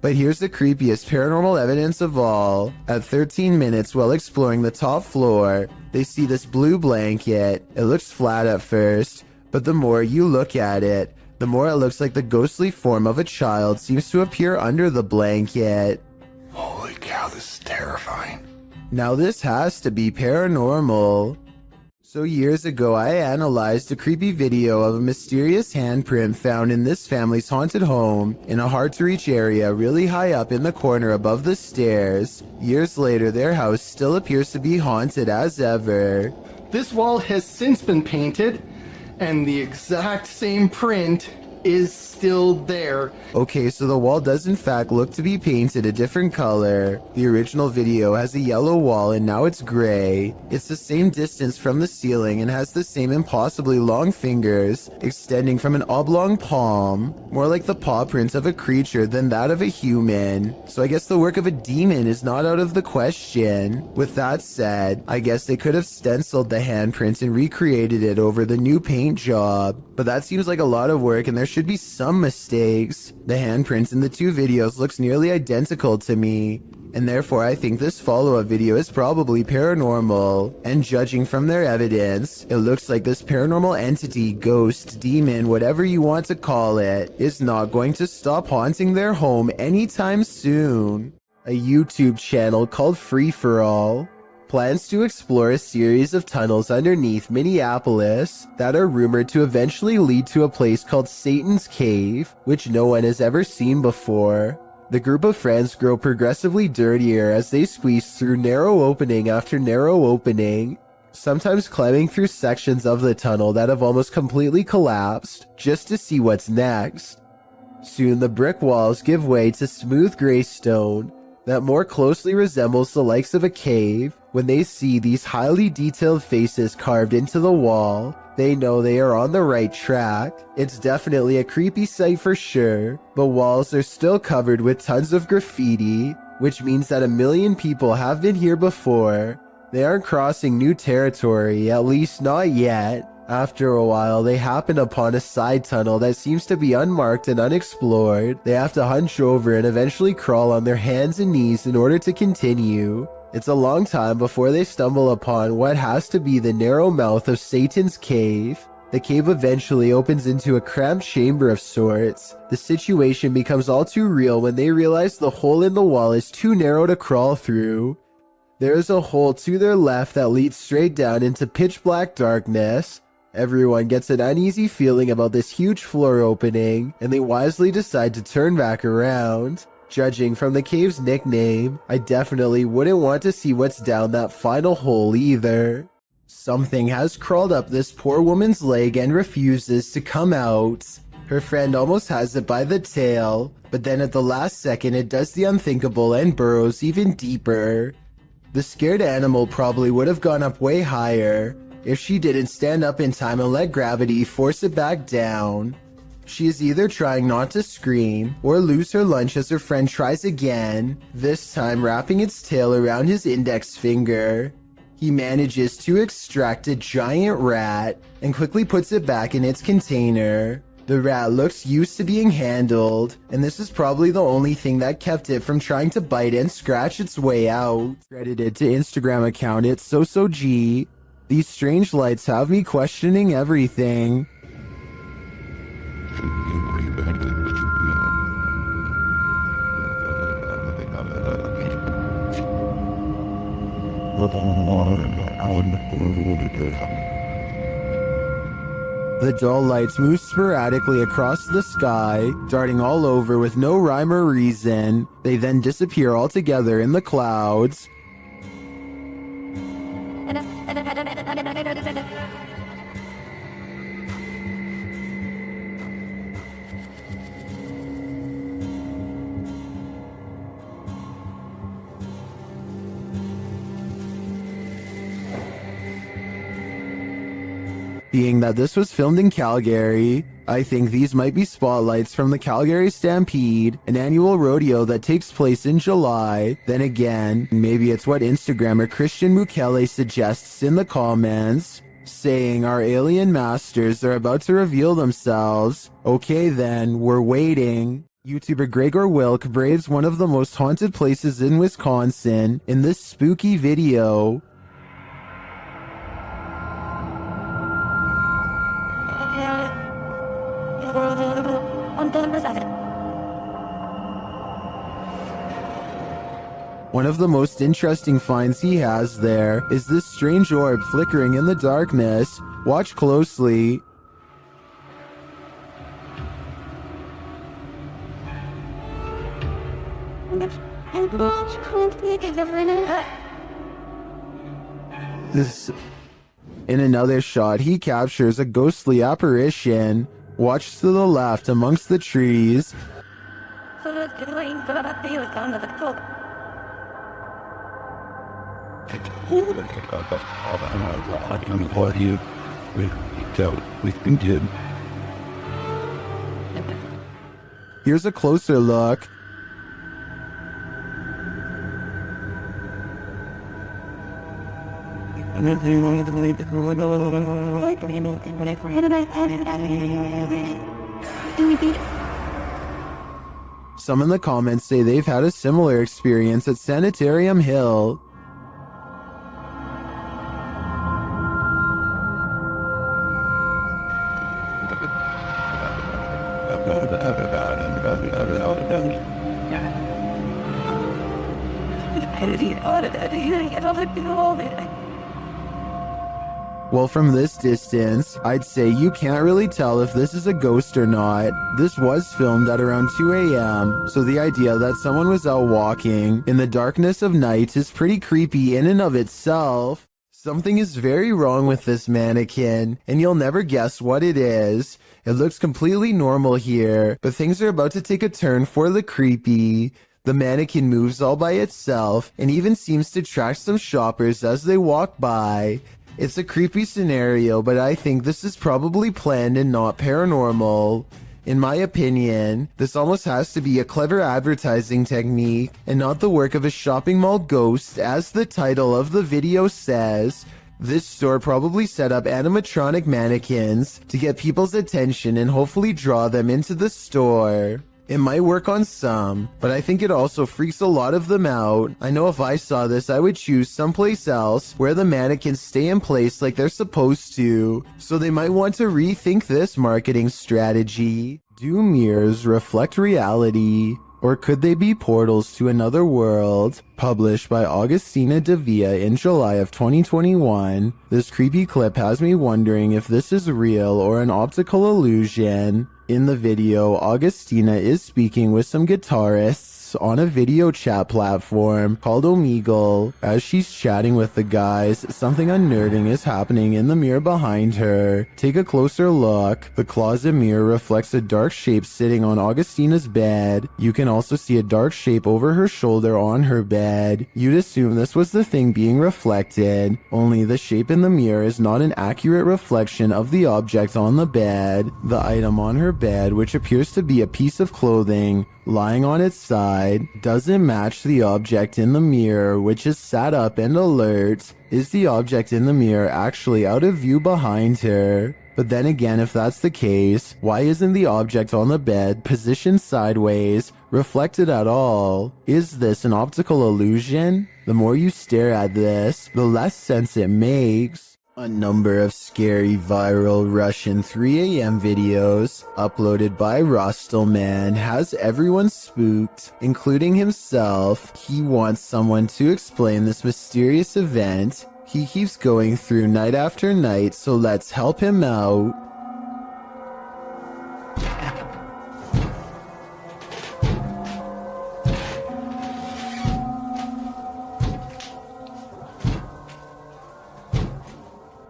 Speaker 1: But here's the creepiest paranormal evidence of all. At 13 minutes while exploring the top floor, they see this blue blanket. It looks flat at first, but the more you look at it, the more it looks like the ghostly form of a child seems to appear under the blanket.
Speaker 10: Holy cow, this is terrifying.
Speaker 1: Now this has to be paranormal. So years ago, I analyzed a creepy video of a mysterious handprint found in this family's haunted home in a hard-to-reach area really high up in the corner above the stairs. Years later, their house still appears to be haunted as ever.
Speaker 3: This wall has since been painted, and the exact same print is still there.
Speaker 1: Okay, so the wall does in fact look to be painted a different color. The original video has a yellow wall and now it's gray. It's the same distance from the ceiling and has the same impossibly long fingers extending from an oblong palm, more like the paw print of a creature than that of a human. So I guess the work of a demon is not out of the question. With that said, I guess they could have stenciled the handprint and recreated it over the new paint job. But that seems like a lot of work and there should be some mistakes. The handprints in the two videos looks nearly identical to me, and therefore I think this follow-up video is probably paranormal. And judging from their evidence, it looks like this paranormal entity, ghost, demon, whatever you want to call it, is not going to stop haunting their home anytime soon. A YouTube channel called Free For All plans to explore a series of tunnels underneath Minneapolis that are rumored to eventually lead to a place called Satan's Cave, which no one has ever seen before. The group of friends grow progressively dirtier as they squeeze through narrow opening after narrow opening, sometimes climbing through sections of the tunnel that have almost completely collapsed just to see what's next. Soon the brick walls give way to smooth gray stone that more closely resembles the likes of a cave. When they see these highly detailed faces carved into the wall, they know they are on the right track. It's definitely a creepy sight for sure, but walls are still covered with tons of graffiti, which means that 1 million people have been here before. They aren't crossing new territory, at least not yet. After a while, they happen upon a side tunnel that seems to be unmarked and unexplored. They have to hunch over and eventually crawl on their hands and knees in order to continue. It's a long time before they stumble upon what has to be the narrow mouth of Satan's Cave. The cave eventually opens into a cramped chamber of sorts. The situation becomes all too real when they realize the hole in the wall is too narrow to crawl through. There is a hole to their left that leads straight down into pitch black darkness. Everyone gets an uneasy feeling about this huge floor opening, and they wisely decide to turn back around. Judging from the cave's nickname, I definitely wouldn't want to see what's down that final hole either. Something has crawled up this poor woman's leg and refuses to come out. Her friend almost has it by the tail, but then at the last second it does the unthinkable and burrows even deeper. The scared animal probably would have gone up way higher if she didn't stand up in time and let gravity force it back down. She is either trying not to scream or lose her lunch as her friend tries again, this time wrapping its tail around his index finger. He manages to extract a giant rat and quickly puts it back in its container. The rat looks used to being handled, and this is probably the only thing that kept it from trying to bite and scratch its way out. Credited to Instagram account It's So G. These strange lights have me questioning everything. The dull lights move sporadically across the sky, darting all over with no rhyme or reason. They then disappear altogether in the clouds. Being that this was filmed in Calgary, I think these might be spotlights from the Calgary Stampede, an annual rodeo that takes place in July. Then again, maybe it's what Instagrammer Christian Mukele suggests in the comments, saying our alien masters are about to reveal themselves. Okay then, we're waiting. YouTuber Gregor Wilk braves one of the most haunted places in Wisconsin in this spooky video. One of the most interesting finds he has there is this strange orb flickering in the darkness. Watch closely. In another shot, he captures a ghostly apparition. Watch to the left amongst the trees. Here's a closer look. Some in the comments say they've had a similar experience at Sanitarium Hill. Well, from this distance, I'd say you can't really tell if this is a ghost or not. This was filmed at around 2 a.m., so the idea that someone was out walking in the darkness of night is pretty creepy in and of itself. Something is very wrong with this mannequin, and you'll never guess what it is. It looks completely normal here, but things are about to take a turn for the creepy. The mannequin moves all by itself, and even seems to track some shoppers as they walk by. It's a creepy scenario, but I think this is probably planned and not paranormal. In my opinion, this almost has to be a clever advertising technique and not the work of a shopping mall ghost, as the title of the video says. This store probably set up animatronic mannequins to get people's attention and hopefully draw them into the store. It might work on some, but I think it also freaks a lot of them out. I know if I saw this, I would choose someplace else where the mannequins stay in place like they're supposed to, so they might want to rethink this marketing strategy. Do mirrors reflect reality? Or could they be portals to another world? Published by Augustina Devia in July of 2021, this creepy clip has me wondering if this is real or an optical illusion. In the video, Augustina is speaking with some guitarists on a video chat platform called Omegle. As she's chatting with the guys, something unnerving is happening in the mirror behind her. Take a closer look. The closet mirror reflects a dark shape sitting on Augustina's bed. You can also see a dark shape over her shoulder on her bed. You'd assume this was the thing being reflected, only the shape in the mirror is not an accurate reflection of the object on the bed. The item on her bed, which appears to be a piece of clothing, lying on its side, doesn't match the object in the mirror, which is sat up and alert. Is the object in the mirror actually out of view behind her? But then again, if that's the case, why isn't the object on the bed positioned sideways, reflected at all? Is this an optical illusion? The more you stare at this, the less sense it makes. A number of scary viral Russian 3 a.m. videos uploaded by Rostelman has everyone spooked, including himself. He wants someone to explain this mysterious event he keeps going through night after night, so let's help him out.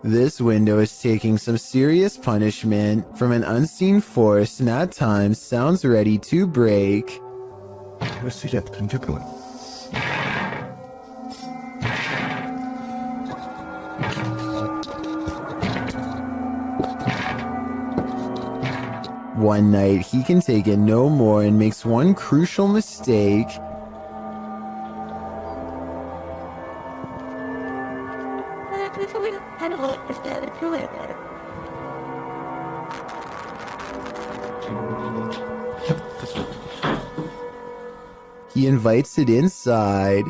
Speaker 1: This window is taking some serious punishment from an unseen force and at times sounds ready to break. One night, he can take it no more and makes one crucial mistake. He invites it inside.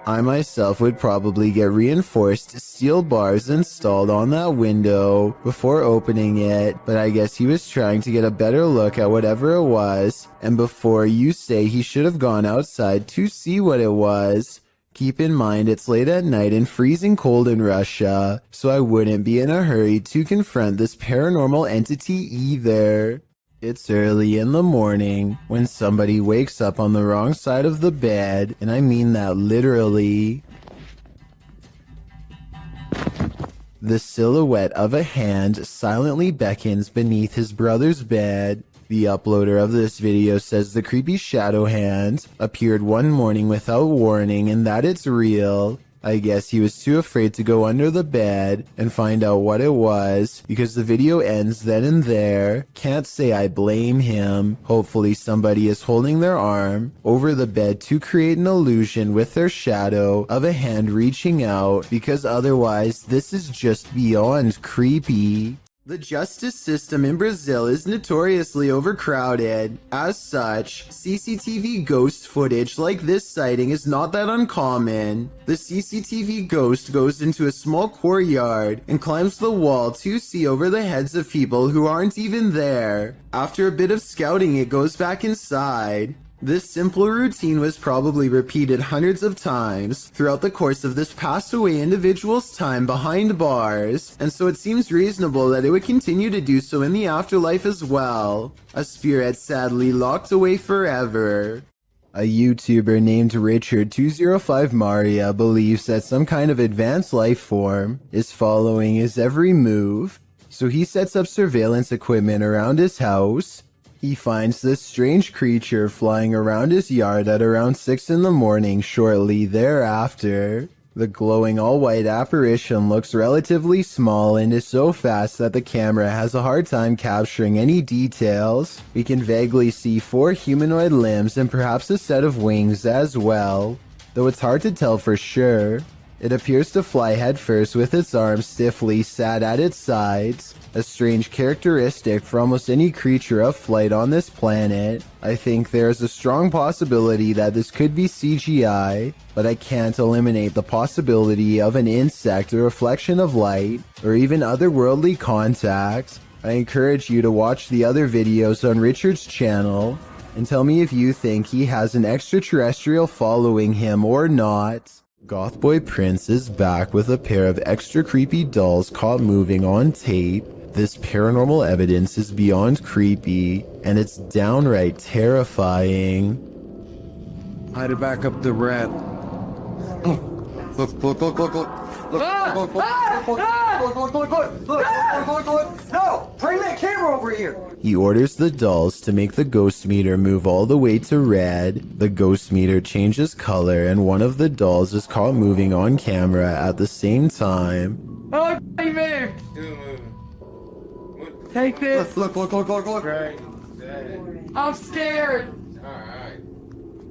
Speaker 1: I myself would probably get reinforced steel bars installed on that window before opening it, but I guess he was trying to get a better look at whatever it was, and before you say he should have gone outside to see what it was, keep in mind it's late at night and freezing cold in Russia, so I wouldn't be in a hurry to confront this paranormal entity either. It's early in the morning when somebody wakes up on the wrong side of the bed, and I mean that literally. The silhouette of a hand silently beckons beneath his brother's bed. The uploader of this video says the creepy shadow hand appeared one morning without warning and that it's real. I guess he was too afraid to go under the bed and find out what it was because the video ends then and there. Can't say I blame him. Hopefully somebody is holding their arm over the bed to create an illusion with their shadow of a hand reaching out, because otherwise this is just beyond creepy. The justice system in Brazil is notoriously overcrowded. As such, CCTV ghost footage like this sighting is not that uncommon. The CCTV ghost goes into a small courtyard and climbs the wall to see over the heads of people who aren't even there. After a bit of scouting, it goes back inside. This simple routine was probably repeated hundreds of times throughout the course of this passed away individual's time behind bars, and so it seems reasonable that it would continue to do so in the afterlife as well. A spirit sadly locked away forever. A YouTuber named Richard205Maria believes that some kind of advanced life form is following his every move, so he sets up surveillance equipment around his house. He finds this strange creature flying around his yard at around 6 in the morning shortly thereafter. The glowing all-white apparition looks relatively small and is so fast that the camera has a hard time capturing any details. We can vaguely see 4 humanoid limbs and perhaps a set of wings as well, though it's hard to tell for sure. It appears to fly headfirst with its arms stiffly sat at its sides, a strange characteristic for almost any creature of flight on this planet. I think there is a strong possibility that this could be CGI, but I can't eliminate the possibility of an insect, a reflection of light, or even otherworldly contact. I encourage you to watch the other videos on Richard's channel and tell me if you think he has an extraterrestrial following him or not. Gothboy Prince is back with a pair of extra creepy dolls caught moving on tape. This paranormal evidence is beyond creepy, and it's downright terrifying.
Speaker 5: I had to back up the rat. Look, look, look, look, look. Look, look, look, look, look, look, look, look, look. No! Bring that camera over here!
Speaker 1: He orders the dolls to make the ghost meter move all the way to red. The ghost meter changes color, and one of the dolls is caught moving on camera at the same time.
Speaker 7: Oh, babe! Take this!
Speaker 5: Look, look, look, look, look.
Speaker 7: I'm scared!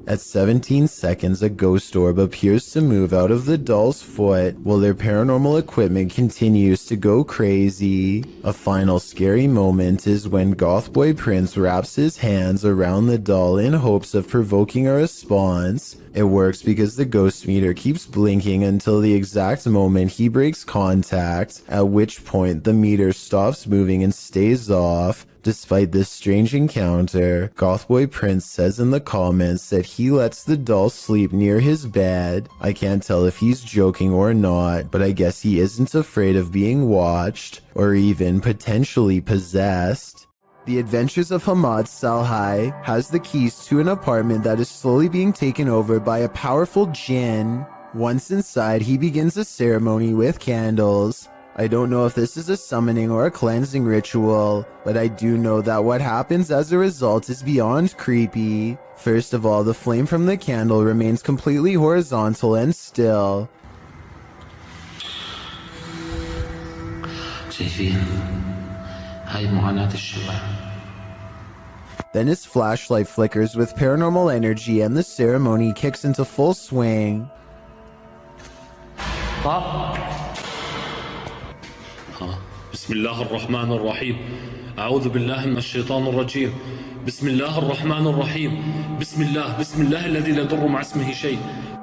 Speaker 1: At 17 seconds, a ghost orb appears to move out of the doll's foot while their paranormal equipment continues to go crazy. A final scary moment is when Gothboy Prince wraps his hands around the doll in hopes of provoking a response. It works because the ghost meter keeps blinking until the exact moment he breaks contact, at which point the meter stops moving and stays off. Despite this strange encounter, Gothboy Prince says in the comments that he lets the doll sleep near his bed. I can't tell if he's joking or not, but I guess he isn't afraid of being watched, or even potentially possessed. The Adventures of Hamad Salhai has the keys to an apartment that is slowly being taken over by a powerful jinn. Once inside, he begins a ceremony with candles. I don't know if this is a summoning or a cleansing ritual, but I do know that what happens as a result is beyond creepy. First of all, the flame from the candle remains completely horizontal and still. Then his flashlight flickers with paranormal energy and the ceremony kicks into full swing.
Speaker 22: بسم الله الرحمن الرحيم أعوذ بالله من الشيطان الرجيم بسم الله الرحمن الرحيم بسم الله الذي لا يضر مع اسمه شيء.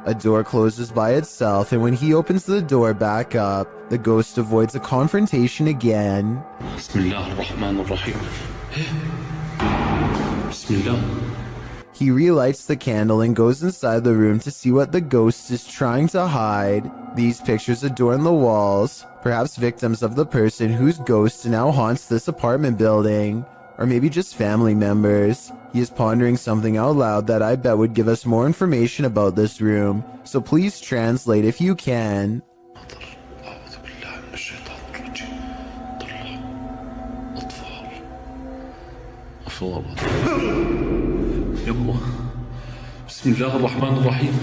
Speaker 1: A door closes by itself, and when he opens the door back up, the ghost avoids a confrontation again.
Speaker 22: بسم الله الرحمن الرحيم بسم الله.
Speaker 1: He relights the candle and goes inside the room to see what the ghost is trying to hide. These pictures adorn the walls, perhaps victims of the person whose ghost now haunts this apartment building, or maybe just family members. He is pondering something out loud that I bet would give us more information about this room, so please translate if you can.
Speaker 22: بسم الله الرحمن الرحيم.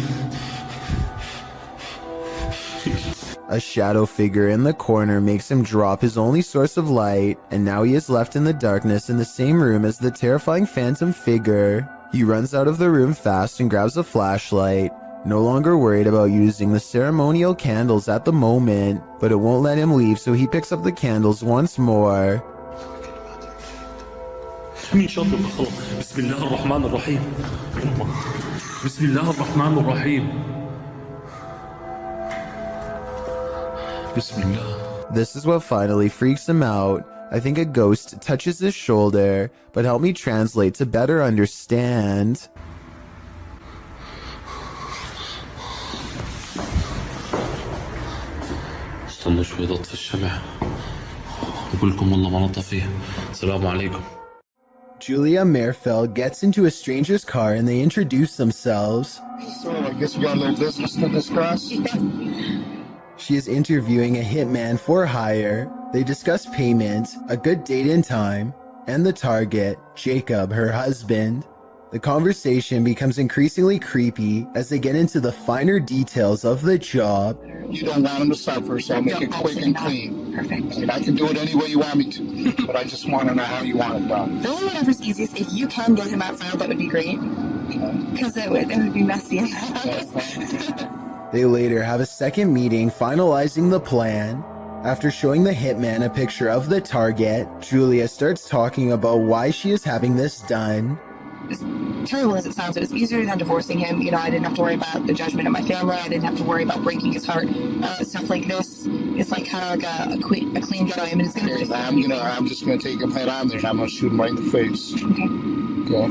Speaker 1: A shadow figure in the corner makes him drop his only source of light, and now he is left in the darkness in the same room as the terrifying phantom figure. He runs out of the room fast and grabs a flashlight, no longer worried about using the ceremonial candles at the moment, but it won't let him leave, so he picks up the candles once more.
Speaker 22: من شر ما خلق بسم الله الرحمن الرحيم بسم الله الرحمن الرحيم بسم الله.
Speaker 1: This is what finally freaks him out. I think a ghost touches his shoulder, but help me translate to better understand.
Speaker 22: استنوا شوي اطفي الشمع بقول لكم والله ما نطفيه. السلام عليكم.
Speaker 1: Julia Merfeld gets into a stranger's car and they introduce themselves.
Speaker 23: So I guess we got a little business to discuss.
Speaker 1: She is interviewing a hitman for hire. They discuss payment, a good date and time, and the target, Jacob, her husband. The conversation becomes increasingly creepy as they get into the finer details of the job.
Speaker 23: You don't want him to suffer, so I'll make it quick and clean. Perfect. I mean, I can do it any way you want me to, but I just want to know how you want it done.
Speaker 24: Really, whatever's easiest. If you can get him outside, that would be great. Because it would be messy.
Speaker 1: They later have a second meeting finalizing the plan. After showing the hitman a picture of the target, Julia starts talking about why she is having this done.
Speaker 24: As terrible as it sounds, it was easier than divorcing him. You know, I didn't have to worry about the judgment of my family. I didn't have to worry about breaking his heart. Stuff like this, it's like kind of like a clean get on him, and it's gonna.
Speaker 23: I'm just gonna take him head on there. I'm gonna shoot him right in the face. Okay.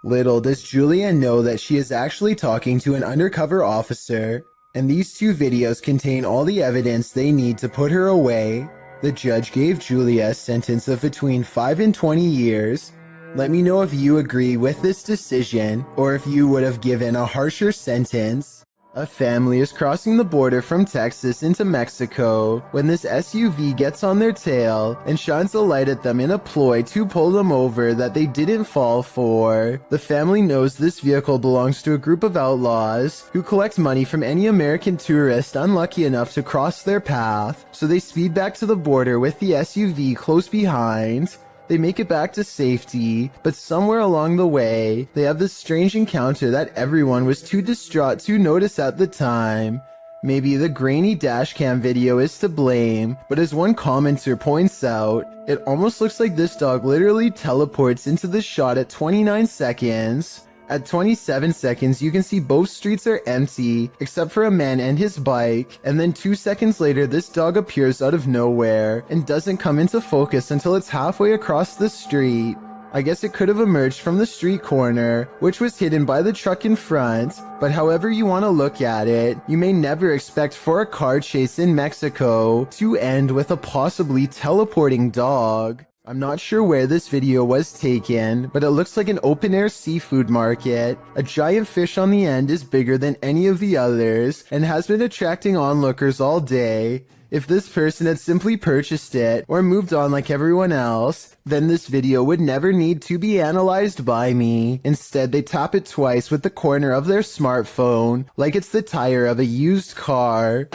Speaker 1: Little does Julia know that she is actually talking to an undercover officer, and these two videos contain all the evidence they need to put her away. The judge gave Julia a sentence of between 5 and 20 years. Let me know if you agree with this decision, or if you would have given a harsher sentence. A family is crossing the border from Texas into Mexico when this SUV gets on their tail and shines a light at them in a ploy to pull them over that they didn't fall for. The family knows this vehicle belongs to a group of outlaws who collect money from any American tourist unlucky enough to cross their path, so they speed back to the border with the SUV close behind. They make it back to safety, but somewhere along the way, they have this strange encounter that everyone was too distraught to notice at the time. Maybe the grainy dashcam video is to blame, but as one commenter points out, it almost looks like this dog literally teleports into the shot at 29 seconds. At 27 seconds, you can see both streets are empty, except for a man and his bike, and then 2 seconds later, this dog appears out of nowhere, and doesn't come into focus until it's halfway across the street. I guess it could have emerged from the street corner, which was hidden by the truck in front, but however you want to look at it, you may never expect for a car chase in Mexico to end with a possibly teleporting dog. I'm not sure where this video was taken, but it looks like an open-air seafood market. A giant fish on the end is bigger than any of the others and has been attracting onlookers all day. If this person had simply purchased it or moved on like everyone else, then this video would never need to be analyzed by me. Instead, they tap it twice with the corner of their smartphone, like it's the tire of a used car.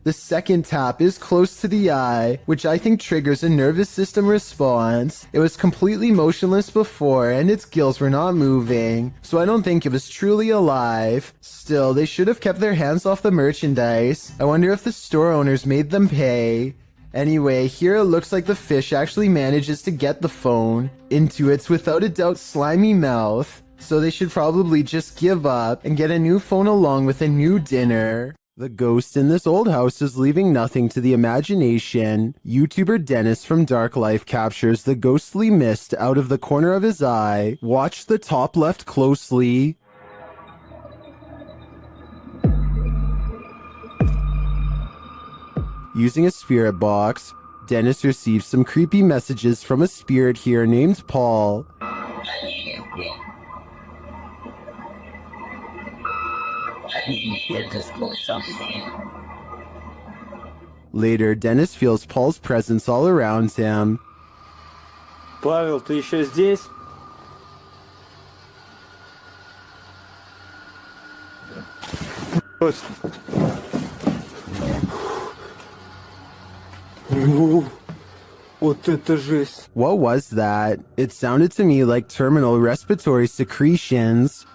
Speaker 1: The second tap is close to the eye, which I think triggers a nervous system response. It was completely motionless before and its gills were not moving, so I don't think it was truly alive. Still, they should have kept their hands off the merchandise. I wonder if the store owners made them pay. Anyway, here it looks like the fish actually manages to get the phone into its without a doubt slimy mouth, so they should probably just give up and get a new phone along with a new dinner. The ghost in this old house is leaving nothing to the imagination. YouTuber Dennis from Dark Life captures the ghostly mist out of the corner of his eye. Watch the top left closely. Using a spirit box, Dennis receives some creepy messages from a spirit here named Paul. Later, Dennis feels Paul's presence all around him.
Speaker 7: Павел, ты еще здесь? Вот это жесть.
Speaker 1: What was that? It sounded to me like terminal respiratory secretions.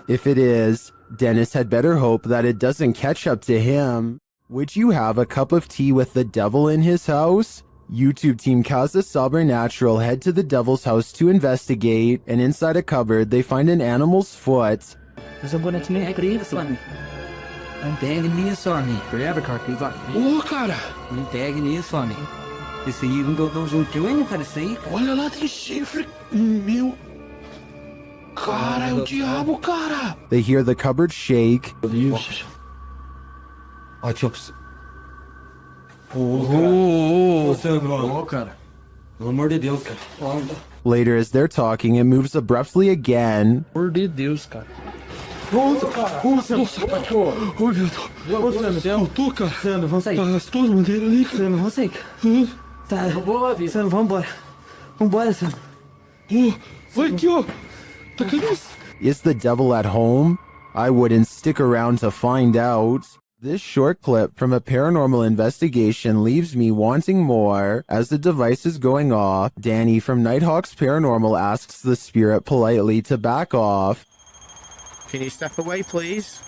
Speaker 1: If it is, Dennis had better hope that it doesn't catch up to him. Would you have a cup of tea with the devil in his house? YouTube team Casa Sobernatural head to the devil's house to investigate, and inside a cupboard they find an animal's foot.
Speaker 9: Oh, cara! Não pega nisso, homem. Esse aí não deu juntinho, cara, isso aí. Olha lá, tem chifre. Meu... Cara, é o diabo, cara!
Speaker 1: They hear the cupboard shake.
Speaker 9: Ó, tio. Cara. Pelo amor de Deus, cara.
Speaker 1: Later, as they're talking, it moves abruptly again.
Speaker 11: Pelo amor de Deus, cara.
Speaker 7: Nossa, cara! Nossa, cara! Oh, meu Deus! Você escutou, cara? Sandro, vamos sair. As tuas bandeiras ali, cara.
Speaker 9: Sandro, vamos sair. Tá, vamos, Sandro, vamos embora. Vambora, Sandro.
Speaker 7: Vai aqui, ó. Tá caindo.
Speaker 1: Is the devil at home? I wouldn't stick around to find out. This short clip from a paranormal investigation leaves me wanting more. As the device is going off, Danny from Nighthawk's Paranormal asks the spirit politely to back off.
Speaker 19: Can you step away, please?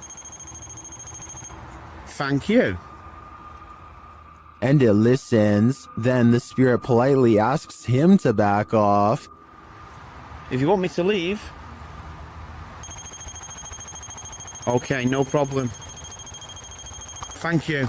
Speaker 19: Thank you.
Speaker 1: And it listens. Then the spirit politely asks him to back off.
Speaker 19: If you want me to leave. Okay, no problem. Thank you.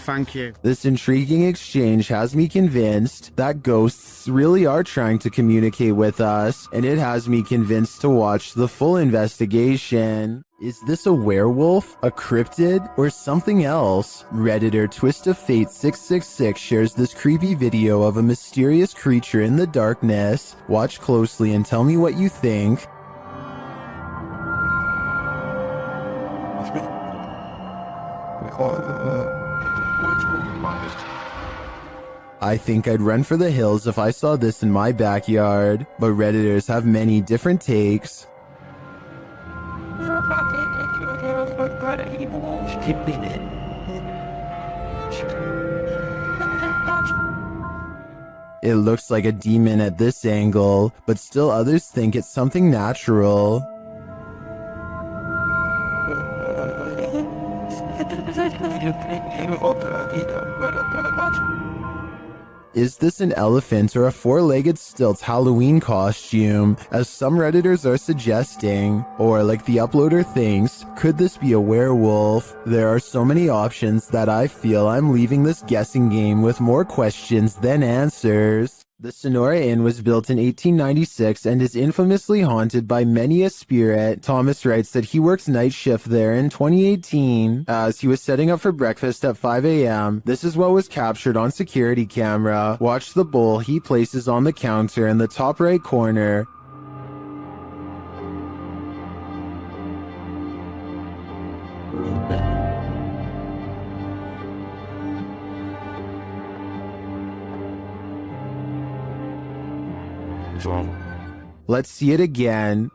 Speaker 19: Thank you.
Speaker 1: This intriguing exchange has me convinced that ghosts really are trying to communicate with us, and it has me convinced to watch the full investigation. Is this a werewolf, a cryptid, or something else? Redditor Twist of Fate 666 shares this creepy video of a mysterious creature in the darkness. Watch closely and tell me what you think. I think I'd run for the hills if I saw this in my backyard, but Redditors have many different takes. It looks like a demon at this angle, but still others think it's something natural. Is this an elephant or a four-legged stilt Halloween costume, as some Redditors are suggesting? Or, like the uploader thinks, could this be a werewolf? There are so many options that I feel I'm leaving this guessing game with more questions than answers. The Sonora Inn was built in 1896 and is infamously haunted by many a spirit. Thomas writes that he works night shift there in 2018 as he was setting up for breakfast at 5 a.m. This is what was captured on security camera. Watch the bowl he places on the counter in the top right corner. Let's see it again.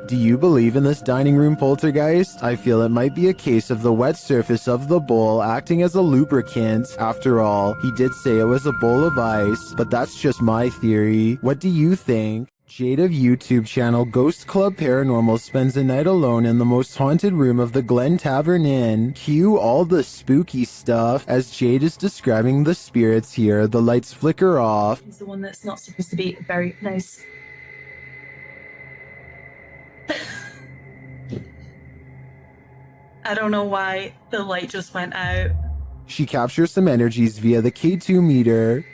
Speaker 1: Do you believe in this dining room poltergeist? I feel it might be a case of the wet surface of the bowl acting as a lubricant. After all, he did say it was a bowl of ice, but that's just my theory. What do you think? Jade of YouTube channel Ghost Club Paranormal spends a night alone in the most haunted room of the Glen Tavern Inn. Cue all the spooky stuff. As Jade is describing the spirits here, the lights flicker off.
Speaker 12: It's the one that's not supposed to be very nice. I don't know why the light just went out.
Speaker 1: She captures some energies via the K2 meter.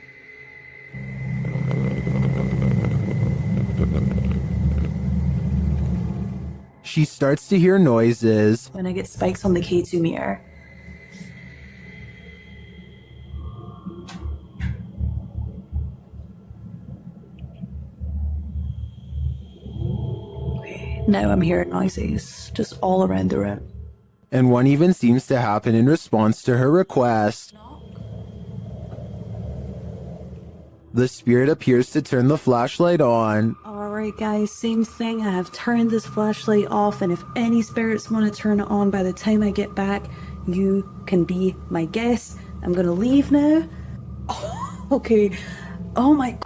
Speaker 1: She starts to hear noises.
Speaker 12: When I get spikes on the K2 meter. Okay, now I'm hearing noises just all around the room.
Speaker 1: And one even seems to happen in response to her request. The spirit appears to turn the flashlight on.
Speaker 12: Alright guys, same thing. I have turned this flashlight off, and if any spirits want to turn it on by the time I get back, you can be my guest. I'm gonna leave now. Oh, okay. Oh my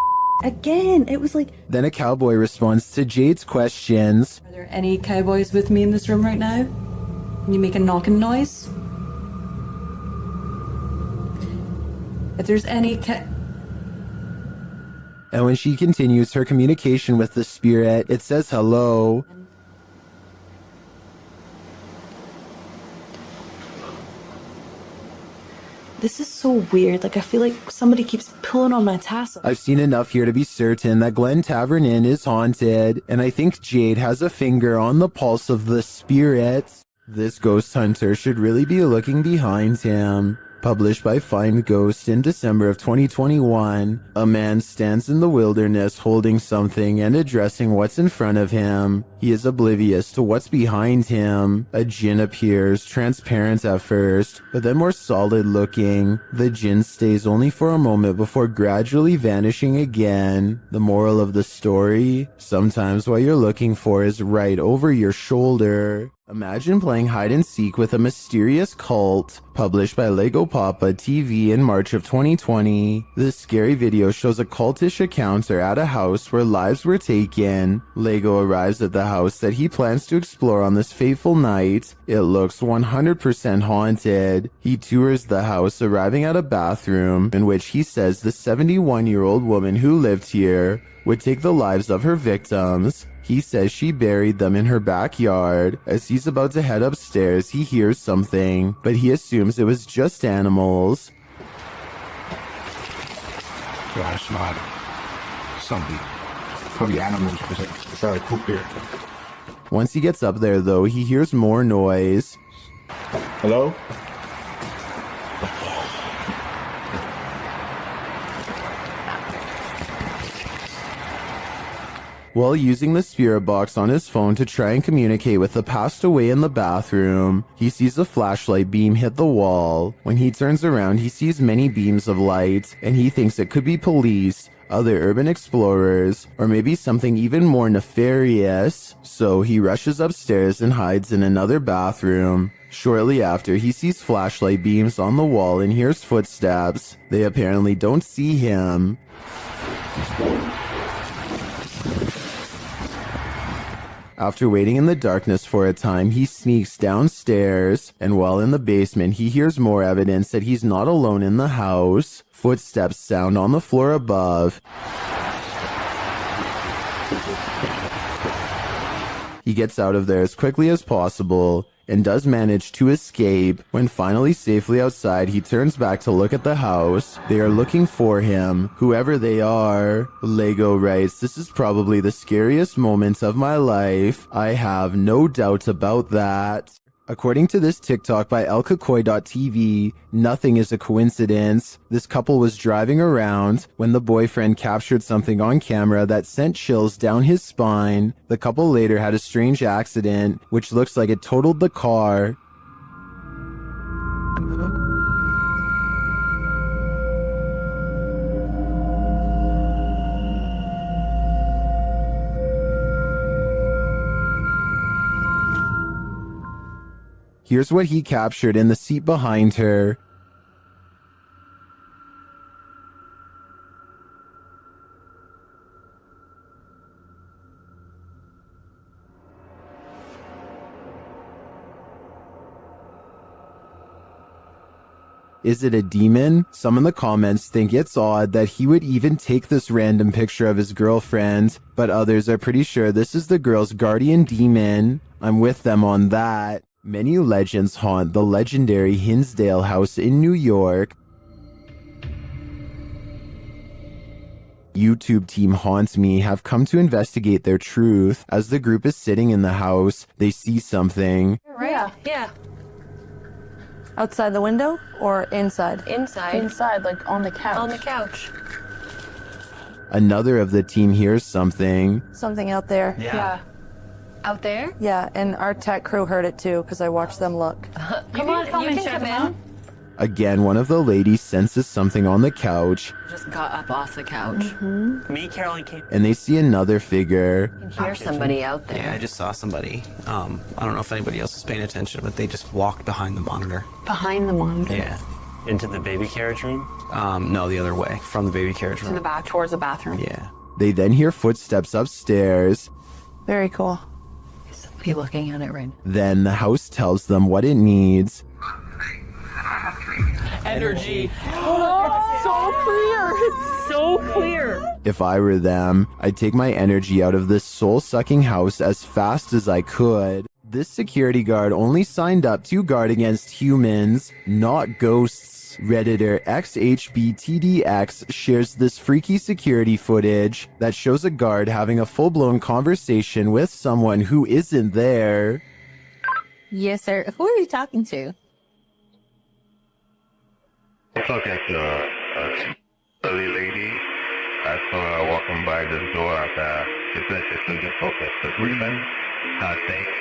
Speaker 12: again, it was like...
Speaker 1: Then a cowboy responds to Jade's questions.
Speaker 12: Are there any cowboys with me in this room right now? Can you make a knocking noise? If there's any
Speaker 1: And when she continues her communication with the spirit, it says hello.
Speaker 12: This is so weird. Like, I feel like somebody keeps pulling on my tassel.
Speaker 1: I've seen enough here to be certain that Glen Tavern Inn is haunted, and I think Jade has a finger on the pulse of the spirit. This ghost hunter should really be looking behind him. Published by Find Ghost in December of 2021, a man stands in the wilderness holding something and addressing what's in front of him. He is oblivious to what's behind him. A djinn appears, transparent at first, but then more solid looking. The djinn stays only for a moment before gradually vanishing again. The moral of the story? Sometimes what you're looking for is right over your shoulder. Imagine playing hide and seek with a mysterious cult. Published by Lego Papa TV in March of 2020. This scary video shows a cultish encounter at a house where lives were taken. Lego arrives at the house that he plans to explore on this fateful night. It looks 100% haunted. He tours the house, arriving at a bathroom in which he says the 71-year-old woman who lived here would take the lives of her victims. He says she buried them in her backyard. As he's about to head upstairs, he hears something, but he assumes it was just animals.
Speaker 23: God, it's not something. Probably animals because I started poop here.
Speaker 1: Once he gets up there, though, he hears more noise.
Speaker 23: Hello?
Speaker 1: While using the spirit box on his phone to try and communicate with the passed away in the bathroom, he sees a flashlight beam hit the wall. When he turns around, he sees many beams of light, and he thinks it could be police, other urban explorers, or maybe something even more nefarious. So he rushes upstairs and hides in another bathroom. Shortly after, he sees flashlight beams on the wall and hears footsteps. They apparently don't see him. After waiting in the darkness for a time, he sneaks downstairs, and while in the basement, he hears more evidence that he's not alone in the house. Footsteps sound on the floor above. He gets out of there as quickly as possible and does manage to escape. When finally safely outside, he turns back to look at the house. They are looking for him, whoever they are. Lego writes, "This is probably the scariest moment of my life. I have no doubt about that." According to this TikTok by elkakoi.tv, nothing is a coincidence. This couple was driving around when the boyfriend captured something on camera that sent chills down his spine. The couple later had a strange accident, which looks like it totaled the car. Here's what he captured in the seat behind her. Is it a demon? Some in the comments think it's odd that he would even take this random picture of his girlfriend, but others are pretty sure this is the girl's guardian demon. I'm with them on that. Many legends haunt the legendary Hinsdale house in New York. YouTube team Haunt Me have come to investigate their truth. As the group is sitting in the house, they see something.
Speaker 6: Right? Yeah.
Speaker 12: Outside the window or inside?
Speaker 6: Inside.
Speaker 12: Inside, like on the couch.
Speaker 6: On the couch.
Speaker 1: Another of the team hears something.
Speaker 12: Something out there.
Speaker 6: Yeah. Out there?
Speaker 12: Yeah, and our tech crew heard it too because I watched them look.
Speaker 6: Come on, you can come in.
Speaker 1: Again, one of the ladies senses something on the couch.
Speaker 6: Just got up off the couch.
Speaker 11: Me, Caroline came.
Speaker 1: And they see another figure.
Speaker 6: You can hear somebody out there.
Speaker 11: Yeah, I just saw somebody. I don't know if anybody else is paying attention, but they just walked behind the monitor.
Speaker 6: Behind the monitor.
Speaker 11: Yeah.
Speaker 14: Into the baby carriage room?
Speaker 11: No, the other way, from the baby carriage room.
Speaker 6: To the back, towards the bathroom.
Speaker 11: Yeah.
Speaker 1: They then hear footsteps upstairs.
Speaker 12: Very cool.
Speaker 6: Is somebody looking at it right now?
Speaker 1: Then the house tells them what it needs.
Speaker 11: Energy.
Speaker 12: Oh, so clear. It's so clear.
Speaker 1: If I were them, I'd take my energy out of this soul-sucking house as fast as I could. This security guard only signed up to guard against humans, not ghosts. Redditor XHBTDX shares this freaky security footage that shows a guard having a full-blown conversation with someone who isn't there.
Speaker 15: Yes, sir. Who are you talking to? Look at the silly lady. I saw her walking by this door at the just focus. The Griffin. Thanks,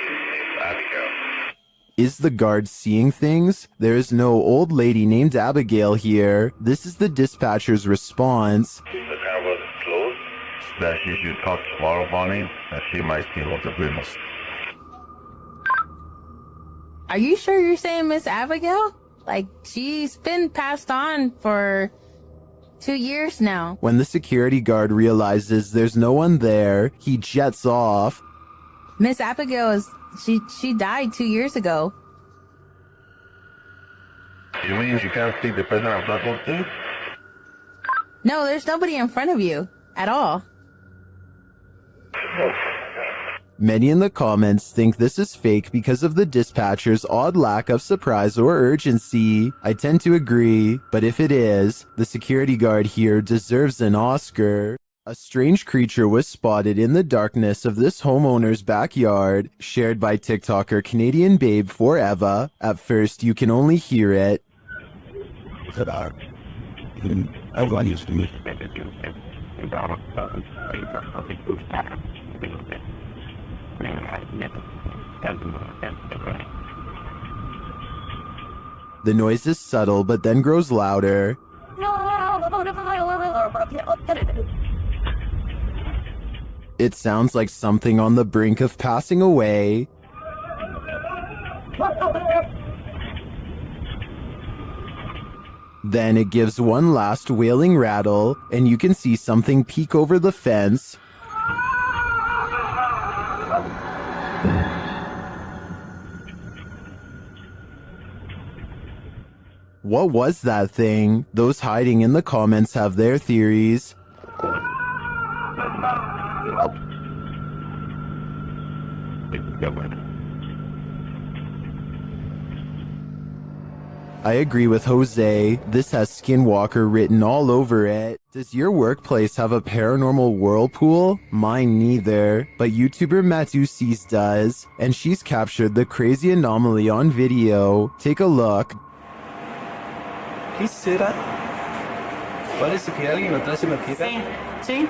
Speaker 15: Abigail.
Speaker 1: Is the guard seeing things? There is no old lady named Abigail here. This is the dispatcher's response.
Speaker 15: The car was closed. That she should talk tomorrow morning. That she might see what the Griffin.
Speaker 17: Are you sure you're saying Miss Abigail? Like, she's been passed on for 2 years now.
Speaker 1: When the security guard realizes there's no one there, he jets off.
Speaker 17: Miss Abigail she died 2 years ago.
Speaker 15: You mean you can't see the president of Blackboard too?
Speaker 17: No, there's nobody in front of you at all.
Speaker 1: Many in the comments think this is fake because of the dispatcher's odd lack of surprise or urgency. I tend to agree, but if it is, the security guard here deserves an Oscar. A strange creature was spotted in the darkness of this homeowner's backyard, shared by TikToker Canadian Babe Forever. At first, you can only hear it. The noise is subtle but then grows louder. It sounds like something on the brink of passing away. Then it gives one last wailing rattle, and you can see something peek over the fence. What was that thing? Those hiding in the comments have their theories. I agree with Jose. This has Skinwalker written all over it. Does your workplace have a paranormal whirlpool? Mine neither, but YouTuber Matusis does, and she's captured the crazy anomaly on video. Take a look.
Speaker 18: ¿Qué será? Parece que alguien lo trae metida.
Speaker 12: Sí.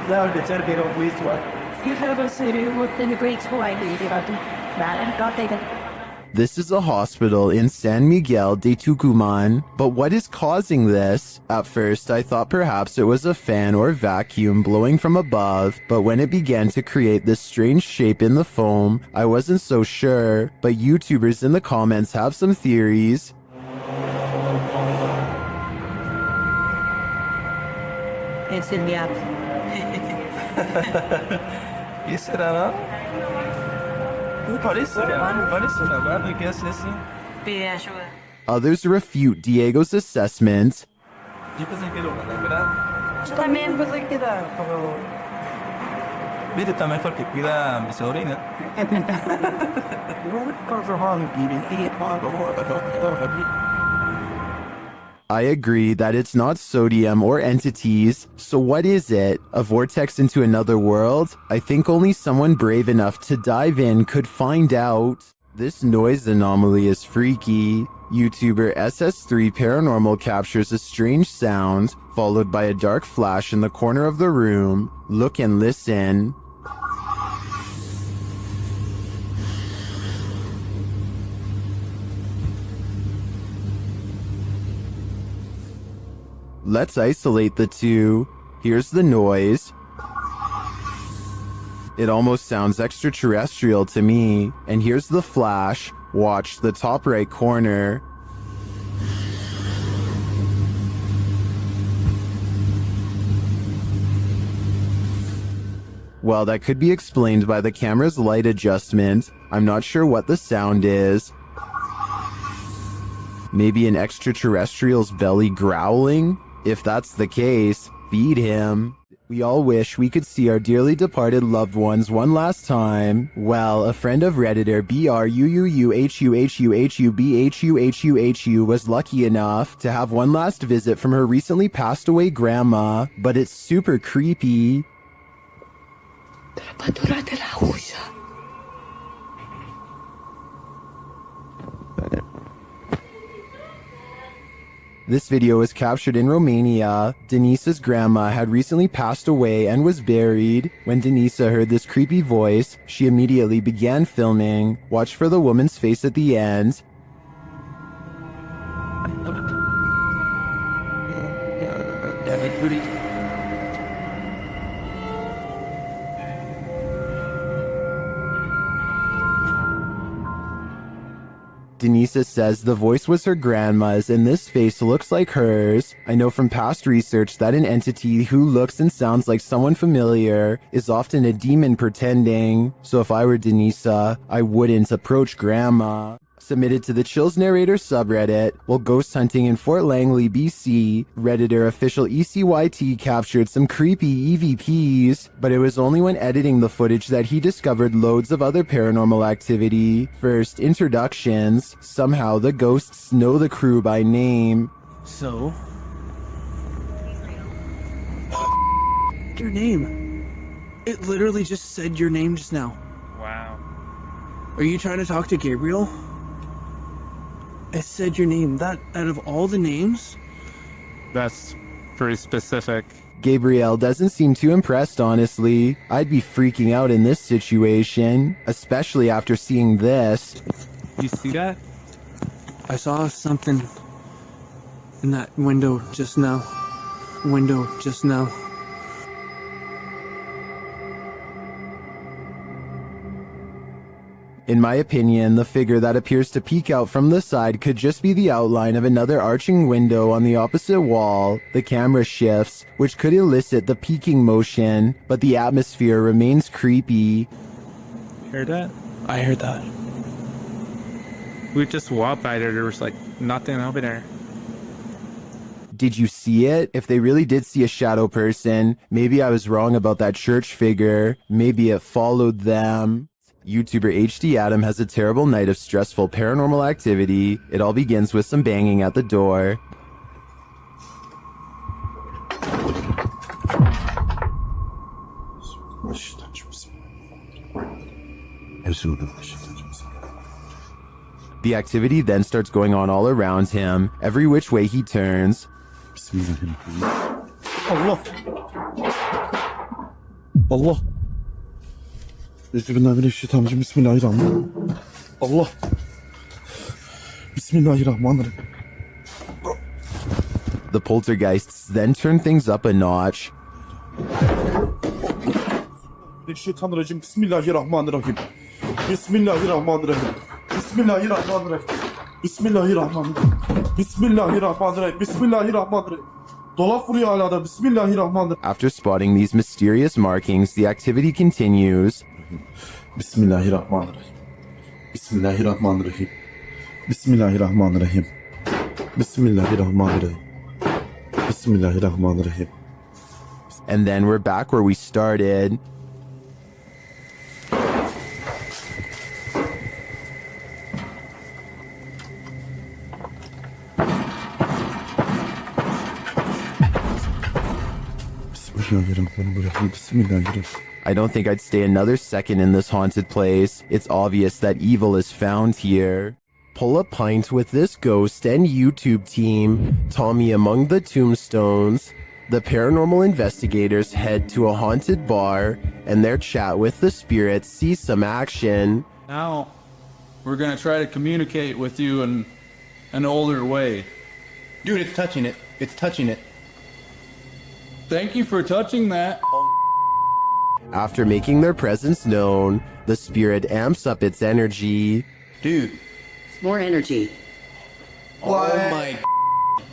Speaker 18: Claro que echar que no fuiste,
Speaker 12: You have a city within the great Hawaii.
Speaker 1: This is a hospital in San Miguel de Tucumán, but what is causing this? At first, I thought perhaps it was a fan or vacuum blowing from above, but when it began to create this strange shape in the foam, I wasn't so sure, but YouTubers in the comments have some theories.
Speaker 12: It's in the app.
Speaker 18: ¿Qué será, no? Parece una barra que hace así.
Speaker 12: Pide ayuda.
Speaker 1: Others refute Diego's assessment.
Speaker 18: Yo pensé que era una negra.
Speaker 12: Yo también pensé que era como...
Speaker 18: Viste, está mejor que cuida a mi sobrina.
Speaker 1: I agree that it's not sodium or entities, so what is it? A vortex into another world? I think only someone brave enough to dive in could find out. This noise anomaly is freaky. YouTuber SS3 Paranormal captures a strange sound, followed by a dark flash in the corner of the room. Look and listen. Let's isolate the two. Here's the noise. It almost sounds extraterrestrial to me. And here's the flash. Watch the top right corner. Well, that could be explained by the camera's light adjustment. I'm not sure what the sound is. Maybe an extraterrestrial's belly growling? If that's the case, feed him. We all wish we could see our dearly departed loved ones one last time. Well, a friend of Redditor BRUUUHUHUHUBHUHUHU was lucky enough to have one last visit from her recently passed away grandma, but it's super creepy. This video was captured in Romania. Denise's grandma had recently passed away and was buried. When Denisa heard this creepy voice, she immediately began filming. Watch for the woman's face at the end. Denisa says the voice was her grandma's and this face looks like hers. I know from past research that an entity who looks and sounds like someone familiar is often a demon pretending. So if I were Denisa, I wouldn't approach grandma. Submitted to the Chills Narrator subreddit, while ghost hunting in Fort Langley, BC, Redditor official ECYT captured some creepy EVPs, but it was only when editing the footage that he discovered loads of other paranormal activity. First, introductions. Somehow the ghosts know the crew by name.
Speaker 9: So? Your name. It literally just said your name just now.
Speaker 18: Wow.
Speaker 9: Are you trying to talk to Gabriel? I said your name. That, out of all the names?
Speaker 18: That's pretty specific.
Speaker 1: Gabriel doesn't seem too impressed, honestly. I'd be freaking out in this situation, especially after seeing this.
Speaker 18: You see that?
Speaker 9: I saw something in that window just now.
Speaker 1: In my opinion, the figure that appears to peek out from the side could just be the outline of another arching window on the opposite wall. The camera shifts, which could elicit the peeking motion, but the atmosphere remains creepy.
Speaker 18: Heard that?
Speaker 9: I heard that.
Speaker 18: We just walked by there was like nothing over there.
Speaker 1: Did you see it? If they really did see a shadow person, maybe I was wrong about that church figure. Maybe it followed them. YouTuber HD Adam has a terrible night of stressful paranormal activity. It all begins with some banging at the door. The activity then starts going on all around him, every which way he turns.
Speaker 4: Allah. Allah. Bismillahirrahmanirrahim. Bismillahirrahmanirrahim. Allah. Bismillahirrahmanirrahim.
Speaker 1: The poltergeists then turn things up a notch.
Speaker 4: Bismillahirrahmanirrahim. Bismillahirrahmanirrahim. Bismillahirrahmanirrahim. Bismillahirrahmanirrahim. Bismillahirrahmanirrahim. Bismillahirrahmanirrahim. Bismillahirrahmanirrahim. Dolap vuruyor hala da. Bismillahirrahmanirrahim.
Speaker 1: After spotting these mysterious markings, the activity continues.
Speaker 4: Bismillahirrahmanirrahim. Bismillahirrahmanirrahim. Bismillahirrahmanirrahim. Bismillahirrahmanirrahim. Bismillahirrahmanirrahim.
Speaker 1: And then we're back where we started. I don't think I'd stay another second in this haunted place. It's obvious that evil is found here. Pull a pint with this ghost and YouTube team. Tommy among the tombstones. The paranormal investigators head to a haunted bar, and their chat with the spirits sees some action.
Speaker 8: Now, we're gonna try to communicate with you in an older way.
Speaker 13: Dude, it's touching it. It's touching it.
Speaker 8: Thank you for touching that.
Speaker 1: After making their presence known, the spirit amps up its energy.
Speaker 13: Dude.
Speaker 20: More energy.
Speaker 13: What? Oh my.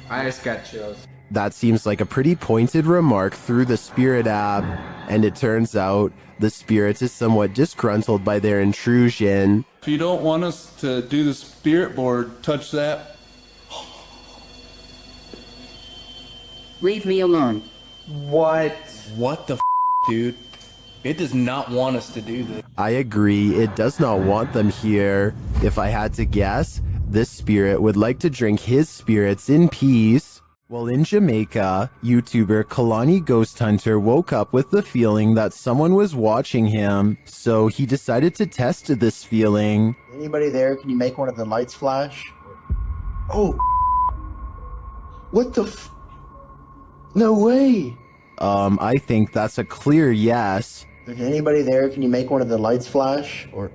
Speaker 18: I just got chills.
Speaker 1: That seems like a pretty pointed remark through the spirit app, and it turns out the spirit is somewhat disgruntled by their intrusion.
Speaker 8: If you don't want us to do the spirit board, touch that.
Speaker 20: Leave me alone.
Speaker 13: What the dude? It does not want us to do this.
Speaker 1: I agree, it does not want them here. If I had to guess, this spirit would like to drink his spirits in peace. While in Jamaica, YouTuber Kalani Ghost Hunter woke up with the feeling that someone was watching him, so he decided to test this feeling.
Speaker 25: Anybody there? Can you make one of the lights flash?
Speaker 4: Oh.
Speaker 3: What the No way!
Speaker 1: I think that's a clear yes.
Speaker 3: Is anybody there? Can you make one of the lights flash? Or...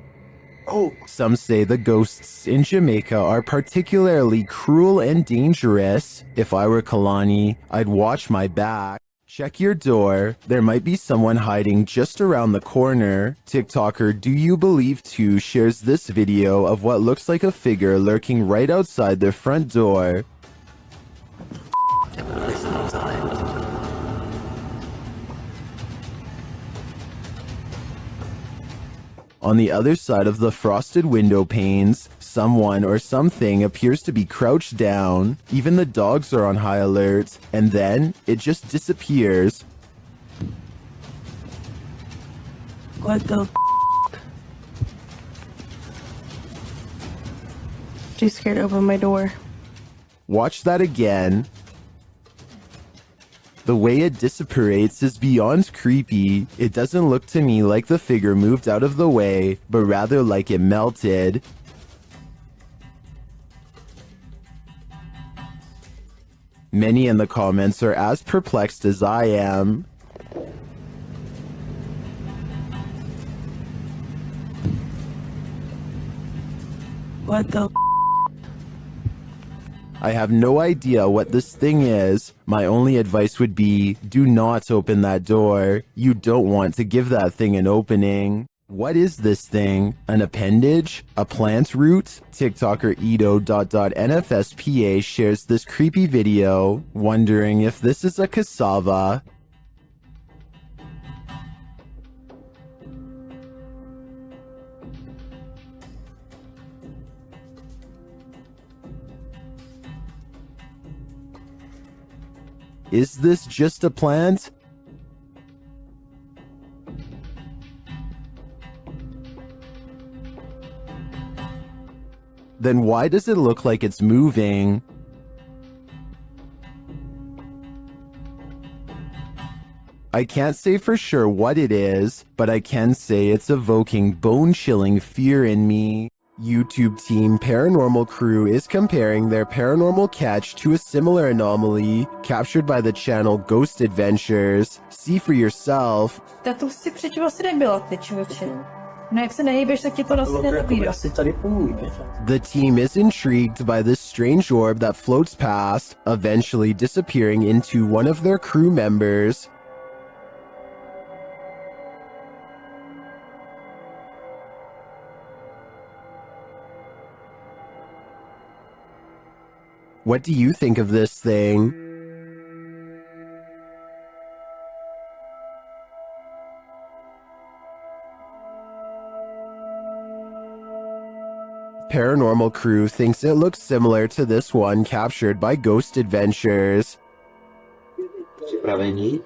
Speaker 3: Oh!
Speaker 1: Some say the ghosts in Jamaica are particularly cruel and dangerous. If I were Kalani, I'd watch my back. Check your door. There might be someone hiding just around the corner. TikToker Do You Believe 2 shares this video of what looks like a figure lurking right outside their front door. On the other side of the frosted window panes, someone or something appears to be crouched down. Even the dogs are on high alert, and then it just disappears.
Speaker 12: What the Too scared to open my door.
Speaker 1: Watch that again. The way it dissipates is beyond creepy. It doesn't look to me like the figure moved out of the way, but rather like it melted. Many in the comments are as perplexed as I am.
Speaker 12: What the
Speaker 1: I have no idea what this thing is. My only advice would be, do not open that door. You don't want to give that thing an opening. What is this thing? An appendage? A plant root? TikToker Edo.NFSPA shares this creepy video, wondering if this is a cassava. Is this just a plant? Then why does it look like it's moving? I can't say for sure what it is, but I can say it's evoking bone-chilling fear in me. YouTube team Paranormal Crew is comparing their paranormal catch to a similar anomaly captured by the channel Ghost Adventures. See for yourself.
Speaker 12: Tak to si předtím asi nebyla, ty člověče. No jak se nehýbeš, tak ti to asi nenabídá.
Speaker 1: The team is intrigued by this strange orb that floats past, eventually disappearing into one of their crew members. What do you think of this thing? Paranormal Crew thinks it looks similar to this one captured by Ghost Adventures.
Speaker 2: Připravení?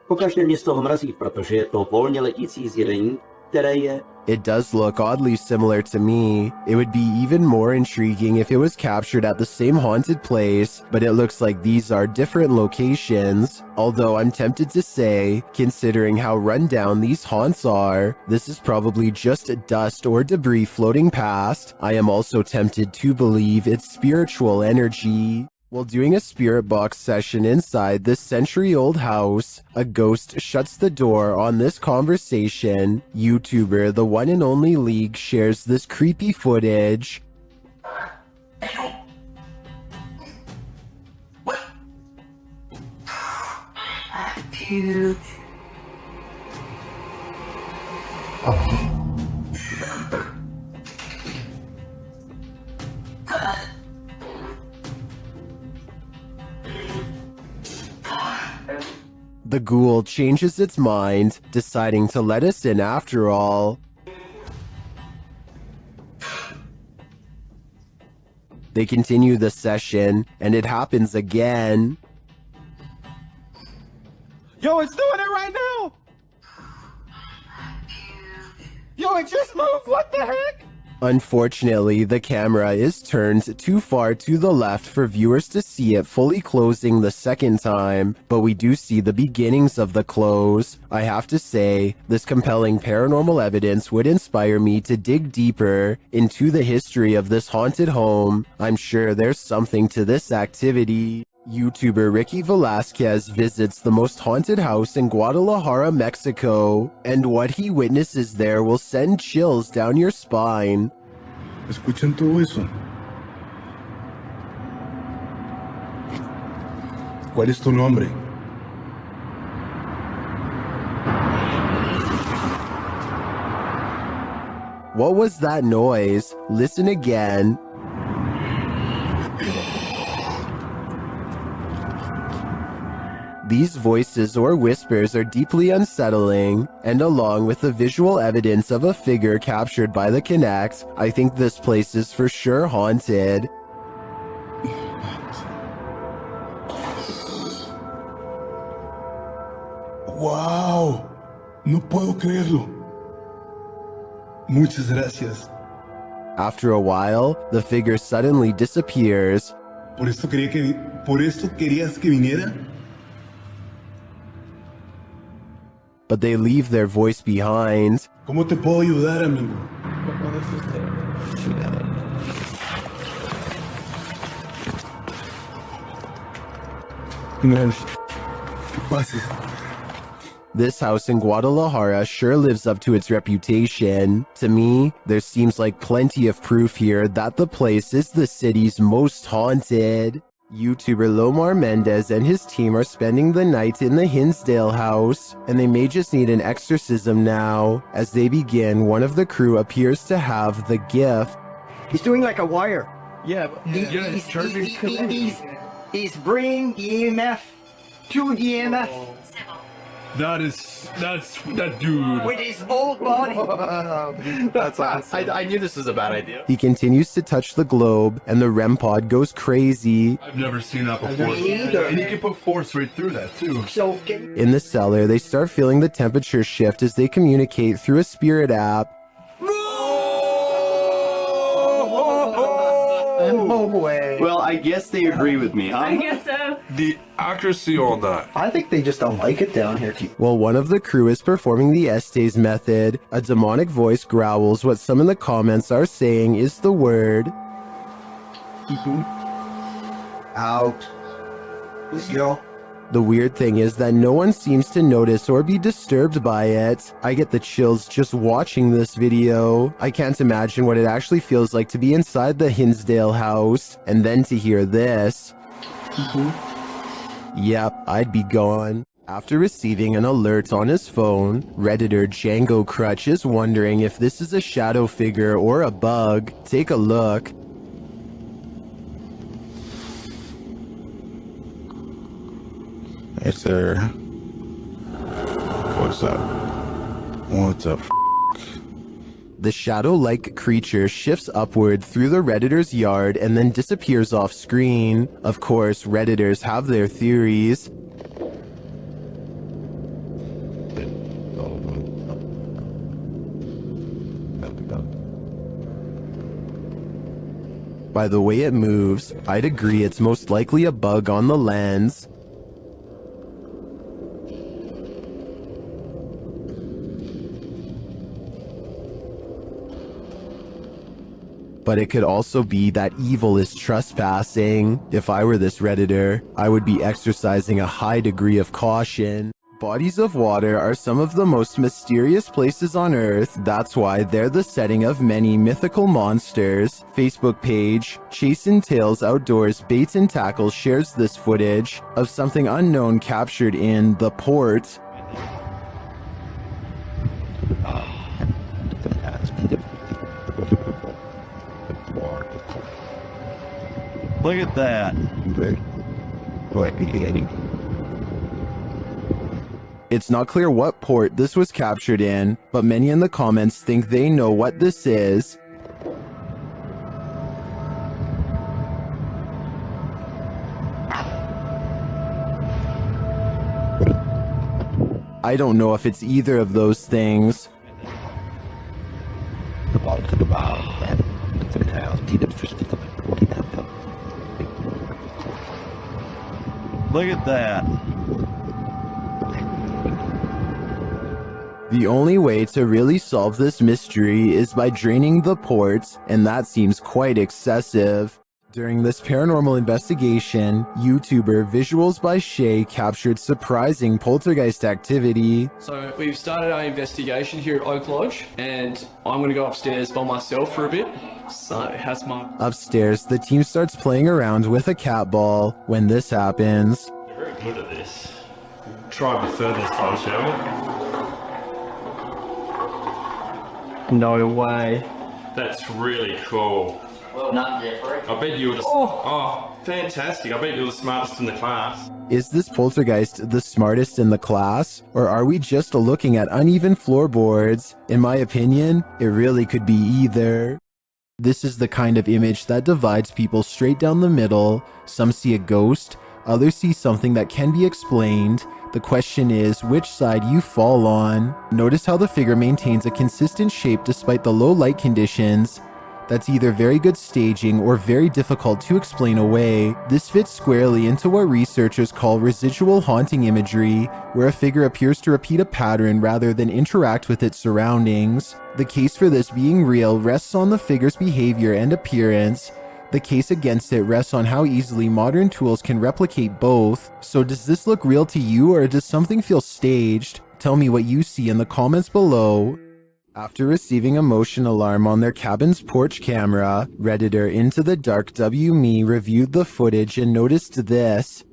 Speaker 2: Pokaždé mě z toho mrazí, protože je to volně letící zjevení, které je...
Speaker 1: It does look oddly similar to me. It would be even more intriguing if it was captured at the same haunted place, but it looks like these are different locations. Although I'm tempted to say, considering how run down these haunts are, this is probably just dust or debris floating past. I am also tempted to believe it's spiritual energy. While doing a spirit box session inside this century-old house, a ghost shuts the door on this conversation. YouTuber The One and Only League shares this creepy footage.
Speaker 12: Dude.
Speaker 1: The ghoul changes its mind, deciding to let us in after all. They continue the session, and it happens again.
Speaker 4: Yo, it's doing it right now! Yo, it just moved! What the heck?
Speaker 1: Unfortunately, the camera is turned too far to the left for viewers to see it fully closing the second time, but we do see the beginnings of the close. I have to say, this compelling paranormal evidence would inspire me to dig deeper into the history of this haunted home. I'm sure there's something to this activity. YouTuber Ricky Velasquez visits the most haunted house in Guadalajara, Mexico, and what he witnesses there will send chills down your spine.
Speaker 5: ¿Escuchan todo eso? ¿Cuál es tu nombre?
Speaker 1: What was that noise? Listen again. These voices or whispers are deeply unsettling, and along with the visual evidence of a figure captured by the Kinect, I think this place is for sure haunted.
Speaker 5: ¡Wow! No puedo creerlo. Muchas gracias.
Speaker 1: After a while, the figure suddenly disappears.
Speaker 5: ¿Por esto querías que viniera?
Speaker 1: But they leave their voice behind.
Speaker 5: ¿Cómo te puedo ayudar, amigo? ¿Qué pasa?
Speaker 1: This house in Guadalajara sure lives up to its reputation. To me, there seems like plenty of proof here that the place is the city's most haunted. YouTuber Lomar Mendez and his team are spending the night in the Hinsdale house, and they may just need an exorcism now. As they begin, one of the crew appears to have the gift.
Speaker 10: He's doing like a wire.
Speaker 13: Yeah, but
Speaker 10: He's bringing EMF to EMF.
Speaker 4: That's that dude.
Speaker 10: With his old body.
Speaker 18: That's awesome. I knew this was a bad idea.
Speaker 1: He continues to touch the globe, and the REM pod goes crazy.
Speaker 4: I've never seen that before.
Speaker 10: either.
Speaker 4: And you can put force right through that too.
Speaker 10: So
Speaker 1: In the cellar, they start feeling the temperature shift as they communicate through a spirit app.
Speaker 10: no way.
Speaker 2: Well, I guess they agree with me, huh?
Speaker 6: I guess so.
Speaker 4: The accuracy on that.
Speaker 10: I think they just don't like it down here.
Speaker 1: While one of the crew is performing the Estes method, a demonic voice growls what some in the comments are saying is the word
Speaker 10: out. Let's go.
Speaker 1: The weird thing is that no one seems to notice or be disturbed by it. I get the chills just watching this video. I can't imagine what it actually feels like to be inside the Hinsdale house, and then to hear this. Yep, I'd be gone. After receiving an alert on his phone, Redditor Django Crutch is wondering if this is a shadow figure or a bug. Take a look.
Speaker 5: Hey, sir. What's up? What's up?
Speaker 1: The shadow-like creature shifts upward through the Redditor's yard and then disappears off screen. Of course, Redditors have their theories. By the way it moves, I'd agree it's most likely a bug on the lens. But it could also be that evil is trespassing. If I were this Redditor, I would be exercising a high degree of caution. Bodies of water are some of the most mysterious places on Earth. That's why they're the setting of many mythical monsters. Facebook page Chasin' Tales Outdoors Baits and Tackle shares this footage of something unknown captured in The Port.
Speaker 16: Look at that.
Speaker 1: It's not clear what port this was captured in, but many in the comments think they know what this is. I don't know if it's either of those things.
Speaker 16: Look at that.
Speaker 1: The only way to really solve this mystery is by draining the ports, and that seems quite excessive. During this paranormal investigation, YouTuber Visuals by Shay captured surprising poltergeist activity.
Speaker 18: So we've started our investigation here at Oak Lodge, and I'm going to go upstairs by myself for a bit. So how's my...
Speaker 1: Upstairs, the team starts playing around with a cat ball. When this happens,
Speaker 15: You're very good at this. Try a bit further this time, shall we?
Speaker 18: No way.
Speaker 15: That's really cool.
Speaker 10: Well, not Jeffrey.
Speaker 15: I bet you were the... Oh, fantastic. I bet you were the smartest in the class.
Speaker 1: is this poltergeist the smartest in the class? Or are we just looking at uneven floorboards? In my opinion, it really could be either. This is the kind of image that divides people straight down the middle. Some see a ghost, others see something that can be explained. The question is which side you fall on. Notice how the figure maintains a consistent shape despite the low light conditions. That's either very good staging or very difficult to explain away. This fits squarely into what researchers call residual haunting imagery, where a figure appears to repeat a pattern rather than interact with its surroundings. The case for this being real rests on the figure's behavior and appearance. The case against it rests on how easily modern tools can replicate both. So does this look real to you, or does something feel staged? Tell me what you see in the comments below. After receiving a motion alarm on their cabin's porch camera, Redditor Into the Dark WMe reviewed the footage and noticed this.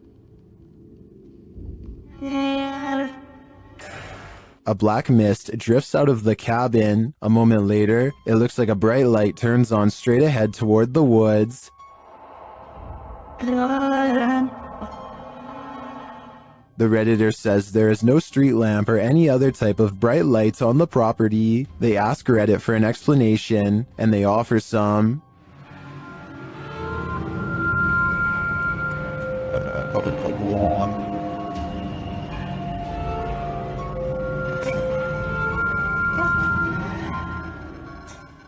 Speaker 1: A black mist drifts out of the cabin. A moment later, it looks like a bright light turns on straight ahead toward the woods. The Redditor says there is no street lamp or any other type of bright lights on the property. They ask Reddit for an explanation, and they offer some.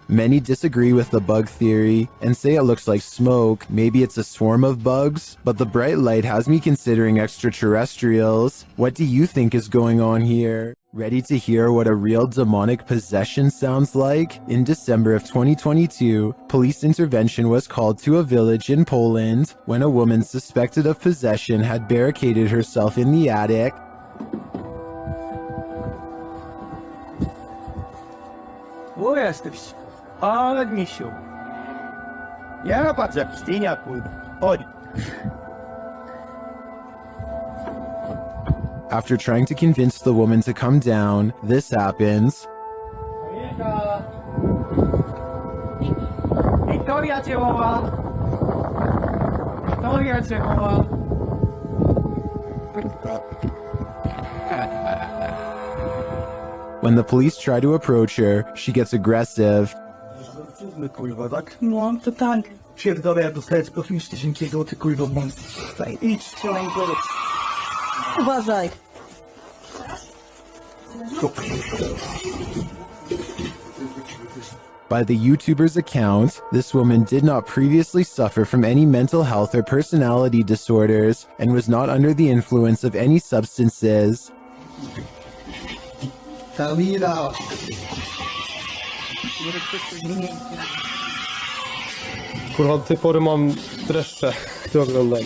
Speaker 1: Many disagree with the bug theory and say it looks like smoke. Maybe it's a swarm of bugs, but the bright light has me considering extraterrestrials. What do you think is going on here? Ready to hear what a real demonic possession sounds like? In December of 2022, police intervention was called to a village in Poland when a woman suspected of possession had barricaded herself in the attic.
Speaker 10: Who is this? Admission. Ja, patrz, jak stenia pójdą. Chodź.
Speaker 1: After trying to convince the woman to come down, this happens.
Speaker 10: Victoria cię woła. Victoria cię woła.
Speaker 1: When the police try to approach her, she gets aggressive.
Speaker 10: Kurwa, tak? No, to tak. Pierdolę, jak dostałem z profilu szczęśliwego, ty kurwa, mam. Idź, strzelaj, powiedz.
Speaker 12: Uważaj.
Speaker 1: By the YouTuber's account, this woman did not previously suffer from any mental health or personality disorders and was not under the influence of any substances.
Speaker 10: Kamila.
Speaker 4: Kurwa, do tej pory mam dreszcze, które oglądam.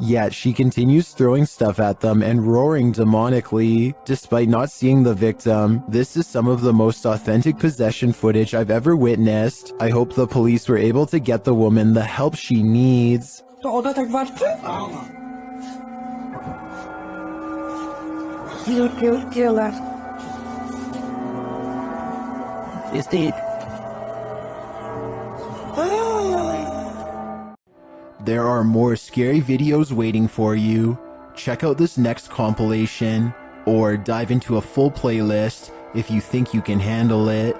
Speaker 1: Yet she continues throwing stuff at them and roaring demonically, despite not seeing the victim. This is some of the most authentic possession footage I've ever witnessed. I hope the police were able to get the woman the help she needs.
Speaker 10: To ona tak walczy?
Speaker 12: Kill left.
Speaker 10: Jest dead.
Speaker 1: There are more scary videos waiting for you. Check out this next compilation, or dive into a full playlist if you think you can handle it.